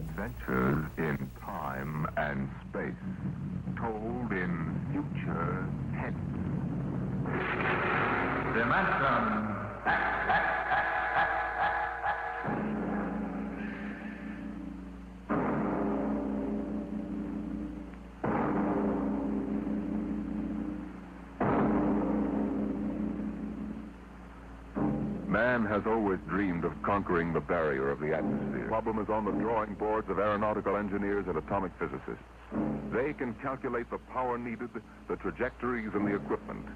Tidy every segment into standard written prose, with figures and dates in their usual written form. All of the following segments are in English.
Adventures in time and space, told in future tense. Dimension. Man has always dreamed of conquering the barrier of the atmosphere. The problem is on the drawing boards of aeronautical engineers and atomic physicists. They can calculate the power needed, the trajectories, and the equipment.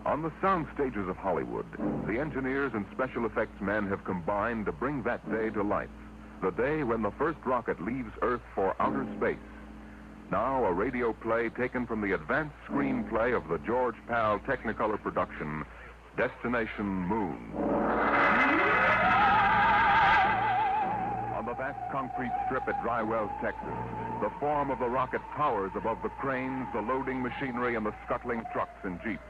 On the sound stages of Hollywood, the engineers and special effects men have combined to bring that day to life. The day when the first rocket leaves Earth for outer space. Now, a radio play taken from the advanced screenplay of the George Pal Technicolor production, Destination Moon. On the vast concrete strip at Dry Wells, Texas, the form of the rocket towers above the cranes, the loading machinery, and the scuttling trucks and jeeps.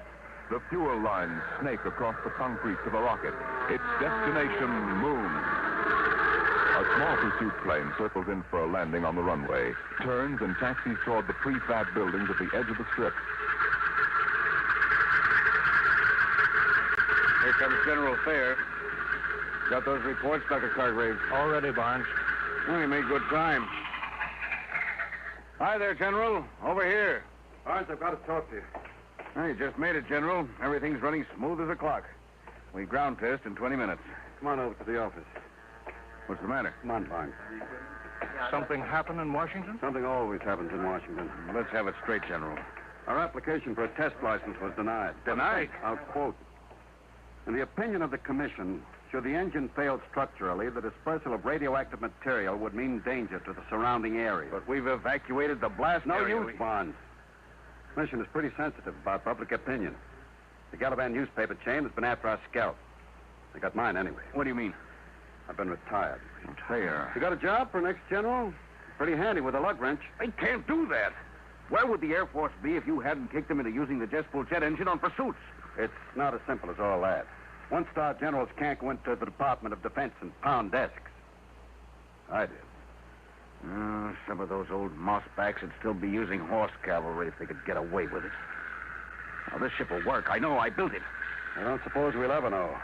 The fuel lines snake across the concrete to the rocket. It's Destination Moon. A small pursuit plane circles in for a landing on the runway, turns and taxis toward the prefab buildings at the edge of the strip. Here comes General Thayer. Got those reports, Dr. Cartwright? All ready, Barnes. Well, you made good time. Hi there, General. Over here. Barnes, I've got to talk to you. You just made it, General. Everything's running smooth as a clock. We ground test in 20 minutes. Come on over to the office. What's the matter? Come on, Barnes. Something happened in Washington? Something always happens in Washington. Let's have it straight, General. Our application for a test license was denied. Denied? I'll quote. In the opinion of the commission, should the engine fail structurally, the dispersal of radioactive material would mean danger to the surrounding area. But we've evacuated the blast No area. use, Barnes. The commission is pretty sensitive about public opinion. The Galavan newspaper chain has been after our scalp. They got mine anyway. What do you mean? I've been retired. Thayer. You got a job for next general? Pretty handy with a lug wrench. I can't do that. Where would the Air Force be if you hadn't kicked them into using the jet-fuel jet engine on pursuits? It's not as simple as all that. One-star generals can't go into the Department of Defense and pound desks. I did. Some of those old mossbacks would still be using horse cavalry if they could get away with it. Now, this ship will work. I know. I built it. I don't suppose we'll ever know.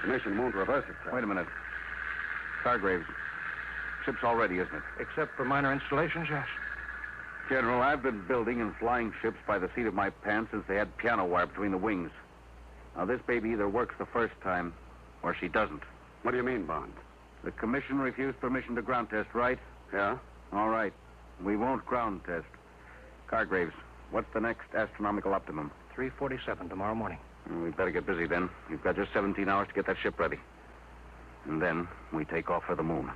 The commission won't reverse itself. Wait a minute. Cargraves. Ship's all ready, isn't it? Except for minor installations, yes. General, I've been building and flying ships by the seat of my pants since they had piano wire between the wings. Now, this baby either works the first time or she doesn't. What do you mean, Bond? The commission refused permission to ground test, right? Yeah? All right. We won't ground test. Cargraves, what's the next astronomical optimum? 3:47 tomorrow morning. We'd better get busy then. We've got just 17 hours to get that ship ready. And then we take off for the moon.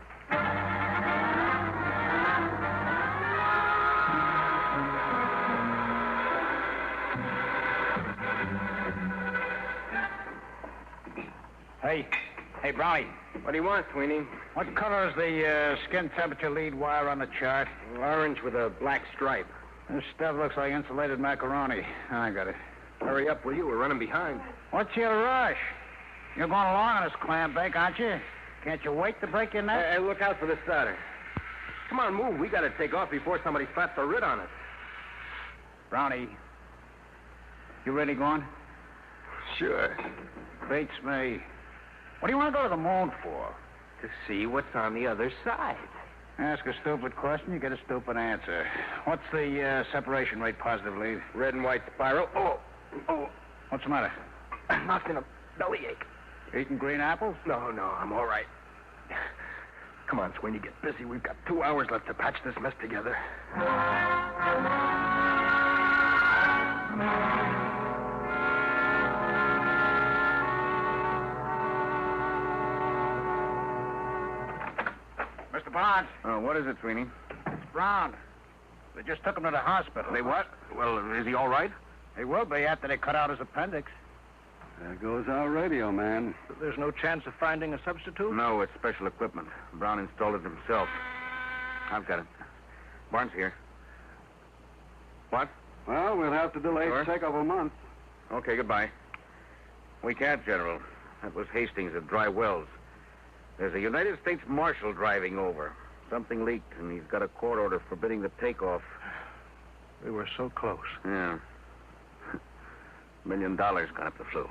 Hey, Brownie. What do you want, Sweeney? What color is the skin temperature lead wire on the chart? Orange with a black stripe. This stuff looks like insulated macaroni. I got it. Hurry up, will you? We're running behind. What's your rush? You're going along on this clam bake, aren't you? Can't you wait to break your neck? Hey, look out for the starter. Come on, move. We got to take off before somebody slaps a writ on us. Brownie, you really going? Sure. Beats me. What do you want to go to the moon for? To see what's on the other side. Ask a stupid question, you get a stupid answer. What's the separation rate positively? Red and white spiral. Oh. What's the matter? Nothing, a bellyache. Eating green apples? No, I'm all right. Come on, Sweeney, get busy. We've got 2 hours left to patch this mess together. Mr. Barnes. What is it, Sweeney? It's Brown. They just took him to the hospital. They what? Well, is he all right? He will be after they cut out his appendix. There goes our radio, man. There's no chance of finding a substitute? No, it's special equipment. Brown installed it himself. I've got it. Barnes here. What? Well, we'll have to delay Sure. the check of a month. Okay, goodbye. We can't, General. That was Hastings at Dry Wells. There's a United States Marshal driving over. Something leaked, and he's got a court order forbidding the takeoff. We were so close. Yeah. $1 million gone up the flue.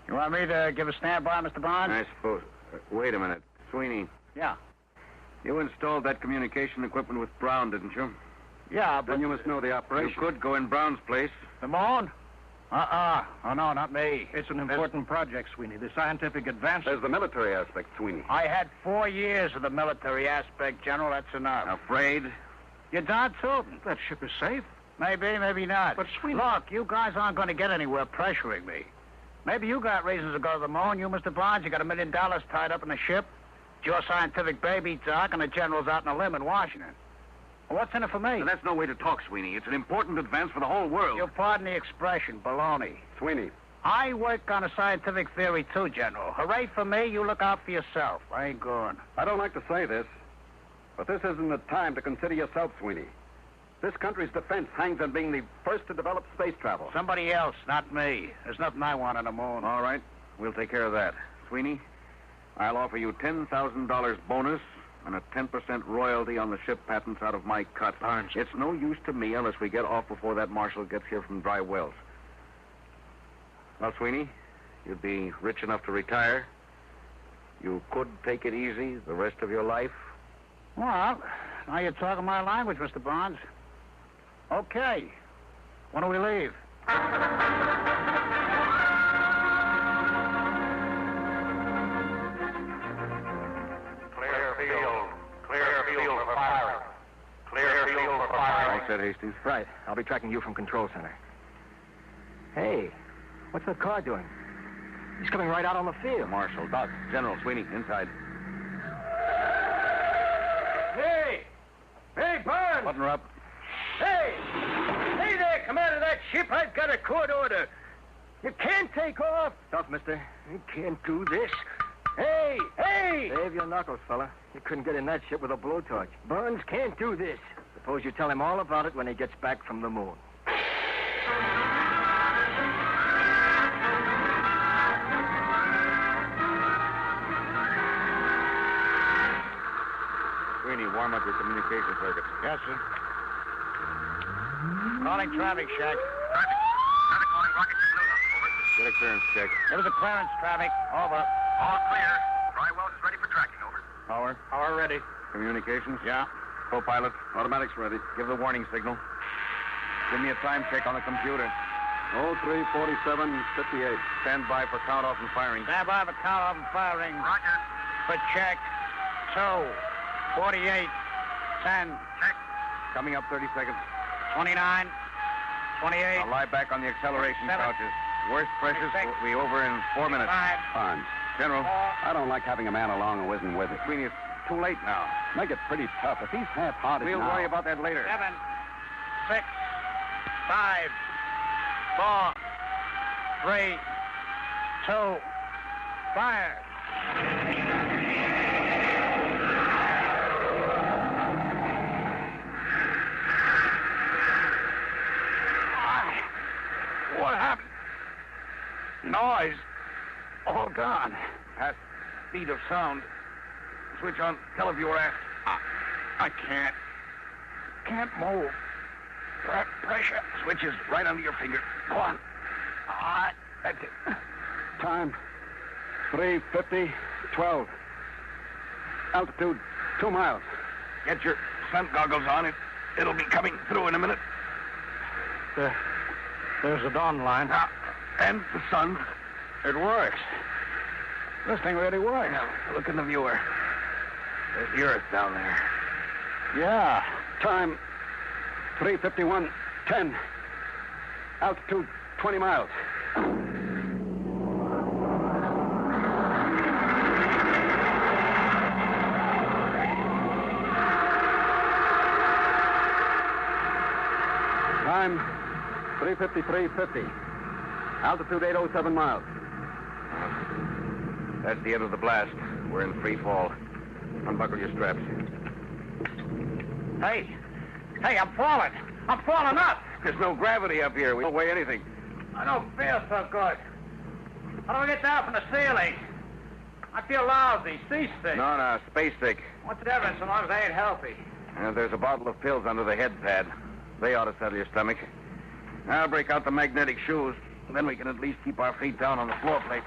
You want me to give a standby, Mr. Barnes? I suppose. Wait a minute. Sweeney, Yeah. you installed that communication equipment with Brown, didn't you? Yeah, but... Then you must know the You operation. could go in Brown's place. The moon? Oh, no, not me. It's an important project, Sweeney. The scientific advance. There's the military aspect, Sweeney. I had 4 years of the military aspect, General. That's enough. Afraid? You're darn tootin'. That ship is safe. Maybe, maybe not. But, Sweeney... Look, you guys aren't going to get anywhere pressuring me. Maybe you got reasons to go to the moon. You, Mr. Barnes, you got $1 million tied up in a ship. It's your scientific baby, Doc, and the General's out on a limb in Washington. Well, what's in it for me? Now, that's no way to talk, Sweeney. It's an important advance for the whole world. You pardon the expression, baloney. Sweeney, I work on a scientific theory, too, General. Hooray for me, you look out for yourself. I ain't going. I don't like to say this, but this isn't the time to consider yourself, Sweeney. This country's defense hangs on being the first to develop space travel. Somebody else, not me. There's nothing I want on the moon. All right. We'll take care of that. Sweeney, I'll offer you $10,000 bonus and a 10% royalty on the ship patents out of my cut. Barnes. It's no use to me unless we get off before that marshal gets here from Dry Wells. Well, Sweeney, you'd be rich enough to retire. You could take it easy the rest of your life. Well, now you're talking my language, Mr. Barnes. Okay. When do we leave? Clear field for firing. Clear field for firing. All set, Hastings. Right. I'll be tracking you from Control Center. Hey, what's that car doing? He's coming right out on the field. Marshal, Doc, General, Sweeney, inside. Hey! Hey, Barnes! Button her up. Hey! Hey there, commander of that ship. I've got a court order. You can't take off. Tough, mister. You can't do this. Hey! Hey! Save your knuckles, fella. You couldn't get in that ship with a blowtorch. Barnes can't do this. Suppose you tell him all about it when he gets back from the moon. Sweeney, warm up your communication circuits. Yes, sir. Calling traffic shack. Traffic calling rocket to Pluto. Over. Get a clearance check. There was a clearance, traffic. Over. All clear. Dry Wells is ready for tracking. Over. Power. Power ready. Communications. Yeah. Co-pilot. Automatics ready. Give the warning signal. Give me a time check on the computer. 03:47:58. Stand by for count-off and firing. Stand by for count-off and firing. Roger. For check. 2. 48. 10. Check. Coming up 30 seconds. 29. 28. I'll lie back on the acceleration 7. couches. Worst pressures will be over in 4 minutes. 5. Barnes, General. 4. I don't like having a man along who isn't with it. Sweeney, it's too late now. Make it pretty tough. If he's half-hearted We'll now... worry about that later. 7. 6. 5. 4. 3. 2. Fire. What happened? Noise. All gone. Past speed of sound. Switch on televiewer aft. I can't. Can't move. Pressure. Switch is right under your finger. Go on. That's it. Time, 3:50:12. Altitude, 2 miles. Get your sun goggles on. It'll be coming through in a minute. There's the dawn line. And the sun. It works. This thing really works. Now, look in the viewer. There's the Earth down there. Yeah. Time, 3:51:10. Altitude, 20 miles. Time, 3:53:50. Altitude, 807 miles. That's the end of the blast. We're in free fall. Unbuckle your straps. Hey, I'm falling. I'm falling up. There's no gravity up here. We don't weigh anything. I don't feel so good. How do I get down from the ceiling? I feel lousy, seasick. No, space sick. What's the difference so long as I ain't healthy? There's a bottle of pills under the head pad. They ought to settle your stomach. I'll break out the magnetic shoes. Then we can at least keep our feet down on the floor plates.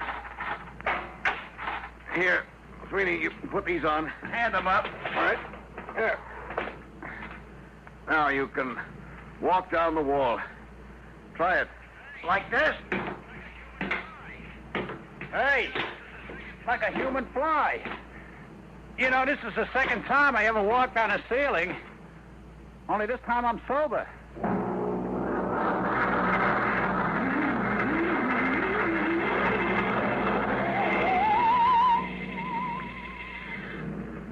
Here, sweetie, you put these on. Hand them up. All right. Here. Now you can walk down the wall. Try it. Like this? Hey, like a human fly. You know, this is the second time I ever walked on a ceiling. Only this time I'm sober.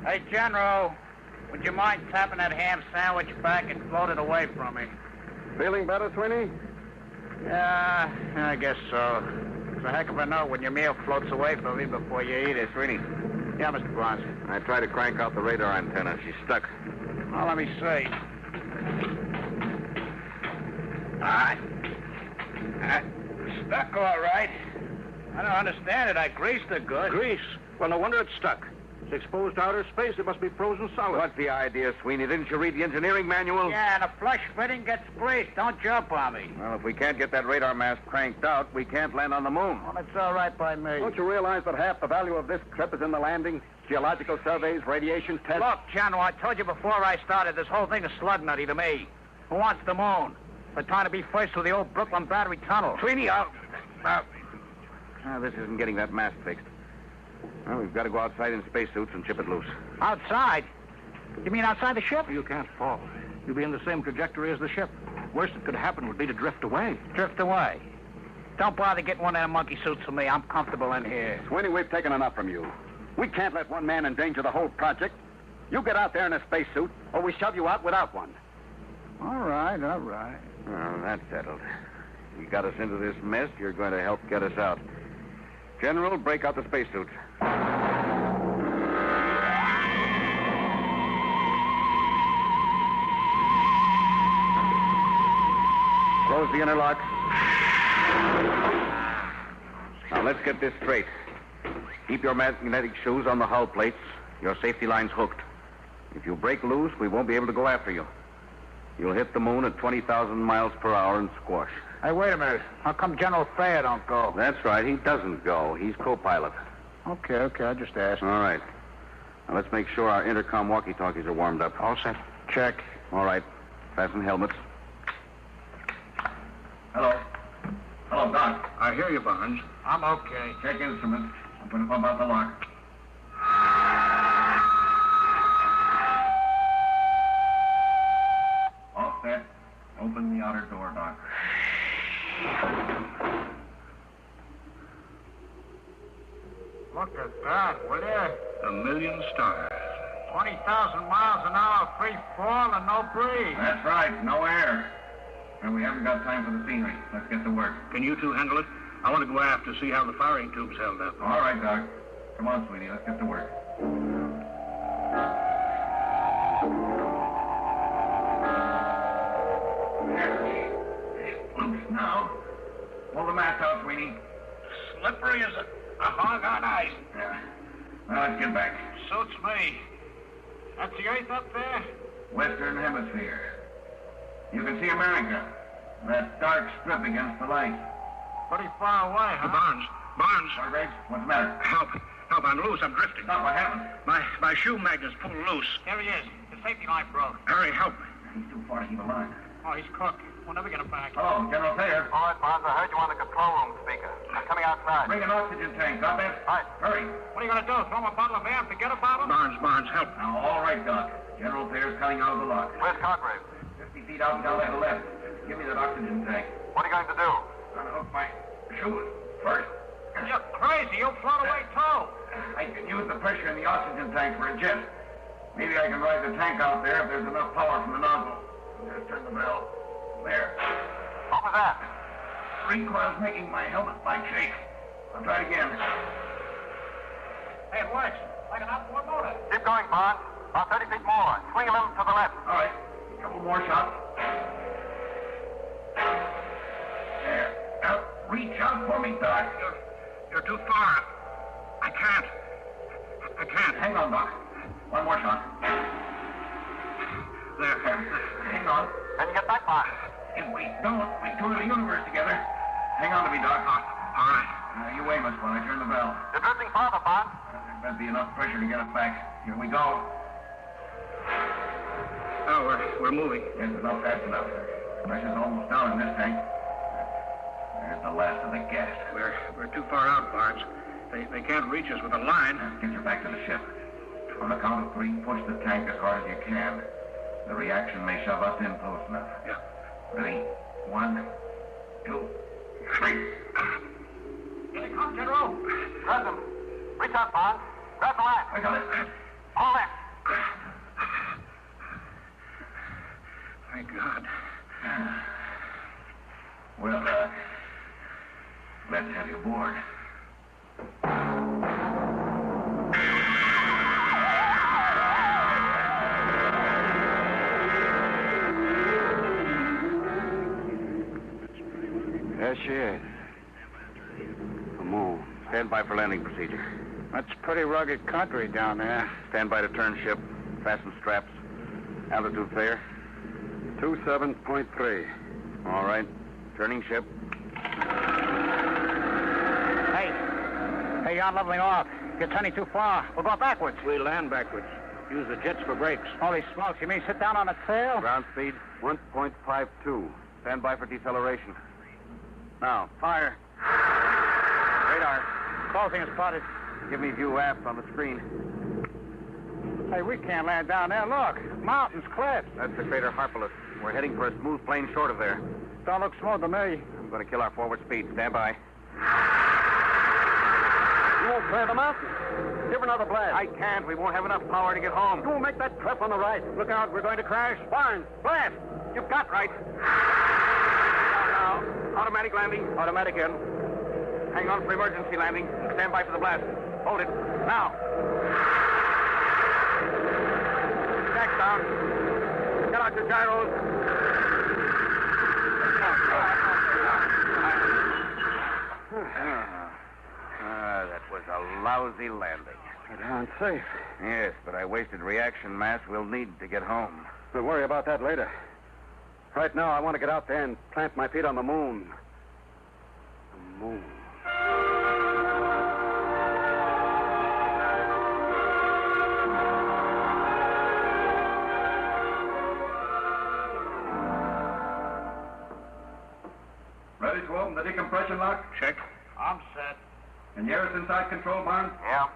Hey, General, would you mind tapping that ham sandwich back and float it away from me? Feeling better, Sweeney? Yeah, I guess so. It's a heck of a note when your meal floats away from me before you eat it. Sweeney, Yeah, Mr. Barnes. I tried to crank out the radar antenna. She's stuck. Well, let me see. All right. Stuck all right. I don't understand it. I greased it good. Grease? Well, no wonder it's stuck. It's exposed to outer space. It must be frozen solid. What's the idea, Sweeney? Didn't you read the engineering manual? Yeah, and a flush fitting gets greased. Don't jump on me. Well, if we can't get that radar mast cranked out, we can't land on the moon. Well, it's all right by me. Don't you realize that half the value of this trip is in the landing? Geological surveys, radiation tests. Look, General, I told you before I started, this whole thing is slug nutty to me. Who wants the moon? They're trying to be first with the old Brooklyn Battery Tunnel. Sweeney, this isn't getting that mast fixed. Well, we've got to go outside in spacesuits and chip it loose. Outside? You mean outside the ship? You can't fall. You'll be in the same trajectory as the ship. Worst that could happen would be to drift away. Drift away. Don't bother getting one of them monkey suits for me. I'm comfortable in here. Sweeney, we've taken enough from you. We can't let one man endanger the whole project. You get out there in a spacesuit, or we shove you out without one. All right. Well, that's settled. You got us into this mess, you're going to help get us out. General, break out the spacesuits. Close the interlock. Now, let's get this straight. Keep your magnetic shoes on the hull plates. Your safety line's hooked. If you break loose, we won't be able to go after you. You'll hit the moon at 20,000 miles per hour and squash. Hey, wait a minute. How come General Thayer don't go? That's right. He doesn't go. He's co-pilot. Okay. I just asked. All right. Now, let's make sure our intercom walkie-talkies are warmed up. All set. Check. All right. Fasten helmets. Hello, Doc. I hear you, Barnes. I'm okay. Check instruments. I'm going to pump out the lock. All set. Open the outer door, Doc. Look at that, will you? 1,000,000 stars. 20,000 miles an hour, free fall and no breeze. That's right. No air. And we haven't got time for the scenery. Let's get to work. Can you two handle it? I want to go aft to see how the firing tube's held up. All right, Doc. Come on, sweetie. Let's get to work. Loose now. Pull the mast out, sweetie. Slippery as a hog on ice. Yeah. Now, let's get back. Suits me. That's the Earth up there? Western Hemisphere. You can see America. That dark strip against the light. Pretty far away, huh? Barnes. Graves, what's the matter? Help, I'm loose. I'm drifting. Stop, what happened? My shoe magnet's pulled loose. There he is. The safety line broke. Hurry, help. He's too far to keep a line. Oh, he's cooked. We'll never get him back. Hello, General Thayer. All right, Barnes, I heard you on the control room speaker. I'm coming outside. Bring an oxygen tank, got that? Right. Hurry. What are you going to do? Throw him a bottle of air and forget about him? Barnes, help. Now, all right, Doc. General Thayer's coming out of the lock. Where's Congrave? 50 feet out down to the left. Give me that oxygen tank. What are you going to do? I'm going to hook my shoes first. You're crazy. You'll float away, too. I can use the pressure in the oxygen tank for a jet. Maybe I can ride the tank out there if there's enough power from the nozzle. Just turn the bell. There. What was that? Recoil's making my helmet light shake. I'll try it again. Hey, it works. Like an outboard motor. Keep going, Barnes. About 30 feet more. Swing a little to the left. All right. A couple more shots. There. Now, reach out for me, Doc. You're too far. I can't. I can't. Hang on, Doc. One more shot. There. Hang on. Can you get back, Mark? If we don't, we tour the universe together. Hang on to me, Doc. All right. You aim us when I turn the bell. You're drifting farther, Bond. There better be enough pressure to get us back. Here we go. Oh, we're moving. Yes, but not fast enough. Pressure's almost down in this tank. There's the last of the gas. We're too far out, Barnes. They can't reach us with a line. Get you back to the ship. On the count of 3, push the tank as hard as you can. The reaction may shove us in close enough. Yeah. Ready? 1, 2, 3. Here he comes, General. Grab him. Reach out, Bond. Grab the line. I got it. All in. Thank God. Well, let's have you aboard. There she is. Come on. Stand by for landing procedure. That's pretty rugged country down there. Stand by to turn ship. Fasten straps. Altitude fair. 27.3. All right. Turning ship. Hey, you're leveling off. You're turning too far. We'll go backwards. We land backwards. Use the jets for brakes. Holy smokes, you mean sit down on the tail? Ground speed 1.52. Stand by for deceleration. Now, fire. Radar. Closing is spotted. Give me view aft on the screen. Hey, we can't land down there. Look, mountains, cliffs. That's the crater Harpalus. We're heading for a smooth plane short of there. Don't look smooth to me. I'm going to kill our forward speed. Stand by. You won't clear the mountain. Give another blast. I can't. We won't have enough power to get home. You won't make that cleft on the right. Look out, we're going to crash. Barnes, blast. You've got right. Now, automatic landing. Automatic in. Hang on for emergency landing. Stand by for the blast. Hold it. Now. Jack down. Get out your gyros. That was a lousy landing. Darn safe. Yes, but I wasted reaction mass we'll need to get home. We'll worry about that later. Right now, I want to get out there and plant my feet on the moon. The moon. Ready to open the decompression lock? Check. I'm set. And you're inside control, Barnes? Yeah,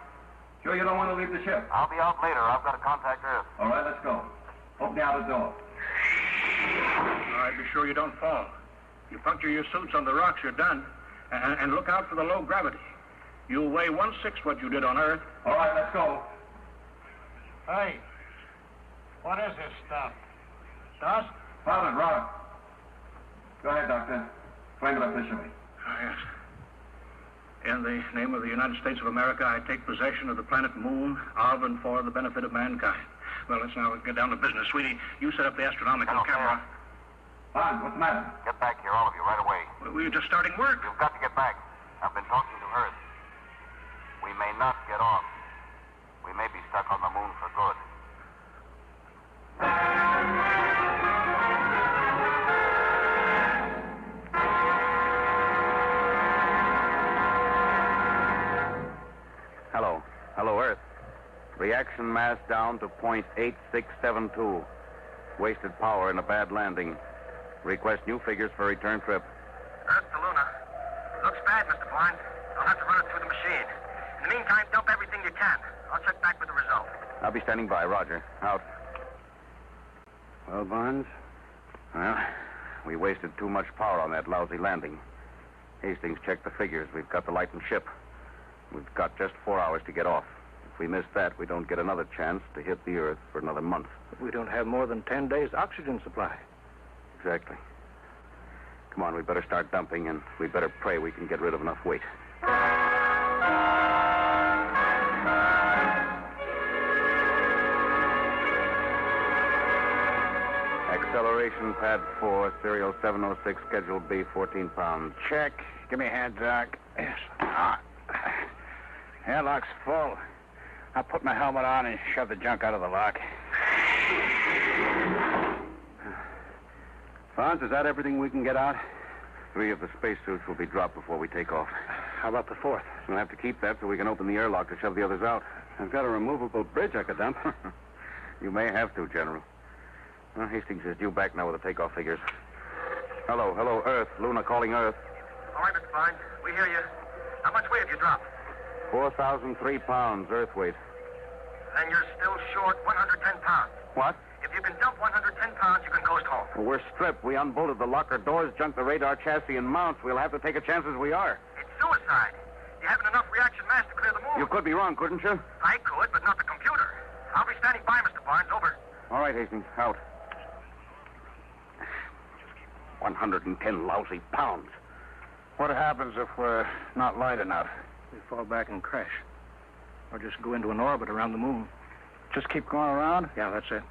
Sure you don't want to leave the ship? I'll be out later. I've got to contact Earth. All right, let's go. Open the outer door. All right, be sure you don't fall. You puncture your suits on the rocks, you're done. And look out for the low gravity. You'll weigh 1/6 what you did on Earth. All right, let's go. Hey, what is this stuff? Dust? Pilot, rock. Go ahead, Doctor. Explain it officially. Ah, yes. In the name of the United States of America, I take possession of the planet Moon of and for the benefit of mankind. Well, let's now get down to business. Sweetie, you set up the astronomical camera. Barnes, what's the matter? Get back here, all of you, right away. We were just starting work. You've got to get back. I've been talking to Earth. We may not get off. We may be stuck on the moon for good. Hello, Earth. Reaction mass down to 0.8672. Wasted power in a bad landing. Request new figures for return trip. Earth to Luna. Looks bad, Mr. Barnes. I'll have to run it through the machine. In the meantime, dump everything you can. I'll check back with the result. I'll be standing by. Roger. Out. Well, Barnes? Well, we wasted too much power on that lousy landing. Hastings checked the figures. We've got the lightened ship. We've got just 4 hours to get off. If we miss that, we don't get another chance to hit the Earth for another month. But we don't have more than 10 days' oxygen supply. Exactly. Come on, we better start dumping, and we better pray we can get rid of enough weight. Acceleration pad 4, serial 706, schedule B, 14 pounds. Check. Give me a hand, Doc. Yes. Airlock's full. I'll put my helmet on and shove the junk out of the lock. Fonz, is that everything we can get out? 3 of the spacesuits will be dropped before we take off. How about the 4th? We'll have to keep that so we can open the airlock to shove the others out. I've got a removable bridge I could dump. You may have to, General. Well, Hastings is due back now with the takeoff figures. Hello, Earth. Luna calling Earth. All right, Mr. Barnes. We hear you. How much weight have you dropped? 4,003 pounds, Earth weight. Then you're still short 110 pounds. What? If you can dump 110 pounds, you can coast home. Well, we're stripped. We unbolted the locker doors, junked the radar chassis and mounts. We'll have to take a chance as we are. It's suicide. You haven't enough reaction mass to clear the moon. You could be wrong, couldn't you? I could, but not the computer. I'll be standing by, Mr. Barnes. Over. All right, Hastings. Out. 110 lousy pounds. What happens if we're not light enough? We fall back and crash. Or just go into an orbit around the moon. Just keep going around? Yeah, that's it.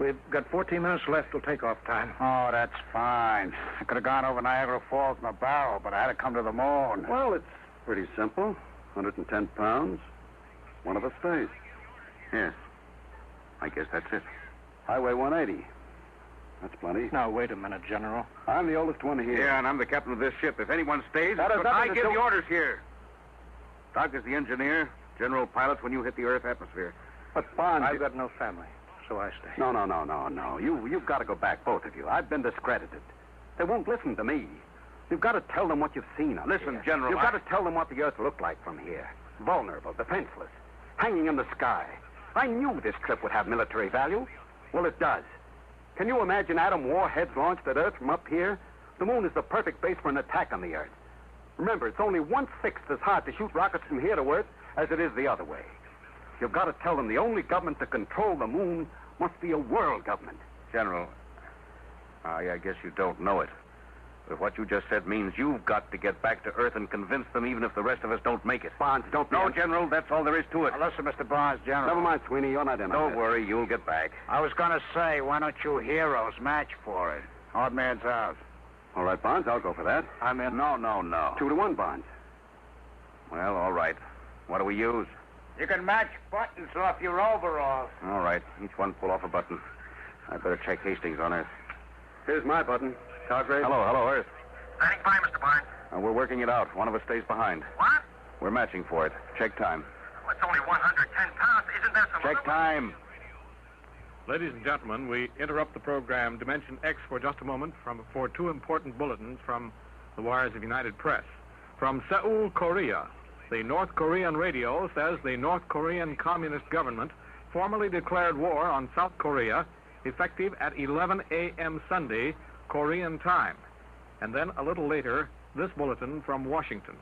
We've got 14 minutes left till takeoff time. Oh, that's fine. I could have gone over Niagara Falls in a barrel, but I had to come to the moon. Well, it's pretty simple. 110 pounds. One of us stays. Yes. I guess that's it. Highway 180. That's plenty. Now, wait a minute, General. I'm the oldest one here. Yeah, and I'm the captain of this ship. If anyone stays, That has but nothing I to give do- the orders here. Doc is the engineer. General pilots when you hit the Earth atmosphere. But Bonds... I've got no family, so I stay. No. You've got to go back, both of you. I've been discredited. They won't listen to me. You've got to tell them what you've seen up Listen, here. General, You've got to tell them what the Earth looked like from here. Vulnerable, defenseless, hanging in the sky. I knew this trip would have military value. Well, it does. Can you imagine atom warheads launched at Earth from up here? The moon is the perfect base for an attack on the Earth. Remember, it's only 1/6 as hard to shoot rockets from here to Earth as it is the other way. You've got to tell them the only government to control the moon must be a world government. General, I guess you don't know it. But what you just said means you've got to get back to Earth and convince them even if the rest of us don't make it. Bonds, don't be... No, General, that's all there is to it. Now, listen, Mr. Barnes, General. Never mind, Sweeney. You're not in on Don't this. worry, you'll get back. I was going to say, why don't you heroes match for it? Odd man's out. All right, Bonds, I'll go for that. I'm in. No. 2-1, Bonds. Well, all right. What do we use? You can match buttons off your overalls. All right. Each one pull off a button. I'd better check Hastings on Earth. Here's my button. Cargrave. Hello, Earth. Standing by, Mr. Barnes. We're working it out. One of us stays behind. What? We're matching for it. Check time. Well, it's only 110 pounds. Isn't there some Check other time. Ladies and gentlemen, we interrupt the program Dimension X for just a moment for 2 important bulletins from the wires of United Press. From Seoul, Korea, the North Korean radio says the North Korean Communist government formally declared war on South Korea effective at 11 a.m. Sunday, Korean time. And then a little later, this bulletin from Washington.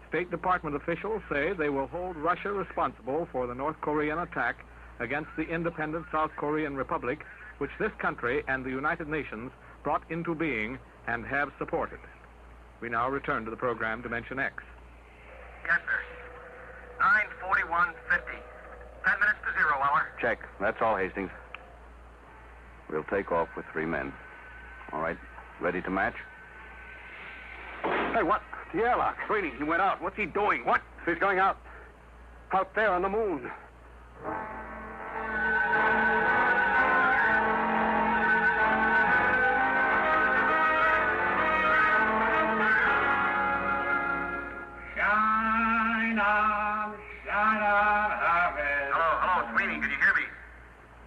State Department officials say they will hold Russia responsible for the North Korean attack against the independent South Korean Republic, which this country and the United Nations brought into being and have supported. We now return to the program Dimension X. Yes, sir. 9:41:50. 10 minutes to 0 hour. Check. That's all, Hastings. We'll take off with 3 men. All right. Ready to match? Hey, what? The airlock. Sweeney, he went out. What's he doing? What? He's going out. Out there on the moon. Shine on, harvest. Hello, Sweeney. Can you hear me?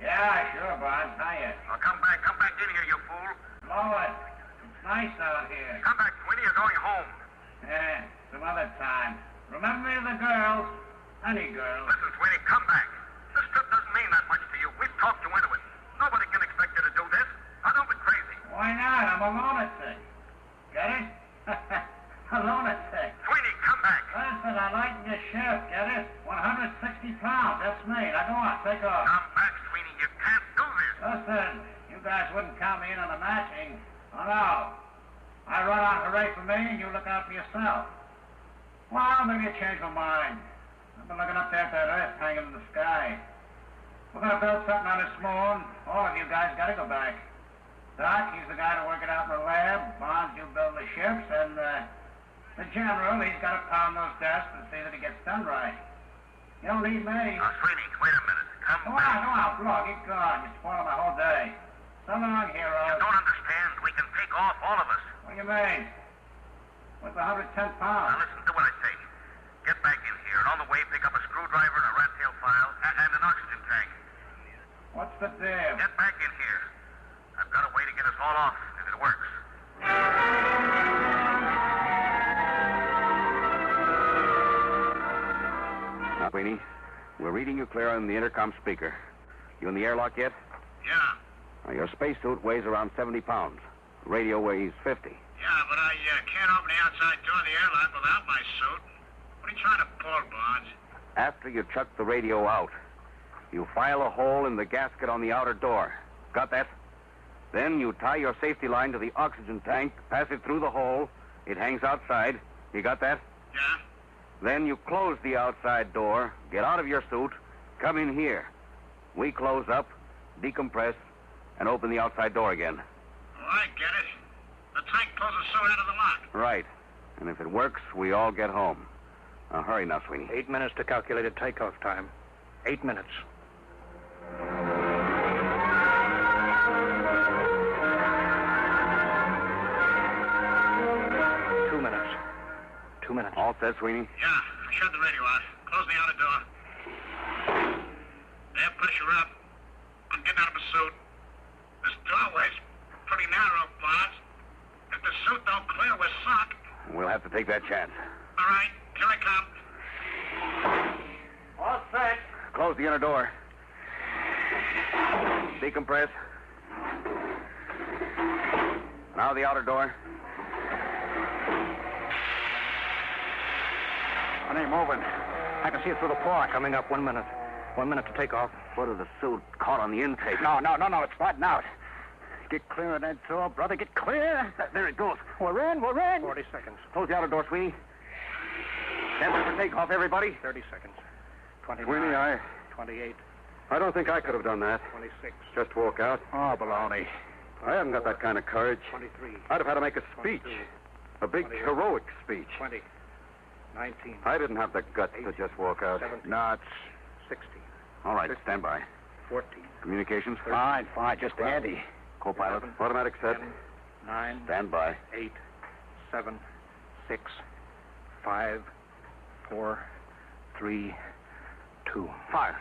Yeah, sure, Bonds. Hiya. Oh, come back in here, you fool. Blow it. It's nice out here. Come back, Sweeney. You're going home. Yeah, some other time. Remember me to the girls. Honey girls. Listen, Sweeney, come back. This trip doesn't mean that much to you. We've talked you into it. Nobody can expect you to do this. Now, don't be crazy. Why not? I'm a lunatic. Get it? A lunatic. Sweeney, come back. Listen, I lighten your shift, get it? 160 pounds, that's me. Now go on, take off. Come back, Sweeney. You can't do this. Listen, you guys wouldn't count me in on the matching. Oh, no. I run on hooray for me, and you look out for yourself. Well, maybe you changed my mind. I've been looking up there at that Earth hanging in the sky. We're going to build something on this moon. All of you guys got to go back. Doc, he's the guy to work it out in the lab. Bonds, you build the ships, and the general, he's got to pound those desks and see that it gets done right. You don't need me. Sweeney, wait a minute. Come on, Flo, get going. You're spoiling my whole day. So long, hero. You don't understand. We can take off, all of us. What do you mean? What's 110 Now pounds? listen to what I say. Get back in here, and on the way, pick up a screwdriver and a rat tail file and an oxygen tank. What's the deal? Get back in here. I've got a way to get us all off, if it works. Now, Sweeney, we're reading you clear on the intercom speaker. You in the airlock yet? Yeah. Now, your spacesuit weighs around 70 pounds. The radio weighs 50. Yeah, but I can't open the outside door of the airlock without my suit. What are you trying to pull, Bonds? After you chuck the radio out, you file a hole in the gasket on the outer door. Got that? Then you tie your safety line to the oxygen tank, pass it through the hole. It hangs outside. You got that? Yeah? Then you close the outside door, get out of your suit, come in here. We close up, decompress, and open the outside door again. Oh, I get it. The tank pulls the suit out of the lock. Right. And if it works, we all get home. Now, hurry now, Sweeney. 8 minutes to calculated takeoff time. 8 minutes. Two minutes. All set, Sweeney? Yeah, I shut the radio out. Close the outer door. There, push her up. I'm getting out of my suit. This doorway's pretty narrow, Bonds. If the suit don't clear, we're sunk. We'll have to take that chance. All right, here I come. All set. Close the inner door. Decompress. Now the outer door. It ain't moving. I can see it through the port. Coming up 1 minute. 1 minute to take off. Foot of the suit caught on the intake. No, it's flattened out. Get clear of that door, brother. Get clear. There it goes. We're in. 40 seconds. Close the outer door, Sweeney. Stand by for takeoff, everybody. 30 seconds. 29. Sweeney, 28. I don't think I could have done that. 26. Just walk out. Oh, baloney. I haven't got that kind of courage. 23. I'd have had to make a speech. 22. A big, 28. heroic speech. 20. 19. I didn't have the guts to just walk out. 17. No, it's... 16. All right, 15. stand by. 14. Communications? Fine. Just 12. handy. Co-pilot. 11. Automatic set. 10. 9. Stand by. 8. 7. 6. 5. 4. 3. 2. Fire.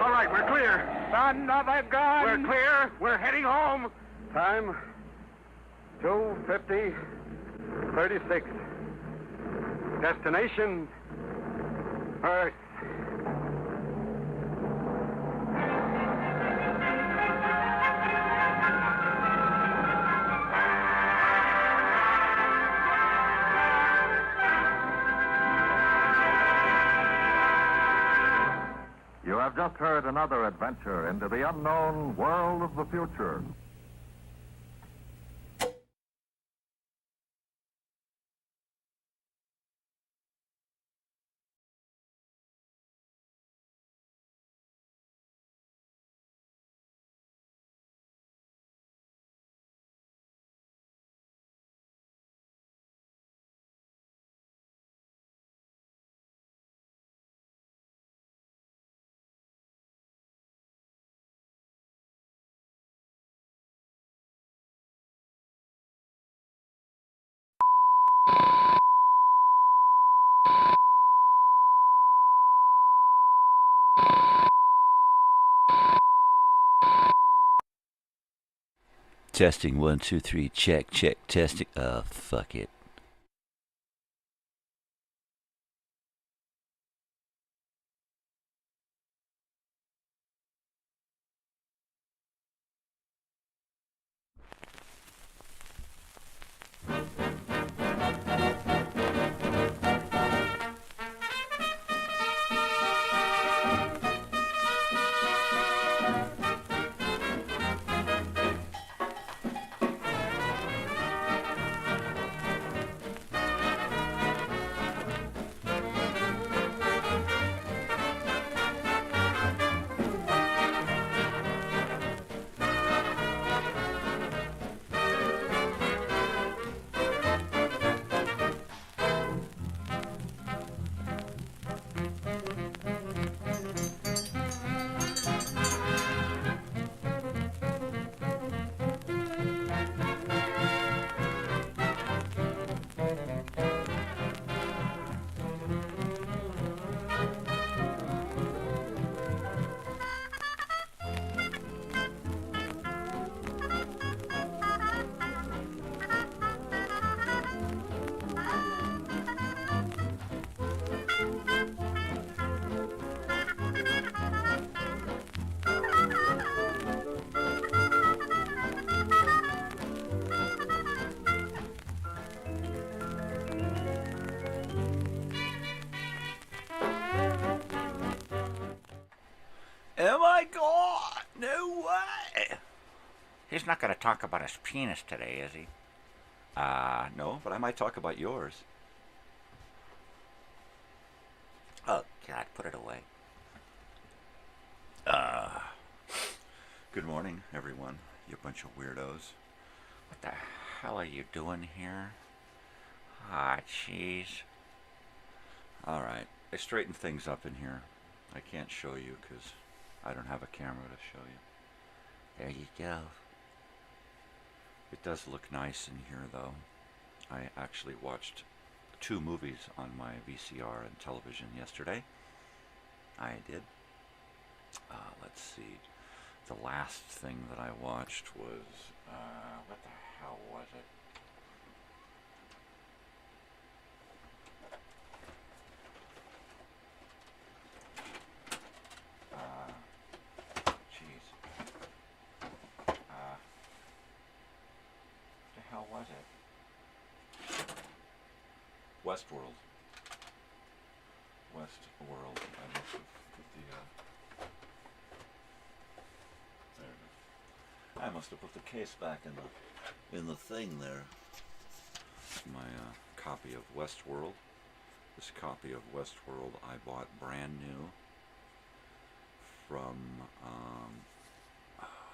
All right, we're clear. Son of a gun. We're clear. We're heading home. Time 2:50, 36. Destination Earth. You have just heard another adventure into the unknown world of the future. Testing 1, 2, 3. Check. Testing. Fuck it. He's not going to talk about his penis today, is he? No, but I might talk about yours. Oh, God, put it away. Good morning, everyone, you bunch of weirdos. What the hell are you doing here? Ah, jeez. All right, I straightened things up in here. I can't show you because I don't have a camera to show you. There you go. It does look nice in here, though. I actually watched 2 movies on my VCR and television yesterday. I did. Let's see. The last thing that I watched was, what the hell was it? Jeez. What the hell was it? Westworld. Westworld. I must have put the, there it is. I must have put the case back in the thing there. My copy of Westworld. This copy of Westworld I bought brand new from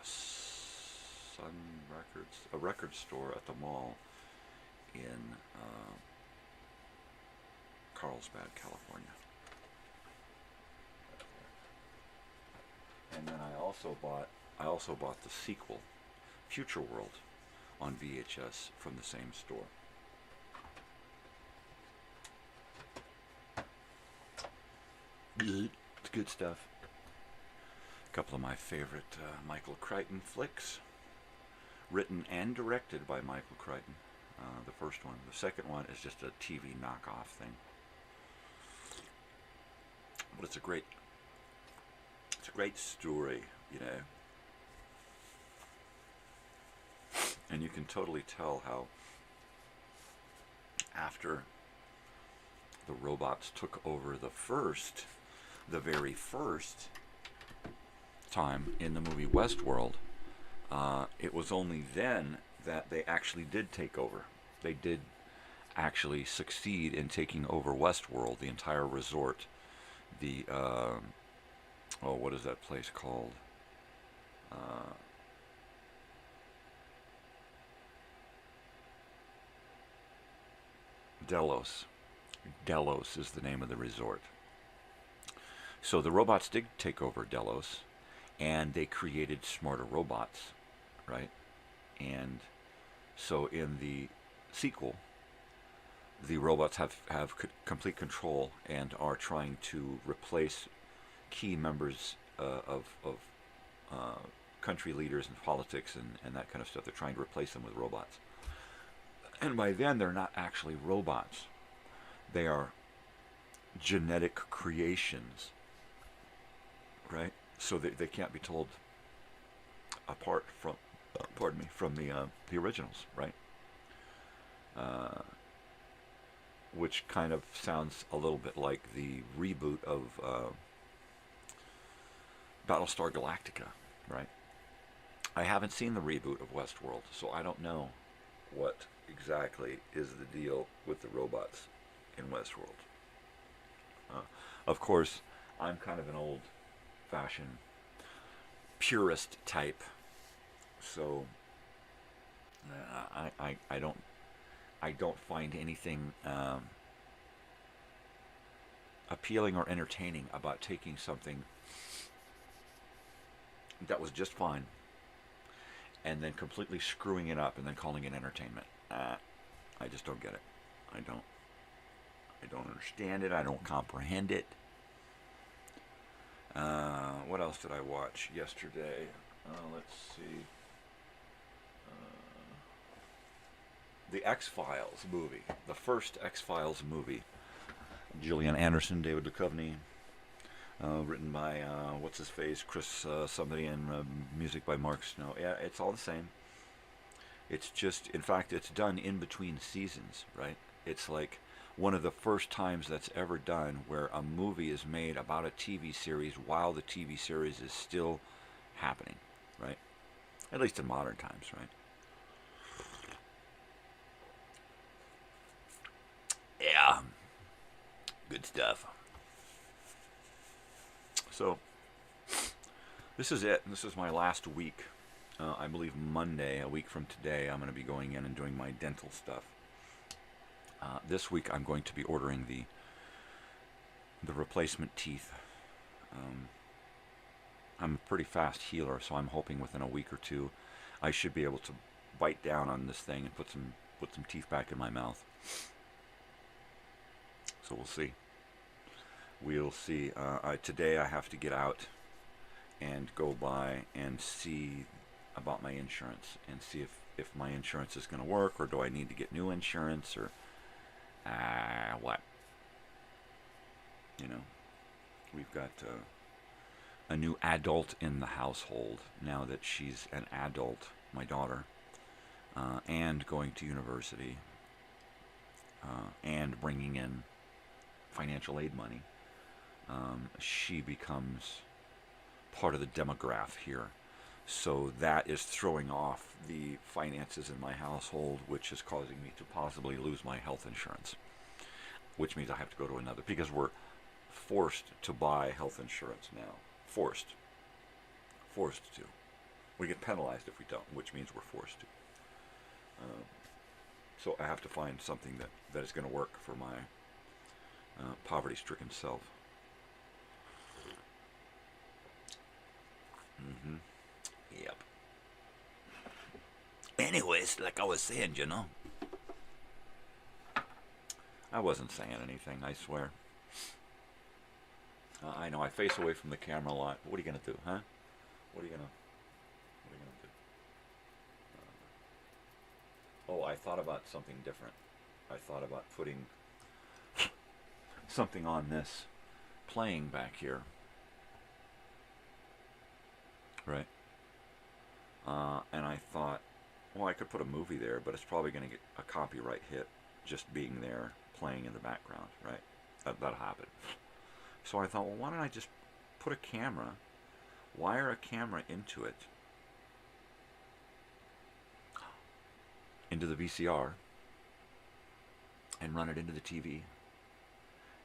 Sun Records, a record store at the mall in Carlsbad, California. And then I also bought the sequel, Future World, on VHS from the same store. Good. It's good stuff. A couple of my favorite Michael Crichton flicks, written and directed by Michael Crichton. The first one. The second one is just a TV knockoff thing. But it's a great story, you know. And you can totally tell how after the robots took over the very first time in the movie Westworld, it was only then that they actually did take over. They did actually succeed in taking over Westworld, the entire resort. The, what is that place called? Delos. Delos is the name of the resort. So the robots did take over Delos, and they created smarter robots, right? And so in the sequel, the robots have complete control and are trying to replace key members of country leaders and politics and that kind of stuff. They're trying to replace them with robots. And by then, they're not actually robots. They are genetic creations, right? So they can't be told apart from, from the originals, right? Which kind of sounds a little bit like the reboot of Battlestar Galactica, right? I haven't seen the reboot of Westworld, so I don't know what exactly is the deal with the robots in Westworld. Of course, I'm kind of an old-fashioned purist type, so I don't find anything appealing or entertaining about taking something that was just fine and then completely screwing it up and then calling it entertainment. I just don't get it. I don't understand it. I don't comprehend it. What else did I watch yesterday? Let's see. The X-Files movie. The first X-Files movie. Gillian Anderson, David Duchovny. Written by, what's-his-face, Chris somebody, and music by Mark Snow. Yeah, it's all the same. It's just, in fact, it's done in between seasons, right? It's like one of the first times that's ever done where a movie is made about a TV series while the TV series is still happening, right? At least in modern times, right? Yeah. Good stuff. So, this is it. This is my last week. I believe Monday, a week from today, I'm going to be going in and doing my dental stuff. This week I'm going to be ordering the replacement teeth. I'm a pretty fast healer, so I'm hoping within a week or two I should be able to bite down on this thing and put some teeth back in my mouth. So we'll see. We'll see. Today I have to get out and go by and see about my insurance and see if my insurance is going to work, or do I need to get new insurance, or what. You know, we've got a new adult in the household now that she's an adult, my daughter, and going to university, and bringing in financial aid money. She becomes part of the demographic here. So that is throwing off the finances in my household, which is causing me to possibly lose my health insurance, which means I have to go to another, because we're forced to buy health insurance now. Forced to. We get penalized if we don't, which means we're forced to. So I have to find something that is going to work for my poverty-stricken self. Yep. Anyways, like I was saying, you know. I wasn't saying anything, I swear. I know I face away from the camera a lot. What are you gonna do, huh? What are you gonna do? Oh, I thought about something different. I thought about putting something on this, playing back here. Right. And I thought, well, I could put a movie there, but it's probably going to get a copyright hit just being there, playing in the background, right? That'll happen. So I thought, well, why don't I just put a camera, wire a camera into it, into the VCR, and run it into the TV,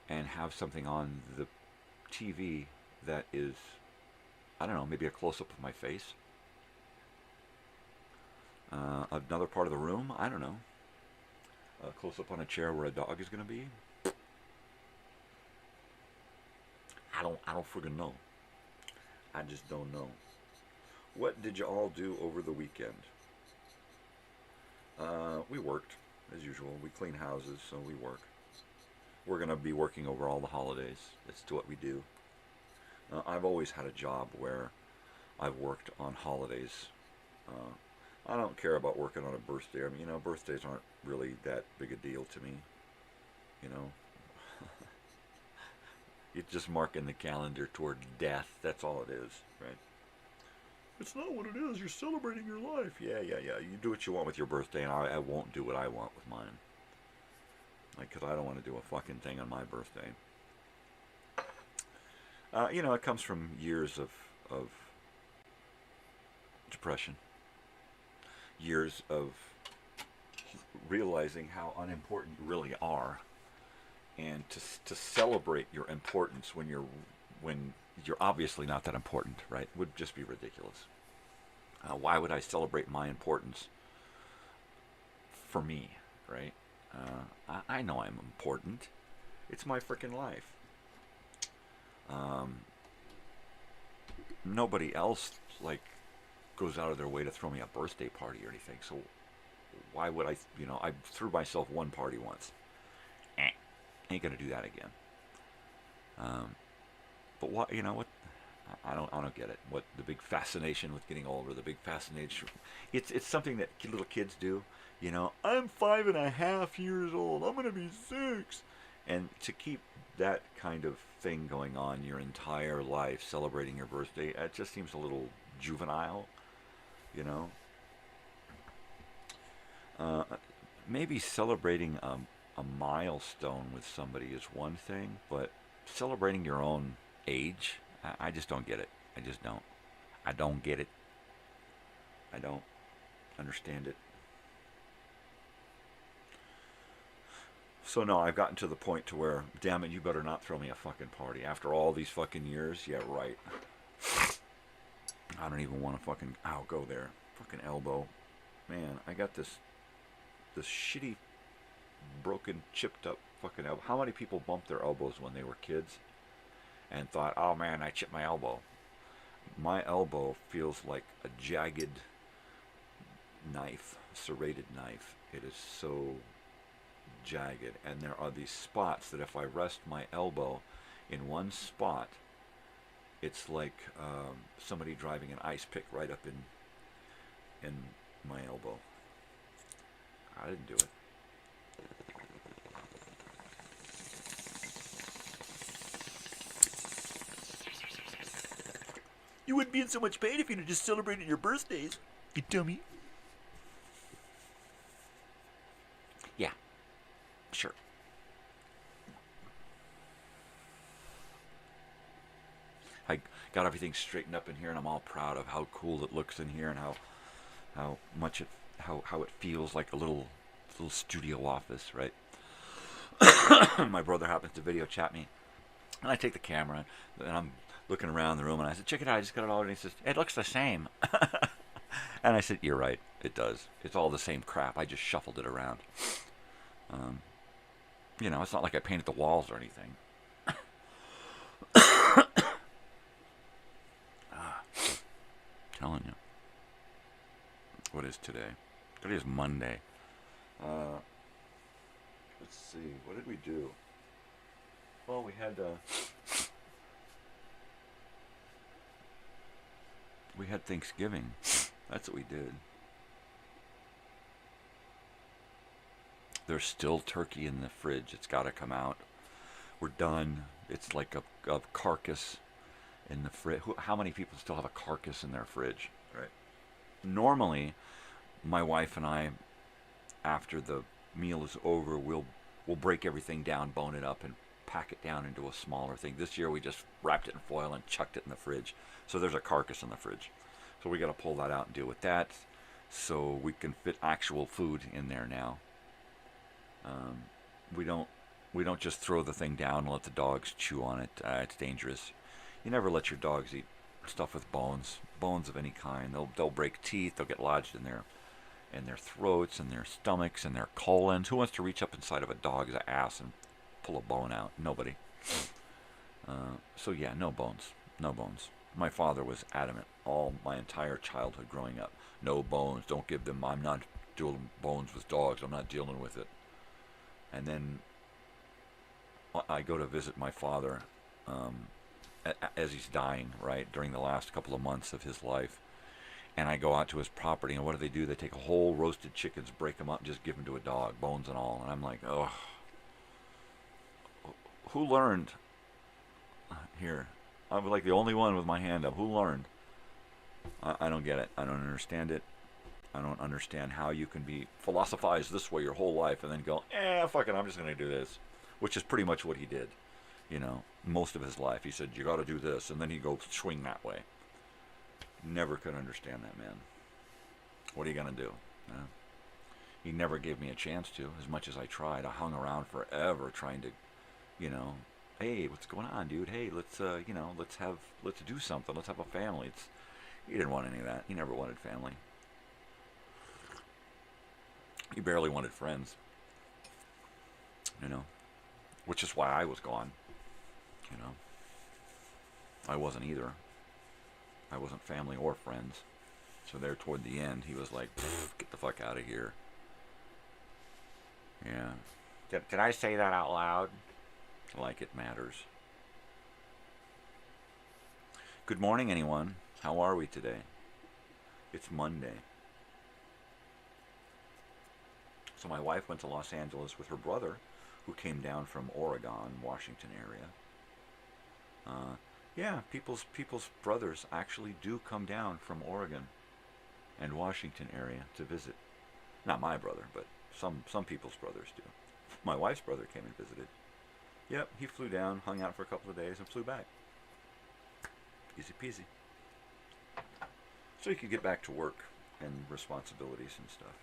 and have something on the TV that is, I don't know, maybe a close-up of my face. Another part of the room, I don't know. A close-up on a chair where a dog is going to be. I don't friggin' know. I just don't know. What did you all do over the weekend? We worked, as usual. We clean houses, so we work. We're going to be working over all the holidays. That's what we do. I've always had a job where I've worked on holidays. I don't care about working on a birthday. I mean, you know, birthdays aren't really that big a deal to me. You know, you're just marking the calendar toward death. That's all it is, right? It's not what it is. You're celebrating your life. Yeah. You do what you want with your birthday, and I won't do what I want with mine. Like, because I don't want to do a fucking thing on my birthday. You know, it comes from years of depression. Years of realizing how unimportant you really are. And to celebrate your importance when you're obviously not that important, right? Would just be ridiculous. Why would I celebrate my importance for me, right? I know I'm important. It's my freaking life. Nobody else, like, goes out of their way to throw me a birthday party or anything, so why would I, you know, I threw myself one party once. Ain't gonna do that again. But what, you know what, I don't get it. What the big fascination with getting older, the big fascination, it's something that little kids do, you know. I'm 5.5 years old, I'm gonna be 6. And to keep that kind of thing going on your entire life, celebrating your birthday, it just seems a little juvenile, you know. Maybe celebrating a milestone with somebody is one thing, but celebrating your own age, I just don't get it. I just don't. I don't get it. I don't understand it. So no, I've gotten to the point to where, damn it, you better not throw me a fucking party. After all these fucking years, yeah, right. I don't even want to fucking, go there. Fucking elbow. Man, I got this shitty, broken, chipped up fucking elbow. How many people bumped their elbows when they were kids and thought, oh man, I chipped my elbow? My elbow feels like a jagged knife, serrated knife. It is so jagged, and there are these spots that if I rest my elbow in one spot, it's like somebody driving an ice pick right up in my elbow. I didn't do it. You wouldn't be in so much pain if you'd have just celebrated your birthdays, you dummy. Yeah. Sure. I got everything straightened up in here, and I'm all proud of how cool it looks in here, and how much it how it feels like a little studio office, right? My brother happens to video chat me, and I take the camera, and I'm looking around the room, and I said, check it out, I just got it all, and he says, it looks the same. And I said, you're right, it does. It's all the same crap. I just shuffled it around. You know, it's not like I painted the walls or anything. Telling you. What is today? Today is Monday. Let's see. What did we do? Well, we had Thanksgiving. That's what we did. There's still turkey in the fridge. It's got to come out. We're done. It's like a carcass in the fridge. How many people still have a carcass in their fridge? Right. Normally, my wife and I, after the meal is over, we'll break everything down, bone it up, and pack it down into a smaller thing. This year we just wrapped it in foil and chucked it in the fridge. So there's a carcass in the fridge. So we got to pull that out and deal with that, so we can fit actual food in there now. We don't just throw the thing down and let the dogs chew on it. It's dangerous. You never let your dogs eat stuff with bones of any kind. They'll break teeth. They'll get lodged in their throats and their stomachs and their colons. Who wants to reach up inside of a dog's ass and pull a bone out? Nobody. So yeah, no bones. No bones. My father was adamant all my entire childhood growing up. No bones. Don't give them. I'm not doing bones with dogs. I'm not dealing with it. And then I go to visit my father as he's dying, right, during the last couple of months of his life. And I go out to his property, and what do? They take a whole roasted chickens, break them up, and just give them to a dog, bones and all. And I'm like, oh. Who learned? Here. I'm like the only one with my hand up. Who learned? I don't get it. I don't understand it. I don't understand how you can be philosophized this way your whole life and then go, fuck it, I'm just going to do this. Which is pretty much what he did, you know, most of his life. He said, you got to do this, and then he'd go swing that way. Never could understand that man. What are you going to do? He never gave me a chance to, as much as I tried. I hung around forever trying to, you know, hey, what's going on, dude? Hey, let's do something. Let's have a family. He didn't want any of that. He never wanted family. He barely wanted friends, you know, which is why I was gone, you know. I wasn't either. I wasn't family or friends. So there toward the end, he was like, get the fuck out of here. Yeah. Did I say that out loud? Like it matters. Good morning, anyone. How are we today? It's Monday. So my wife went to Los Angeles with her brother, who came down from Oregon, Washington area. Yeah, people's brothers actually do come down from Oregon and Washington area to visit. Not my brother, but some people's brothers do. My wife's brother came and visited. Yep, he flew down, hung out for a couple of days, and flew back. Easy peasy. So he could get back to work and responsibilities and stuff.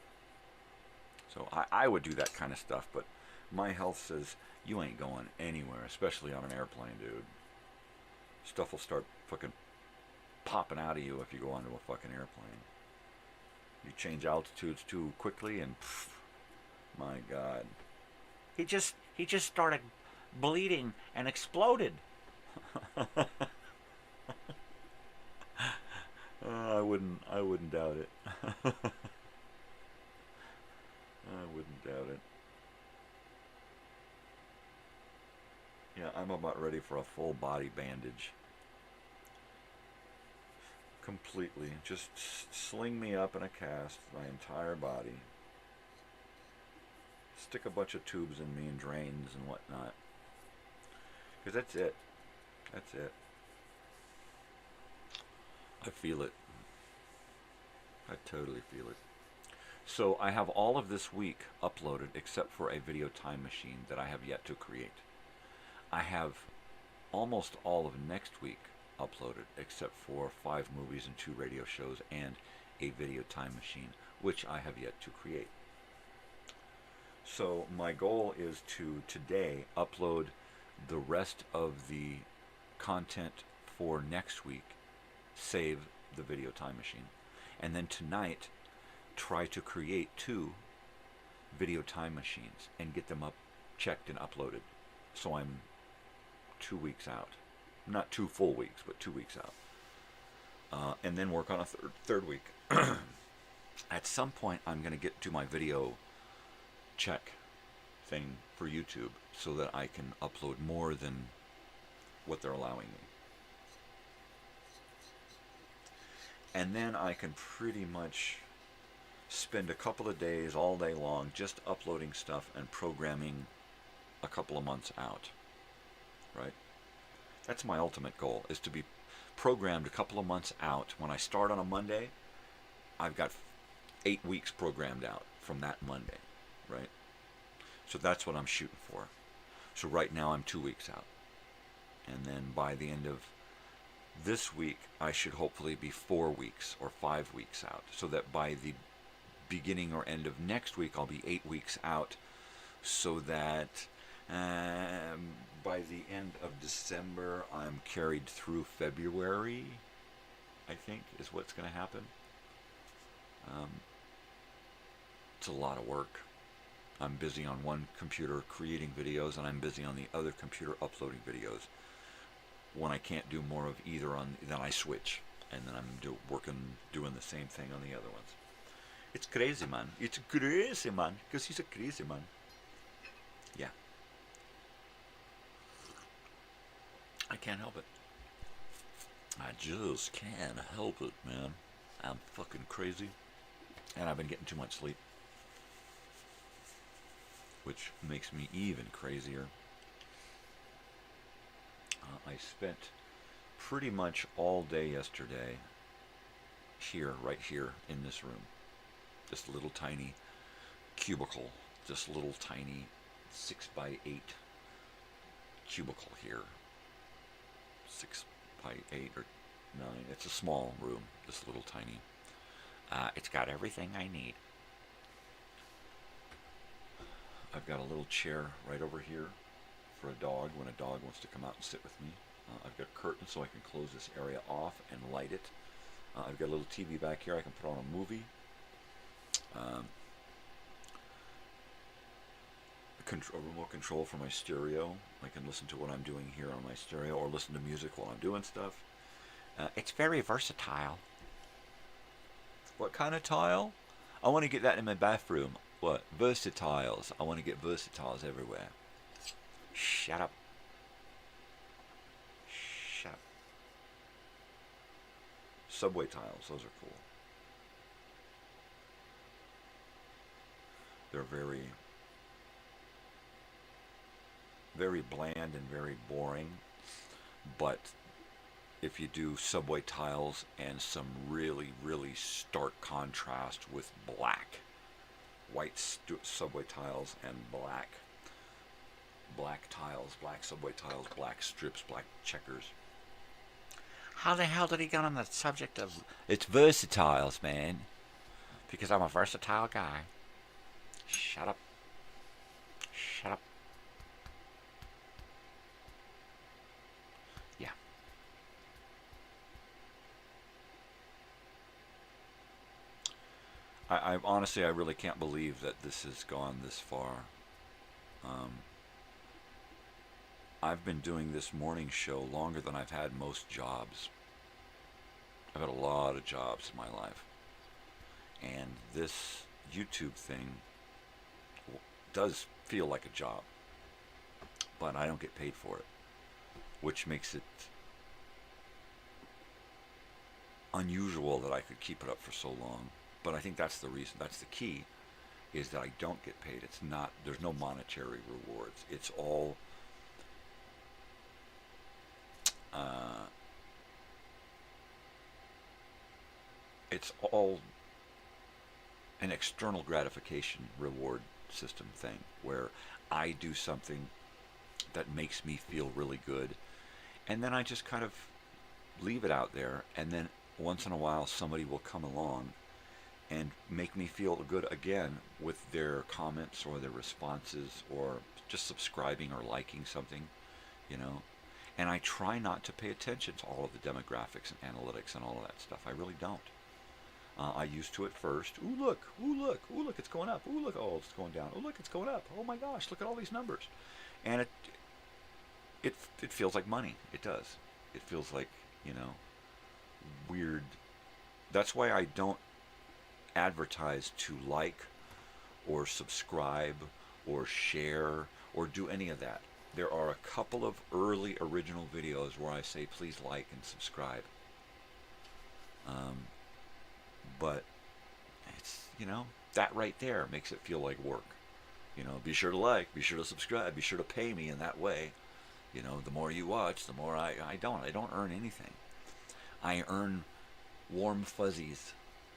So I would do that kind of stuff, but my health says you ain't going anywhere, especially on an airplane, dude. Stuff will start fucking popping out of you if you go onto a fucking airplane. You change altitudes too quickly and pff, my God. He just started bleeding and exploded. I wouldn't doubt it. I wouldn't doubt it. Yeah, I'm about ready for a full body bandage. Completely. Just sling me up in a cast, my entire body. Stick a bunch of tubes in me and drains and whatnot. Because that's it. That's it. I feel it. I totally feel it. So I have all of this week uploaded except for a video time machine that I have yet to create. I have almost all of next week uploaded except for 5 movies and 2 radio shows and a video time machine, which I have yet to create. So my goal is to today upload the rest of the content for next week, save the video time machine, and then tonight try to create 2 video time machines and get them up, checked and uploaded. So I'm 2 weeks out. Not 2 full weeks, but 2 weeks out. And then work on a third week. At some point, I'm going to get to my video check thing for YouTube so that I can upload more than what they're allowing me. And then I can pretty much spend a couple of days, all day long, just uploading stuff and programming a couple of months out. Right? That's my ultimate goal, is to be programmed a couple of months out. When I start on a Monday, I've got 8 weeks programmed out from that Monday, right? So that's what I'm shooting for. So right now I'm 2 weeks out. And then by the end of this week, I should hopefully be 4 weeks or 5 weeks out. So that by the beginning or end of next week, I'll be 8 weeks out. So that by the end of December, I'm carried through February, I think, is what's going to happen. It's a lot of work. I'm busy on one computer creating videos, and I'm busy on the other computer uploading videos. When I can't do more of either, then I switch, and then I'm doing the same thing on the other ones. It's crazy, man. It's crazy, man, because he's a crazy man. Yeah. I can't help it. I just can't help it, man. I'm fucking crazy. And I've been getting too much sleep. Which makes me even crazier. I spent pretty much all day yesterday here, right here in this room. This little tiny cubicle. This little tiny 6x8 cubicle here. 6x8 or 9. It's a small room, this little tiny. It's got everything I need. I've got a little chair right over here for a dog when a dog wants to come out and sit with me. I've got curtains so I can close this area off and light it. I've got a little TV back here I can put on a movie. A remote control for my stereo. I can listen to what I'm doing here on my stereo or listen to music while I'm doing stuff. It's very versatile. What kind of tile? I want to get that in my bathroom. What? Versatiles. I want to get versatiles everywhere. Shut up. Shut up. Subway tiles. Those are cool. They're very, very bland and very boring. But if you do subway tiles and some really, really stark contrast with black, white subway tiles and black tiles, black subway tiles, black strips, black checkers. How the hell did he get on the subject of... It's versatiles, man. Because I'm a versatile guy. Shut up. Shut up. Yeah. I honestly, I really can't believe that this has gone this far. I've been doing this morning show longer than I've had most jobs. I've had a lot of jobs in my life. And this YouTube thing does feel like a job. But I don't get paid for it. Which makes it unusual that I could keep it up for so long. But I think that's the reason, that's the key, is that I don't get paid. It's not, there's no monetary rewards. It's all an external gratification reward system thing where I do something that makes me feel really good, and then I just kind of leave it out there, and then once in a while somebody will come along and make me feel good again with their comments or their responses or just subscribing or liking something, you know. And I try not to pay attention to all of the demographics and analytics and all of that stuff. I really don't. I used to at first. Ooh, look, it's going up. Ooh, look, oh, it's going down. Oh, look, it's going up. Oh my gosh, look at all these numbers. And it feels like money. It does. It feels like, you know, weird. That's why I don't advertise to like or subscribe or share or do any of that. There are a couple of early original videos where I say please like and subscribe. But it's, you know, that right there makes it feel like work. You know, be sure to like, be sure to subscribe, be sure to pay me in that way. You know, the more you watch, the more I don't earn anything. I earn warm fuzzies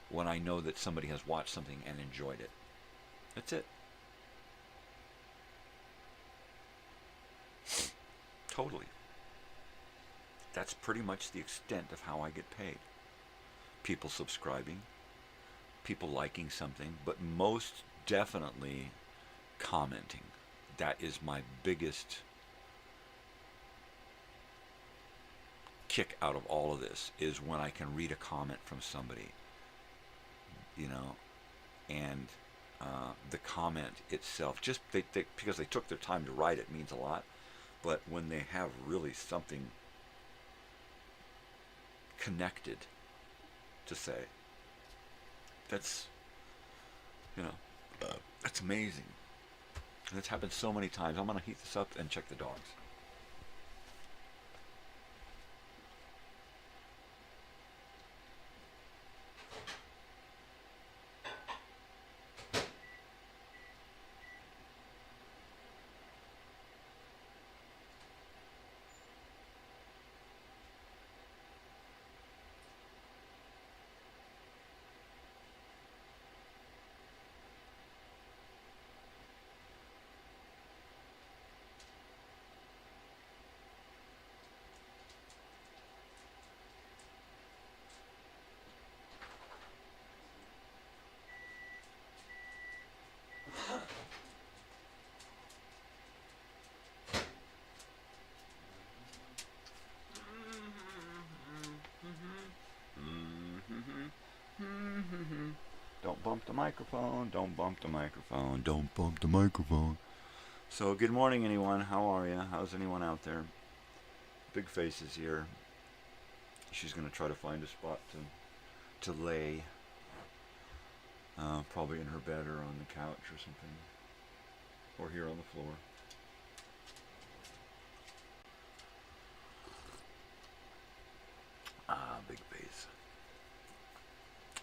when I know that somebody has watched something and enjoyed it. That's it. Totally. That's pretty much the extent of how I get paid. People subscribing, people liking something, but most definitely commenting. That is my biggest kick out of all of this, is when I can read a comment from somebody, you know, and the comment itself, just because they took their time to write it, means a lot. But when they have really something connected to say, that's, you know, that's amazing. And it's happened so many times. I'm going to heat this up and check the dogs. Don't bump the microphone, don't bump the microphone, don't bump the microphone. So, good morning, anyone. How are you? How's anyone out there? Big Face is here. She's going to try to find a spot to lay. Probably in her bed or on the couch or something. Or here on the floor. Ah, Big Face.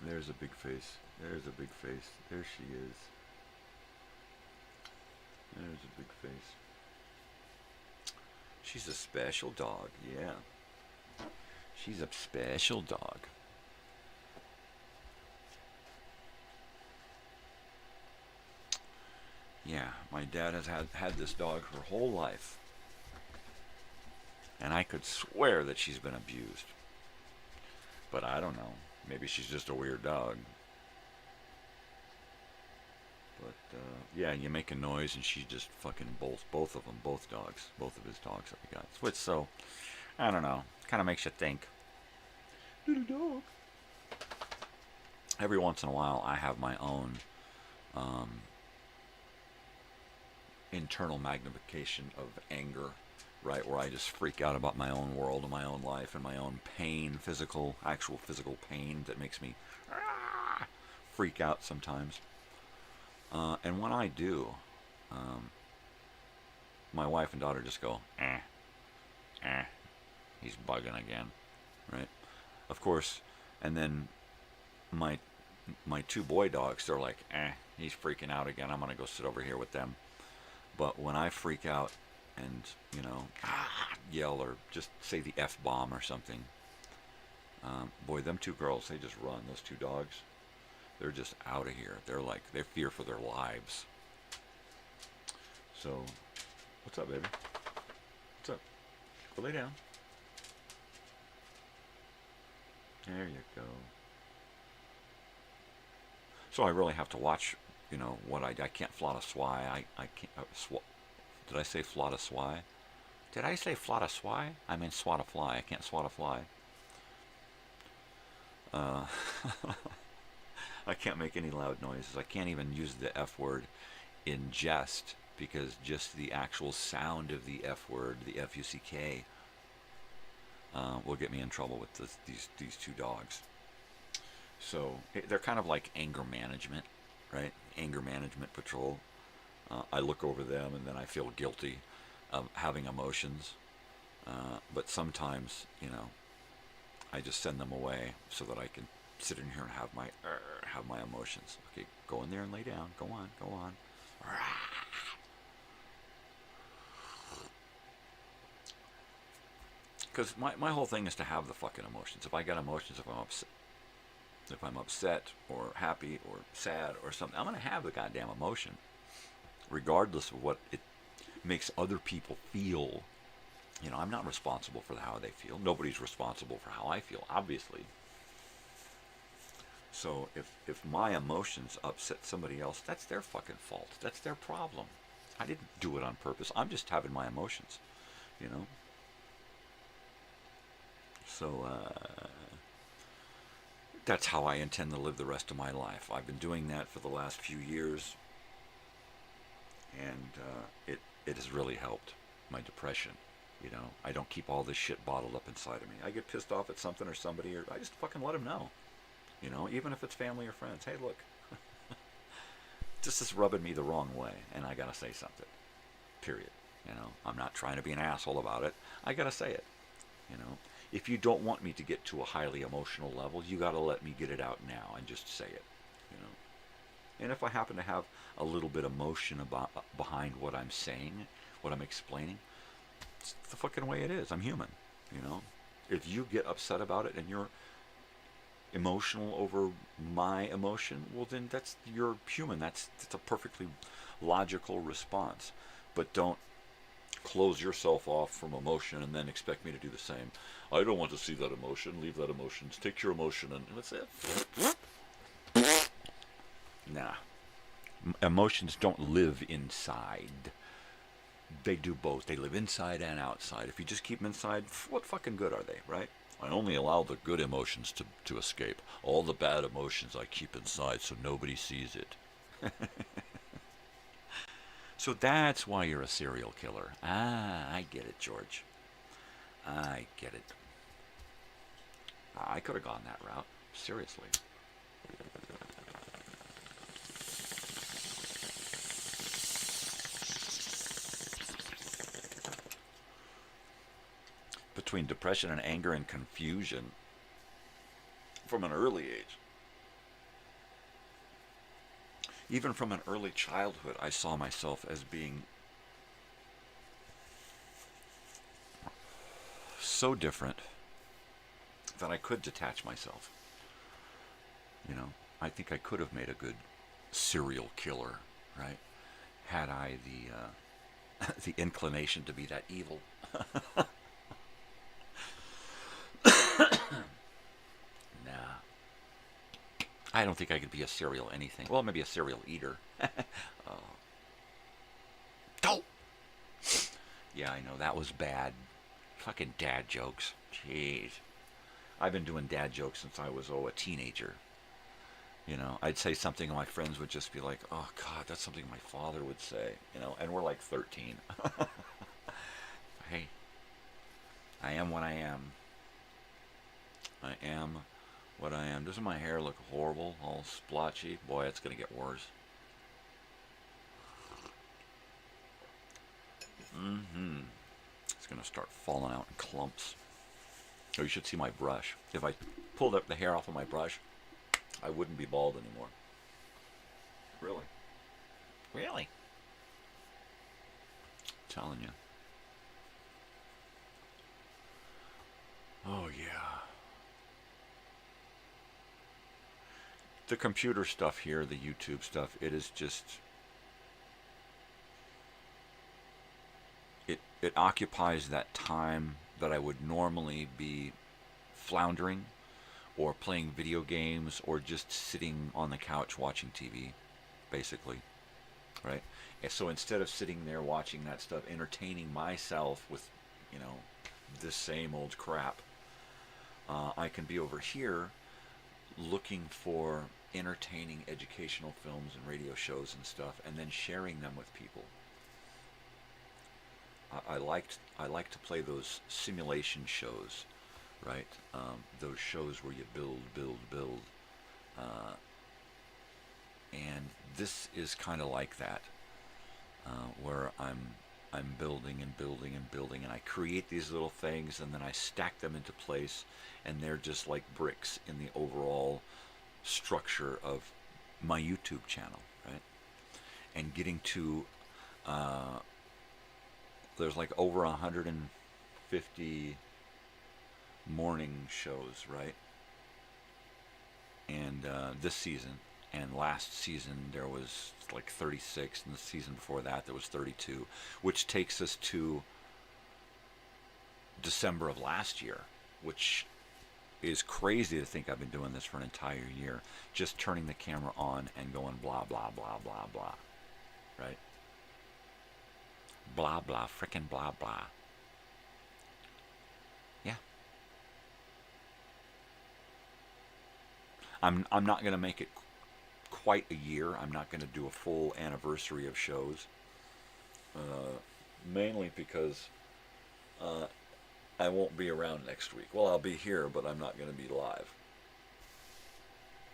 There's a Big Face. There's a Big Face. There she is. There's a Big Face. She's a special dog, yeah. She's a special dog. Yeah, my dad has had this dog her whole life. And I could swear that she's been abused. But I don't know. Maybe she's just a weird dog. But yeah, you make a noise, and she just fucking bolts both of them, both of his dogs that we got. Which, so, I don't know, kind of makes you think. Little dog. Every once in a while, I have my own internal magnification of anger, right, where I just freak out about my own world and my own life and my own pain, actual physical pain that makes me freak out sometimes. And when I do, my wife and daughter just go, he's bugging again, right? Of course, and then my two boy dogs, they're like, he's freaking out again. I'm going to go sit over here with them. But when I freak out and, yell or just say the F-bomb or something, boy, them two girls, they just run. Those two dogs, they're just out of here. They fear for their lives. So, what's up, baby? What's up? Go lay down. There you go. So I really have to watch, what I can't flaunt a swai. I can't, did I say flaunt a swai? Did I say flaunt a swai? I mean swat a fly. I can't swat a fly. I can't make any loud noises. I can't even use the F word in jest, because just the actual sound of the F word, the F-U-C-K, will get me in trouble with these two dogs. So they're kind of like anger management, right? Anger management patrol. I look over them and then I feel guilty of having emotions. But sometimes, I just send them away so that I can sit in here and have my emotions. Okay, go in there and lay down. Go on. Because my whole thing is to have the fucking emotions. If I got emotions, if I'm upset or happy or sad or something, I'm going to have the goddamn emotion, regardless of what it makes other people feel. I'm not responsible for how they feel. Nobody's responsible for how I feel, obviously. So if my emotions upset somebody else, that's their fucking fault. That's their problem. I didn't do it on purpose. I'm just having my emotions, So, that's how I intend to live the rest of my life. I've been doing that for the last few years, and it has really helped my depression. I don't keep all this shit bottled up inside of me. I get pissed off at something or somebody, or I just fucking let them know. Even if it's family or friends. Hey, look, this is rubbing me the wrong way, and I gotta say something. Period. I'm not trying to be an asshole about it. I gotta say it. If you don't want me to get to a highly emotional level, you gotta let me get it out now and just say it. And if I happen to have a little bit of emotion behind what I'm saying, what I'm explaining, it's the fucking way it is. I'm human. If you get upset about it and you're emotional over my emotion, well then you're human. That's a perfectly logical response. But don't close yourself off from emotion and then expect me to do the same. I don't want to see that emotion. Leave that emotion. Take your emotion and that's it. Nah. Emotions don't live inside. They do both. They live inside and outside. If you just keep them inside, what fucking good are they, right? I only allow the good emotions to escape. All the bad emotions I keep inside so nobody sees it. So that's why you're a serial killer. I get it, George. I get it. I could have gone that route. Seriously. Between depression and anger and confusion from an early age. Even from an early childhood, I saw myself as being so different that I could detach myself. I think I could have made a good serial killer, right? Had I the inclination to be that evil. I don't think I could be a cereal anything. Well, maybe a cereal eater. Oh! Yeah, I know, that was bad. Fucking dad jokes. Jeez. I've been doing dad jokes since I was, a teenager. You know, I'd say something and my friends would just be like, oh, God, that's something my father would say. You know, and we're like 13. Hey, I am what I am. I am what I am. Doesn't my hair look horrible, all splotchy? Boy, it's going to get worse. It's going to start falling out in clumps. Oh, you should see my brush. If I pulled up the hair off of my brush, I wouldn't be bald anymore. Really? Really? I'm telling you. Oh, yeah. The computer stuff here, the YouTube stuff, it is just... It occupies that time that I would normally be floundering or playing video games or just sitting on the couch watching TV, basically, right? And so instead of sitting there watching that stuff, entertaining myself with, you know, this same old crap, I can be over here looking for entertaining educational films and radio shows and stuff, and then sharing them with people. I like to play those simulation shows, right? Those shows where you build, and this is kind of like that, where I'm building and building and building, and I create these little things, and then I stack them into place, and they're just like bricks in the overall structure of my YouTube channel, right? And getting to there's like over 150 morning shows, right? And this season and last season there was like 36, and the season before that there was 32, which takes us to December of last year, which is crazy to think I've been doing this for an entire year, just turning the camera on and going blah blah blah blah blah, right? Blah blah, frickin' blah blah. Yeah. I'm not gonna make it quite a year. I'm not gonna do a full anniversary of shows. Mainly because I won't be around next week. Well, I'll be here, but I'm not gonna be live.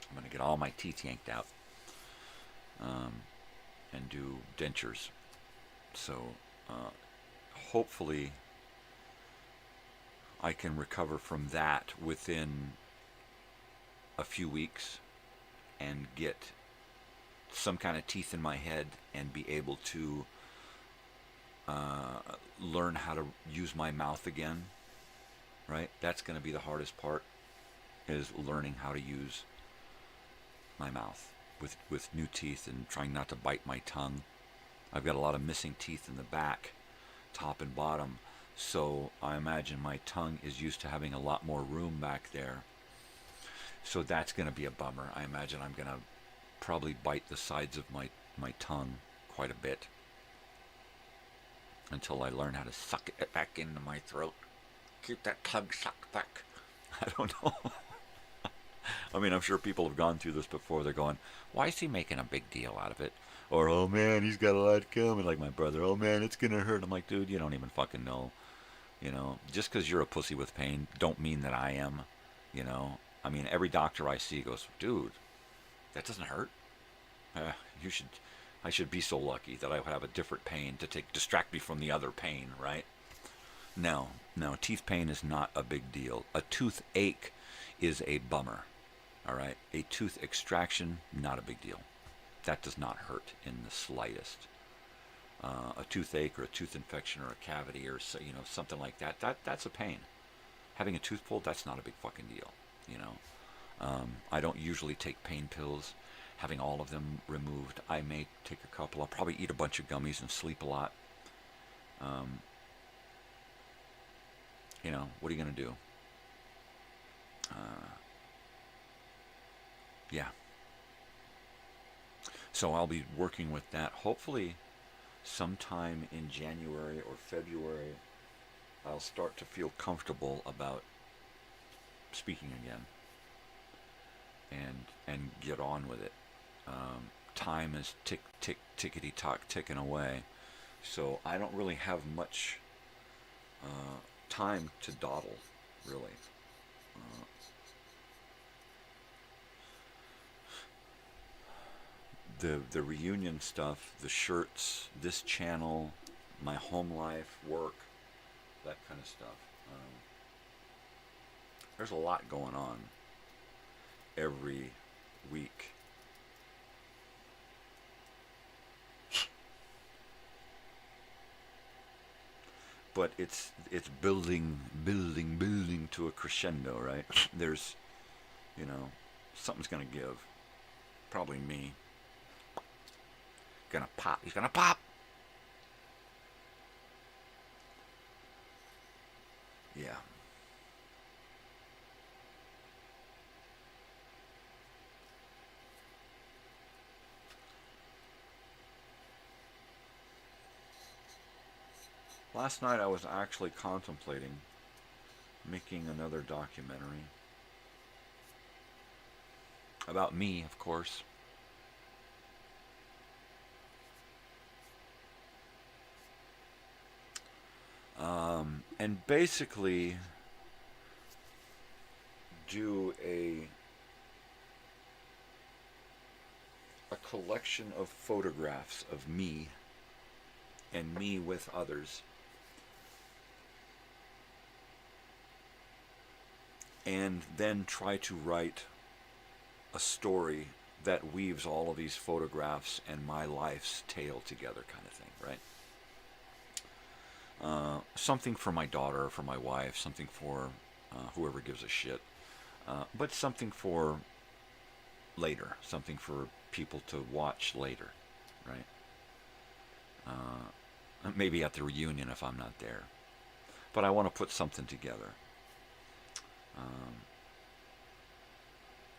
I'm gonna get all my teeth yanked out and do dentures. So hopefully I can recover from that within a few weeks and get some kind of teeth in my head and be able to learn how to use my mouth again, right? That's going to be the hardest part, is learning how to use my mouth with new teeth and trying not to bite my tongue. I've got a lot of missing teeth in the back, top and bottom, so I imagine my tongue is used to having a lot more room back there. So that's going to be a bummer. I imagine I'm going to probably bite the sides of my tongue quite a bit until I learn how to suck it back into my throat. Keep that tongue sucked back. I don't know. I mean, I'm sure people have gone through this before. They're going, why is he making a big deal out of it? Or, oh man, he's got a lot coming, like my brother. Oh man, it's gonna hurt. I'm like, dude, you don't even fucking know. You know, just because you're a pussy with pain, don't mean that I am. You know, I mean, every doctor I see goes, dude, that doesn't hurt. I should be so lucky that I would have a different pain to distract me from the other pain, right? No, teeth pain is not a big deal. A toothache is a bummer, all right? A tooth extraction, not a big deal. That does not hurt in the slightest. A toothache or a tooth infection or a cavity or something like that's a pain. Having a tooth pulled, that's not a big fucking deal. You know, I don't usually take pain pills. Having all of them removed, I may take a couple. I'll probably eat a bunch of gummies and sleep a lot. You know, what are you gonna do? Yeah. So I'll be working with that. Hopefully sometime in January or February, I'll start to feel comfortable about speaking again and get on with it. Time is tickety-tock ticking away, so I don't really have much time to dawdle, really. The reunion stuff, the shirts, this channel, my home life, work, that kind of stuff. There's a lot going on every week. But it's building to a crescendo, right? There's, you know, something's gonna give. Probably me. Gonna pop. He's gonna pop. Yeah. Last night I was actually contemplating making another documentary about me, of course. And basically do a collection of photographs of me and me with others, and then try to write a story that weaves all of these photographs and my life's tale together, kind of thing, right? Something for my daughter, for my wife, something for whoever gives a shit, but something for later, something for people to watch later, right? Maybe at the reunion if I'm not there. But I want to put something together.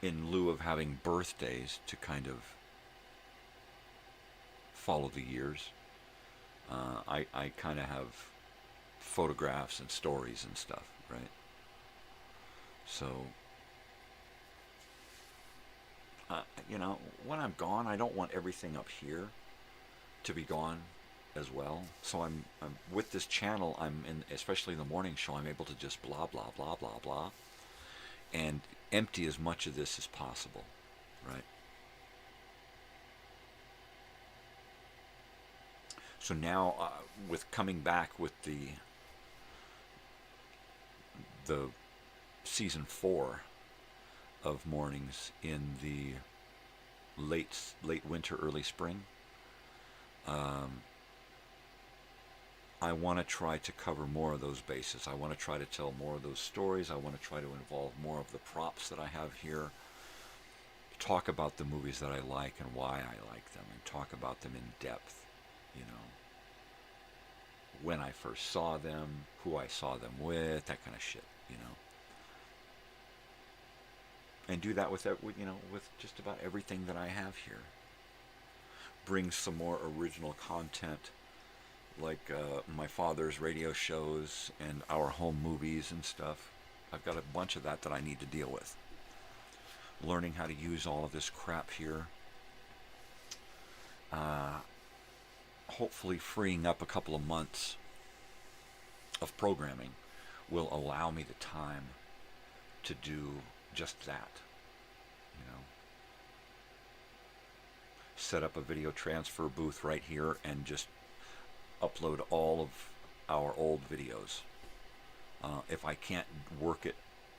In lieu of having birthdays to kind of follow the years, I kind of have photographs and stories and stuff, right? So, you know, when I'm gone, I don't want everything up here to be gone as well. So I'm with this channel, I'm in, especially the morning show, I'm able to just blah, blah, blah, blah, blah, and empty as much of this as possible, right? So now, with coming back with the season 4 of mornings in the late winter, early spring, I want to try to cover more of those bases. I want to try to tell more of those stories. I want to try to involve more of the props that I have here. Talk about the movies that I like and why I like them, and talk about them in depth, you know. When I first saw them, who I saw them with, that kind of shit, you know. And do that with, you know, with just about everything that I have here. Bring some more original content, like my father's radio shows and our home movies and stuff. I've got a bunch of that I need to deal with. Learning how to use all of this crap here. Hopefully freeing up a couple of months of programming will allow me the time to do just that, you know. Set up a video transfer booth right here and just upload all of our old videos. If I can't work it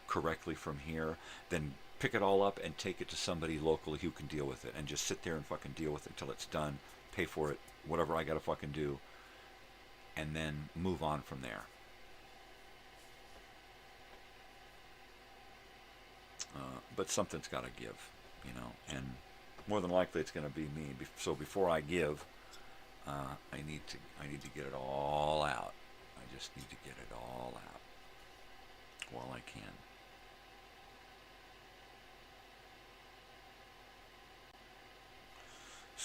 correctly from here, then pick it all up and take it to somebody locally who can deal with it, and just sit there and fucking deal with it until it's done, pay for it, whatever I gotta fucking do, and then move on from there. But something's gotta give, you know, and more than likely it's gonna be me. So before I give, I need to get it all out. I just need to get it all out while I can.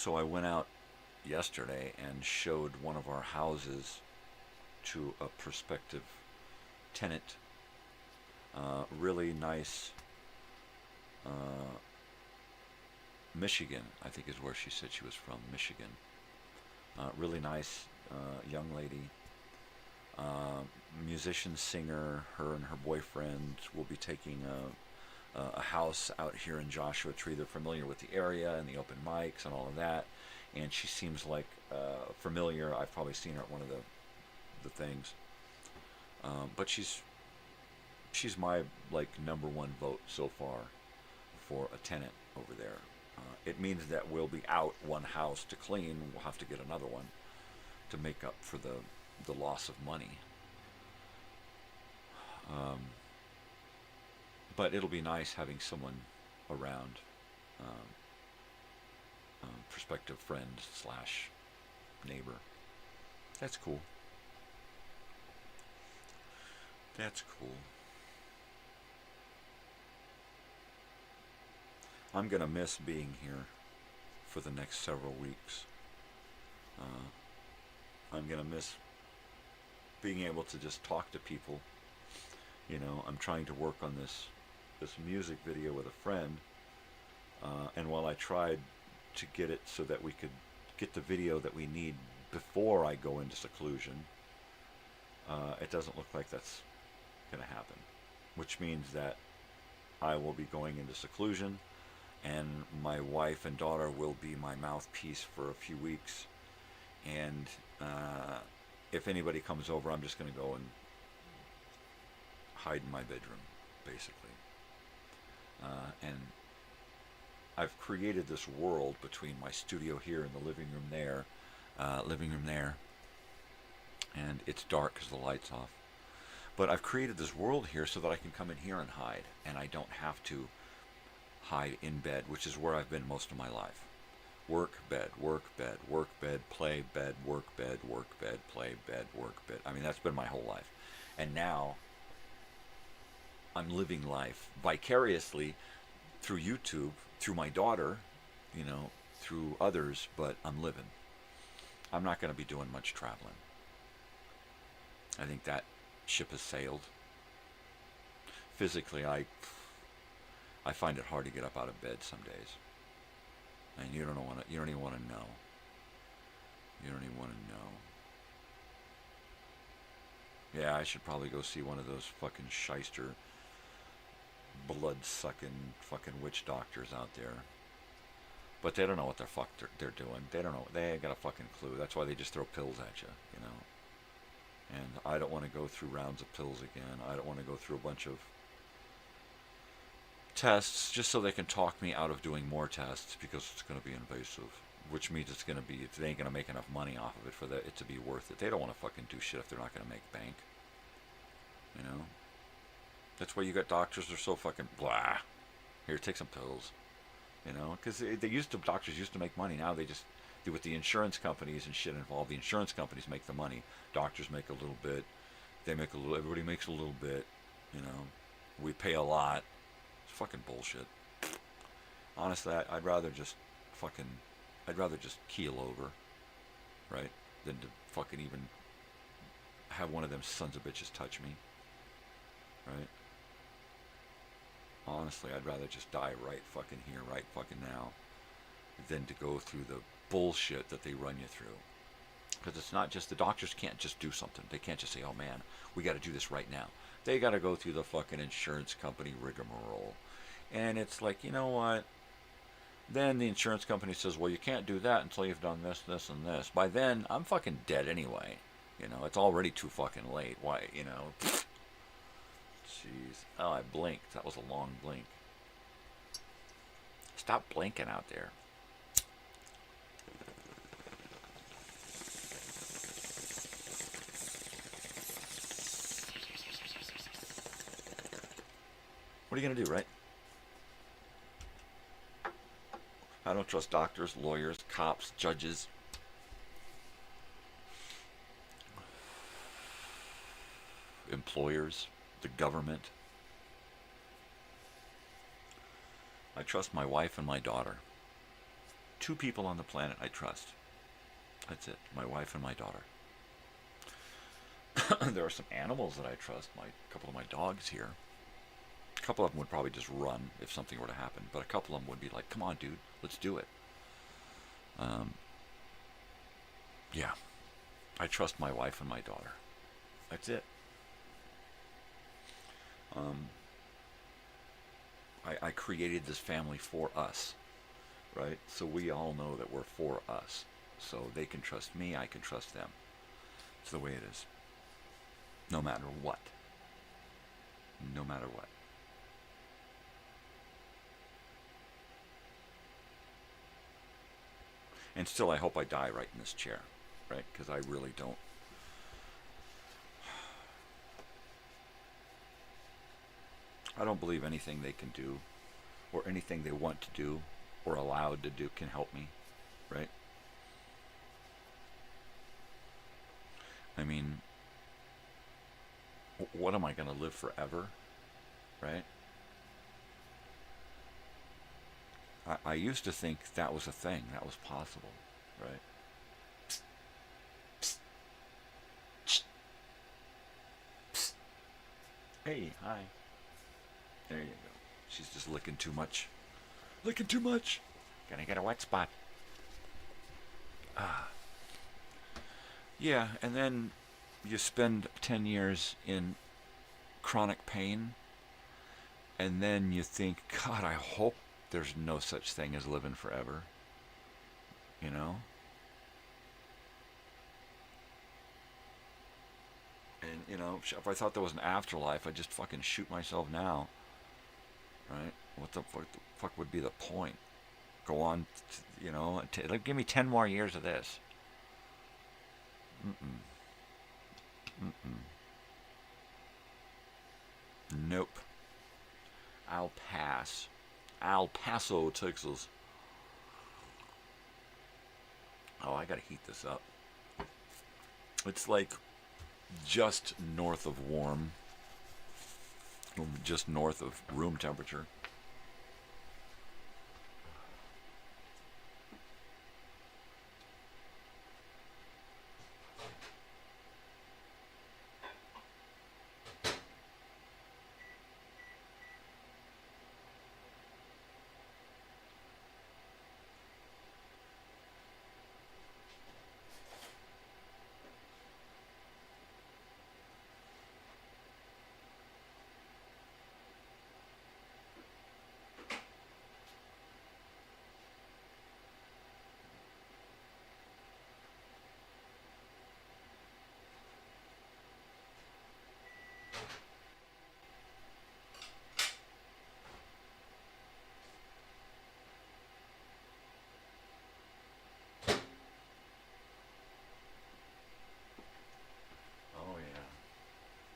So I went out yesterday and showed one of our houses to a prospective tenant. Really nice, Michigan, I think is where she said she was from, Michigan. Really nice young lady, musician, singer. Her and her boyfriend will be taking a house out here in Joshua Tree. They're familiar with the area and the open mics and all of that, and she seems like familiar. I've probably seen her at one of the things, but she's my like #1 vote so far for a tenant over there. It means that we'll be out one house to clean. We'll have to get another one to make up for the loss of money. But it'll be nice having someone around, prospective friend / neighbor. That's cool. That's cool. I'm going to miss being here for the next several weeks. I'm going to miss being able to just talk to people. You know, I'm trying to work on this music video with a friend, and while I tried to get it so that we could get the video that we need before I go into seclusion, it doesn't look like that's going to happen, which means that I will be going into seclusion, and my wife and daughter will be my mouthpiece for a few weeks, and if anybody comes over, I'm just going to go and hide in my bedroom, basically. And I've created this world between my studio here and the living room there, and it's dark because the light's off. But I've created this world here so that I can come in here and hide, and I don't have to hide in bed, which is where I've been most of my life. Work, bed, work, bed, work, bed, play, bed, work, bed, work, bed, play, bed, work, bed. I mean, that's been my whole life. And now I'm living life vicariously through YouTube, through my daughter, you know, through others, but I'm living. I'm not going to be doing much traveling. I think that ship has sailed. Physically, I find it hard to get up out of bed some days. And you don't even want to know. You don't even want to know. Yeah, I should probably go see one of those fucking shyster, blood-sucking fucking witch doctors out there. But they don't know what the fuck they're doing. They don't know. They ain't got a fucking clue. That's why they just throw pills at you, you know. And I don't want to go through rounds of pills again. I don't want to go through a bunch of tests just so they can talk me out of doing more tests, because it's going to be invasive, which means it's going to be, they ain't going to make enough money off of it for it to be worth it. They don't want to fucking do shit if they're not going to make bank, you know. That's why you got doctors that are so fucking blah. Here, take some pills, you know, because doctors used to make money. Now they just do, with the insurance companies and shit involved, the insurance companies make the money. Doctors make a little bit. They make a little. Everybody makes a little bit, you know. We pay a lot. It's fucking bullshit. Honestly, I'd rather just keel over, right, than to fucking even have one of them sons of bitches touch me, right? Honestly, I'd rather just die right fucking here, right fucking now, than to go through the bullshit that they run you through. Because it's not just, the doctors can't just do something. They can't just say, oh man, we got to do this right now. They got to go through the fucking insurance company rigmarole. And it's like, you know what? Then the insurance company says, well, you can't do that until you've done this, this, and this. By then, I'm fucking dead anyway. You know, it's already too fucking late. Why, you know? Jeez. Oh, I blinked. That was a long blink. Stop blinking out there. What are you going to do, right? I don't trust doctors, lawyers, cops, judges. Employers, the government. I trust my wife and my daughter. 2 people on the planet I trust. That's it. My wife and my daughter. There are some animals that I trust. A couple of my dogs here. A couple of them would probably just run if something were to happen, but a couple of them would be like, "Come on, dude, let's do it." Yeah, I trust my wife and my daughter. That's it. I created this family for us, right? So we all know that we're for us. So they can trust me, I can trust them. It's the way it is. No matter what. No matter what. And still, I hope I die right in this chair, right? Because I really don't. I don't believe anything they can do, or anything they want to do, or allowed to do can help me, right? I mean, what am I going to live forever, right? I used to think that was a thing, that was possible, right? Hey, hi. There you go. She's just licking too much. Licking too much. Gonna get a wet spot. Yeah, and then you spend 10 years in chronic pain, and then you think, God, I hope there's no such thing as living forever. You know? And, you know, if I thought there was an afterlife, I'd just fucking shoot myself now. Right? What the fuck would be the point? Go on, you know, give me 10 more years of this. Nope. I'll pass. El Paso, Texas. Oh, I gotta heat this up. It's like just north of warm. Just north of room temperature.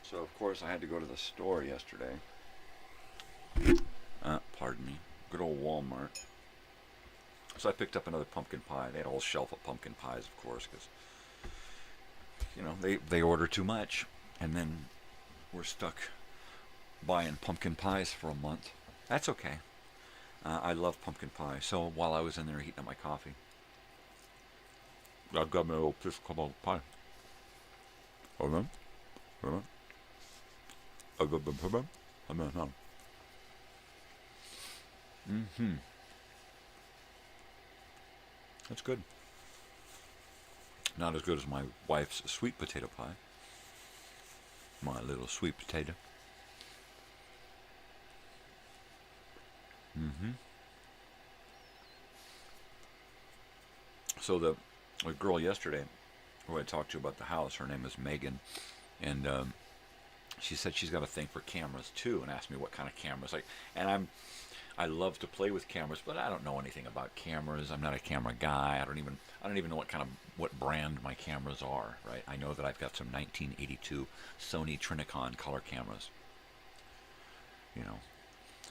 So, of course, I had to go to the store yesterday. Pardon me. Good old Walmart. So I picked up another pumpkin pie. They had a whole shelf of pumpkin pies, of course, because, you know, they order too much. And then we're stuck buying pumpkin pies for a month. That's okay. I love pumpkin pie. So while I was in there heating up my coffee, I got me a little piece of pie. Oh, That's good. Not as good as my wife's sweet potato pie. My little sweet potato. So the girl yesterday who I talked to about the house, her name is Megan, and she said she's got a thing for cameras too, and asked me what kind of cameras. I love to play with cameras, but I don't know anything about cameras. I'm not a camera guy. I don't even know what brand my cameras are. Right? I know that I've got some 1982 Sony Trinicon color cameras. You know,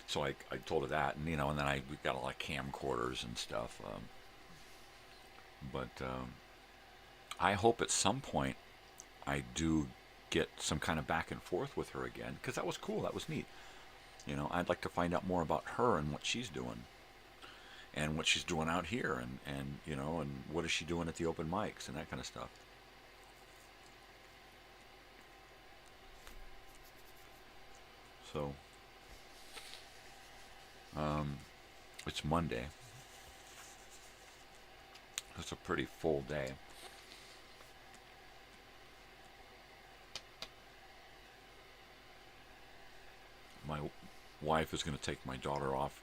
so I told her that, and you know, and then we've got a lot of camcorders and stuff. But I hope at some point I do get some kind of back and forth with her again, because that was cool. That was neat. You know, I'd like to find out more about her and what she's doing. and what she's doing out here, and you know, and what is she doing at the open mics and that kind of stuff. So, it's Monday. It's a pretty full day. My wife is going to take my daughter off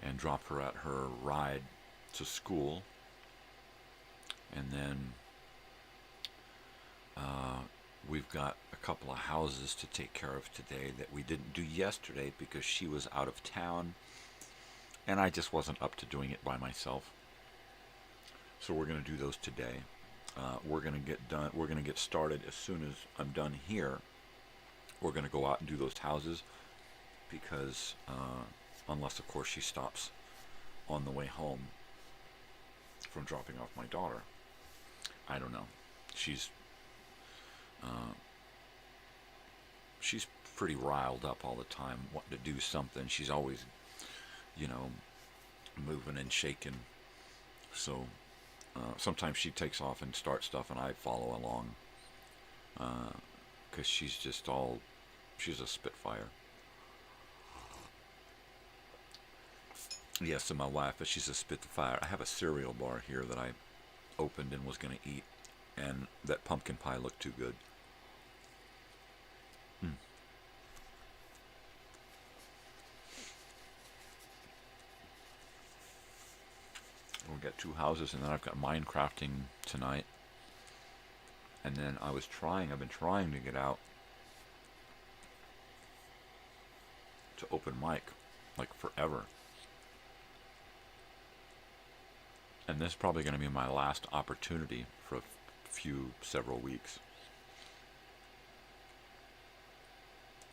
and drop her at her ride to school. And then we've got a couple of houses to take care of today that we didn't do yesterday because she was out of town and I just wasn't up to doing it by myself. So we're going to do those today. We're going to get done. We're going to get started as soon as I'm done here. We're going to go out and do those houses because unless of course she stops on the way home from dropping off my daughter. I don't know. She's pretty riled up all the time, wanting to do something. She's always, you know, moving and shaking. So sometimes she takes off and starts stuff, and I follow along because she's a spitfire. Yes, and my wife, but she's a spitfire. I have a cereal bar here that I opened and was going to eat, and that pumpkin pie looked too good. We've got 2 houses, and then I've got Minecrafting tonight. And then I've been trying to get out to open mic, like forever. And this is probably going to be my last opportunity for several weeks.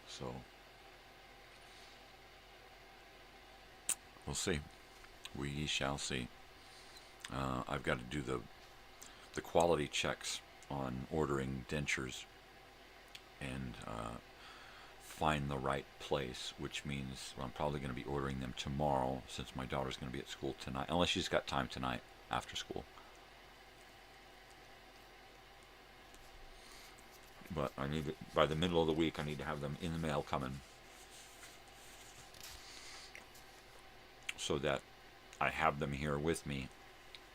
So, we'll see. We shall see. I've got to do the quality checks on ordering dentures and find the right place, which means I'm probably going to be ordering them tomorrow since my daughter's going to be at school tonight, unless she's got time tonight after school. But I need by the middle of the week, I need to have them in the mail coming so that I have them here with me,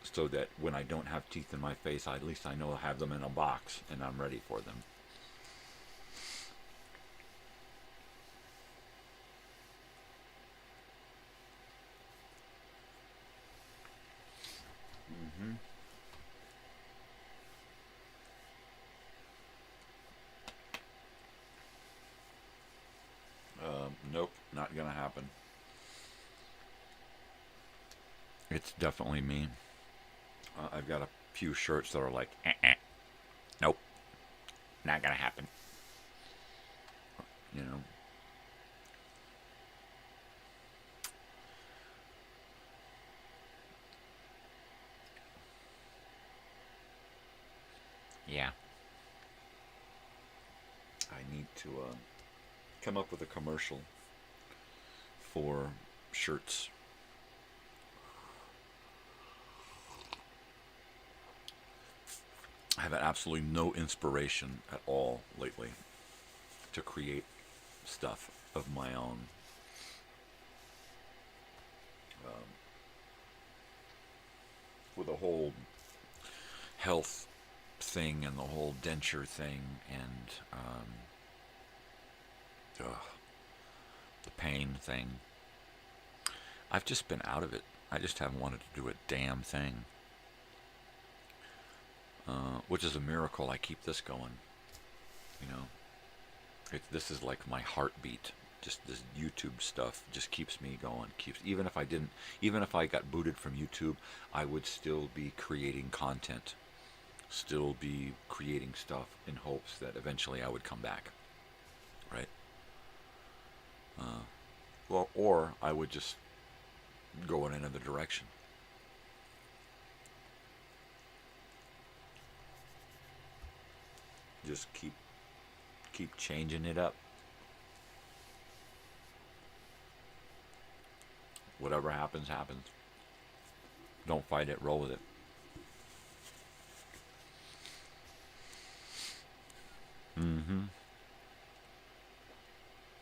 so that when I don't have teeth in my face, at least I know I have them in a box and I'm ready for them. Nope, not gonna happen. It's definitely me. I've got a few shirts that are like, nope, not gonna happen. You know. Yeah. I need to come up with a commercial for shirts. I have absolutely no inspiration at all lately to create stuff of my own. With the whole health thing and the whole denture thing and the pain thing, I've just been out of it. I just haven't wanted to do a damn thing. Which is a miracle I keep this going. You know, this is like my heartbeat. Just this YouTube stuff just keeps me going. Even if I got booted from YouTube, I would still be creating content, still be creating stuff in hopes that eventually I would come back, right? Or I would just go in another direction. Just keep changing it up. Whatever happens, happens. Don't fight it, roll with it.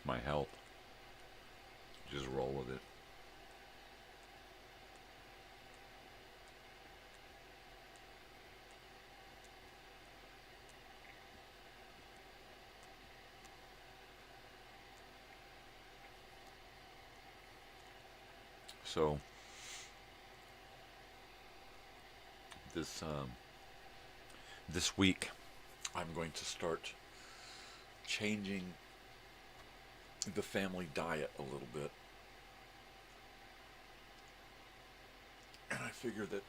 My health. Just roll with it. So this week I'm going to start changing the family diet a little bit, and I figure that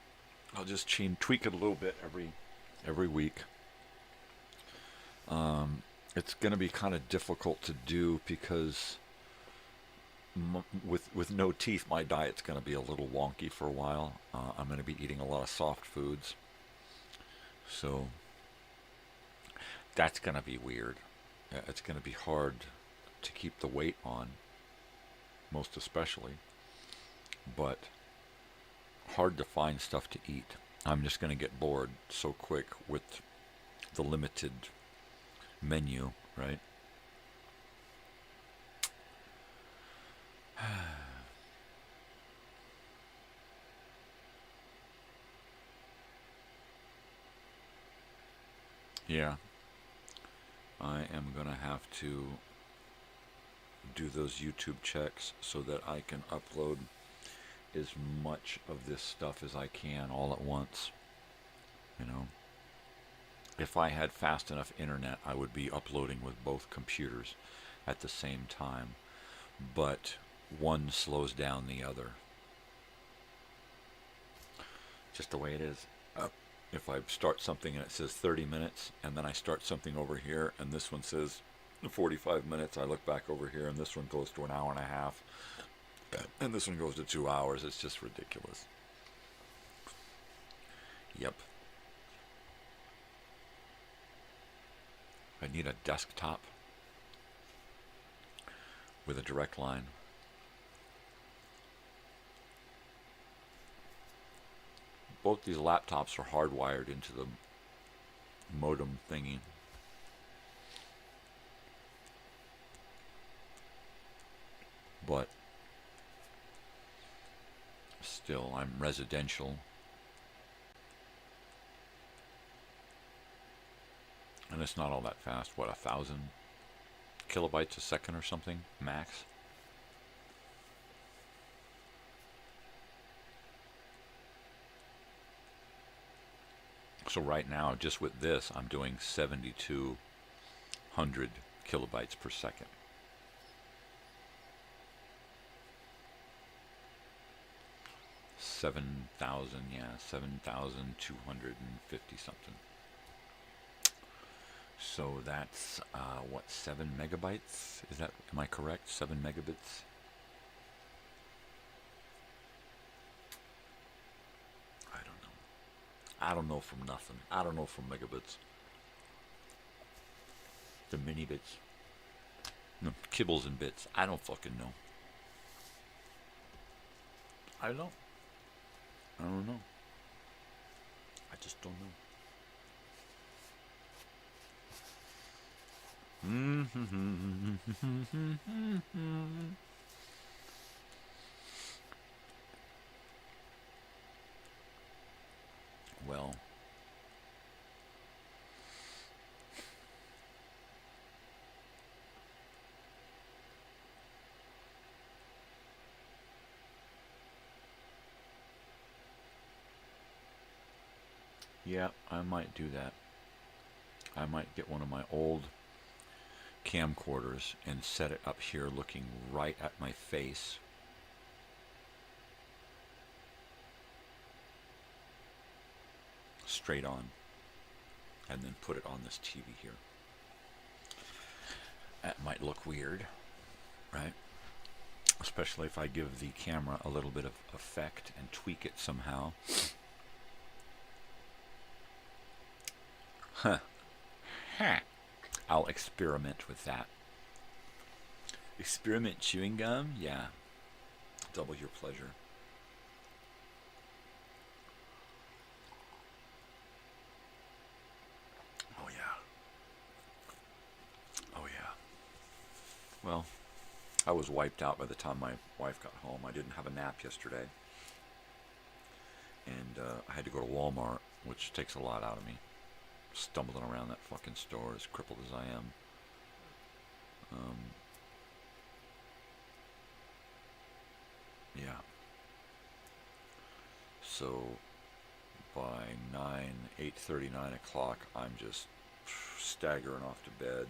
I'll just tweak it a little bit every week. It's going to be kind of difficult to do because with no teeth, my diet's going to be a little wonky for a while. I'm going to be eating a lot of soft foods, so that's going to be weird. It's going to be hard to keep the weight on, most especially, but hard to find stuff to eat. I'm just going to get bored so quick with the limited menu, right? Yeah, I am going to have to do those YouTube checks so that I can upload as much of this stuff as I can all at once. You know, if I had fast enough internet, I would be uploading with both computers at the same time, but one slows down the other. Just the way it is. If I start something and it says 30 minutes, and then I start something over here, and this one says 45 minutes, I look back over here, and this one goes to an hour and a half, and this one goes to 2 hours. It's just ridiculous. Yep. I need a desktop with a direct line. Both these laptops are hardwired into the modem thingy. But still, I'm residential. And it's not all that fast. What, 1,000 kilobytes a second or something, max? So right now, just with this, I'm doing 7,200 kilobytes per second. Yeah, 7,250 something. So that's, what, 7 megabytes? Is that, am I correct? 7 megabits? I don't know from nothing. I don't know from megabits. The mini bits. No, kibbles and bits. I don't fucking know. I don't know. I don't know. I just don't know. Well, yeah, I might do that. I might get one of my old camcorders and set it up here looking right at my face. Straight on, and then put it on this TV here. That might look weird, right? Especially if I give the camera a little bit of effect and tweak it somehow. Huh. I'll experiment with that. Experiment chewing gum? Yeah. Double your pleasure. Oh, yeah. Oh, yeah. Well, I was wiped out by the time my wife got home. I didn't have a nap yesterday. And I had to go to Walmart, which takes a lot out of me. Stumbling around that fucking store, as crippled as I am. Yeah. So by 8:30, 9 o'clock, I'm just staggering off to bed.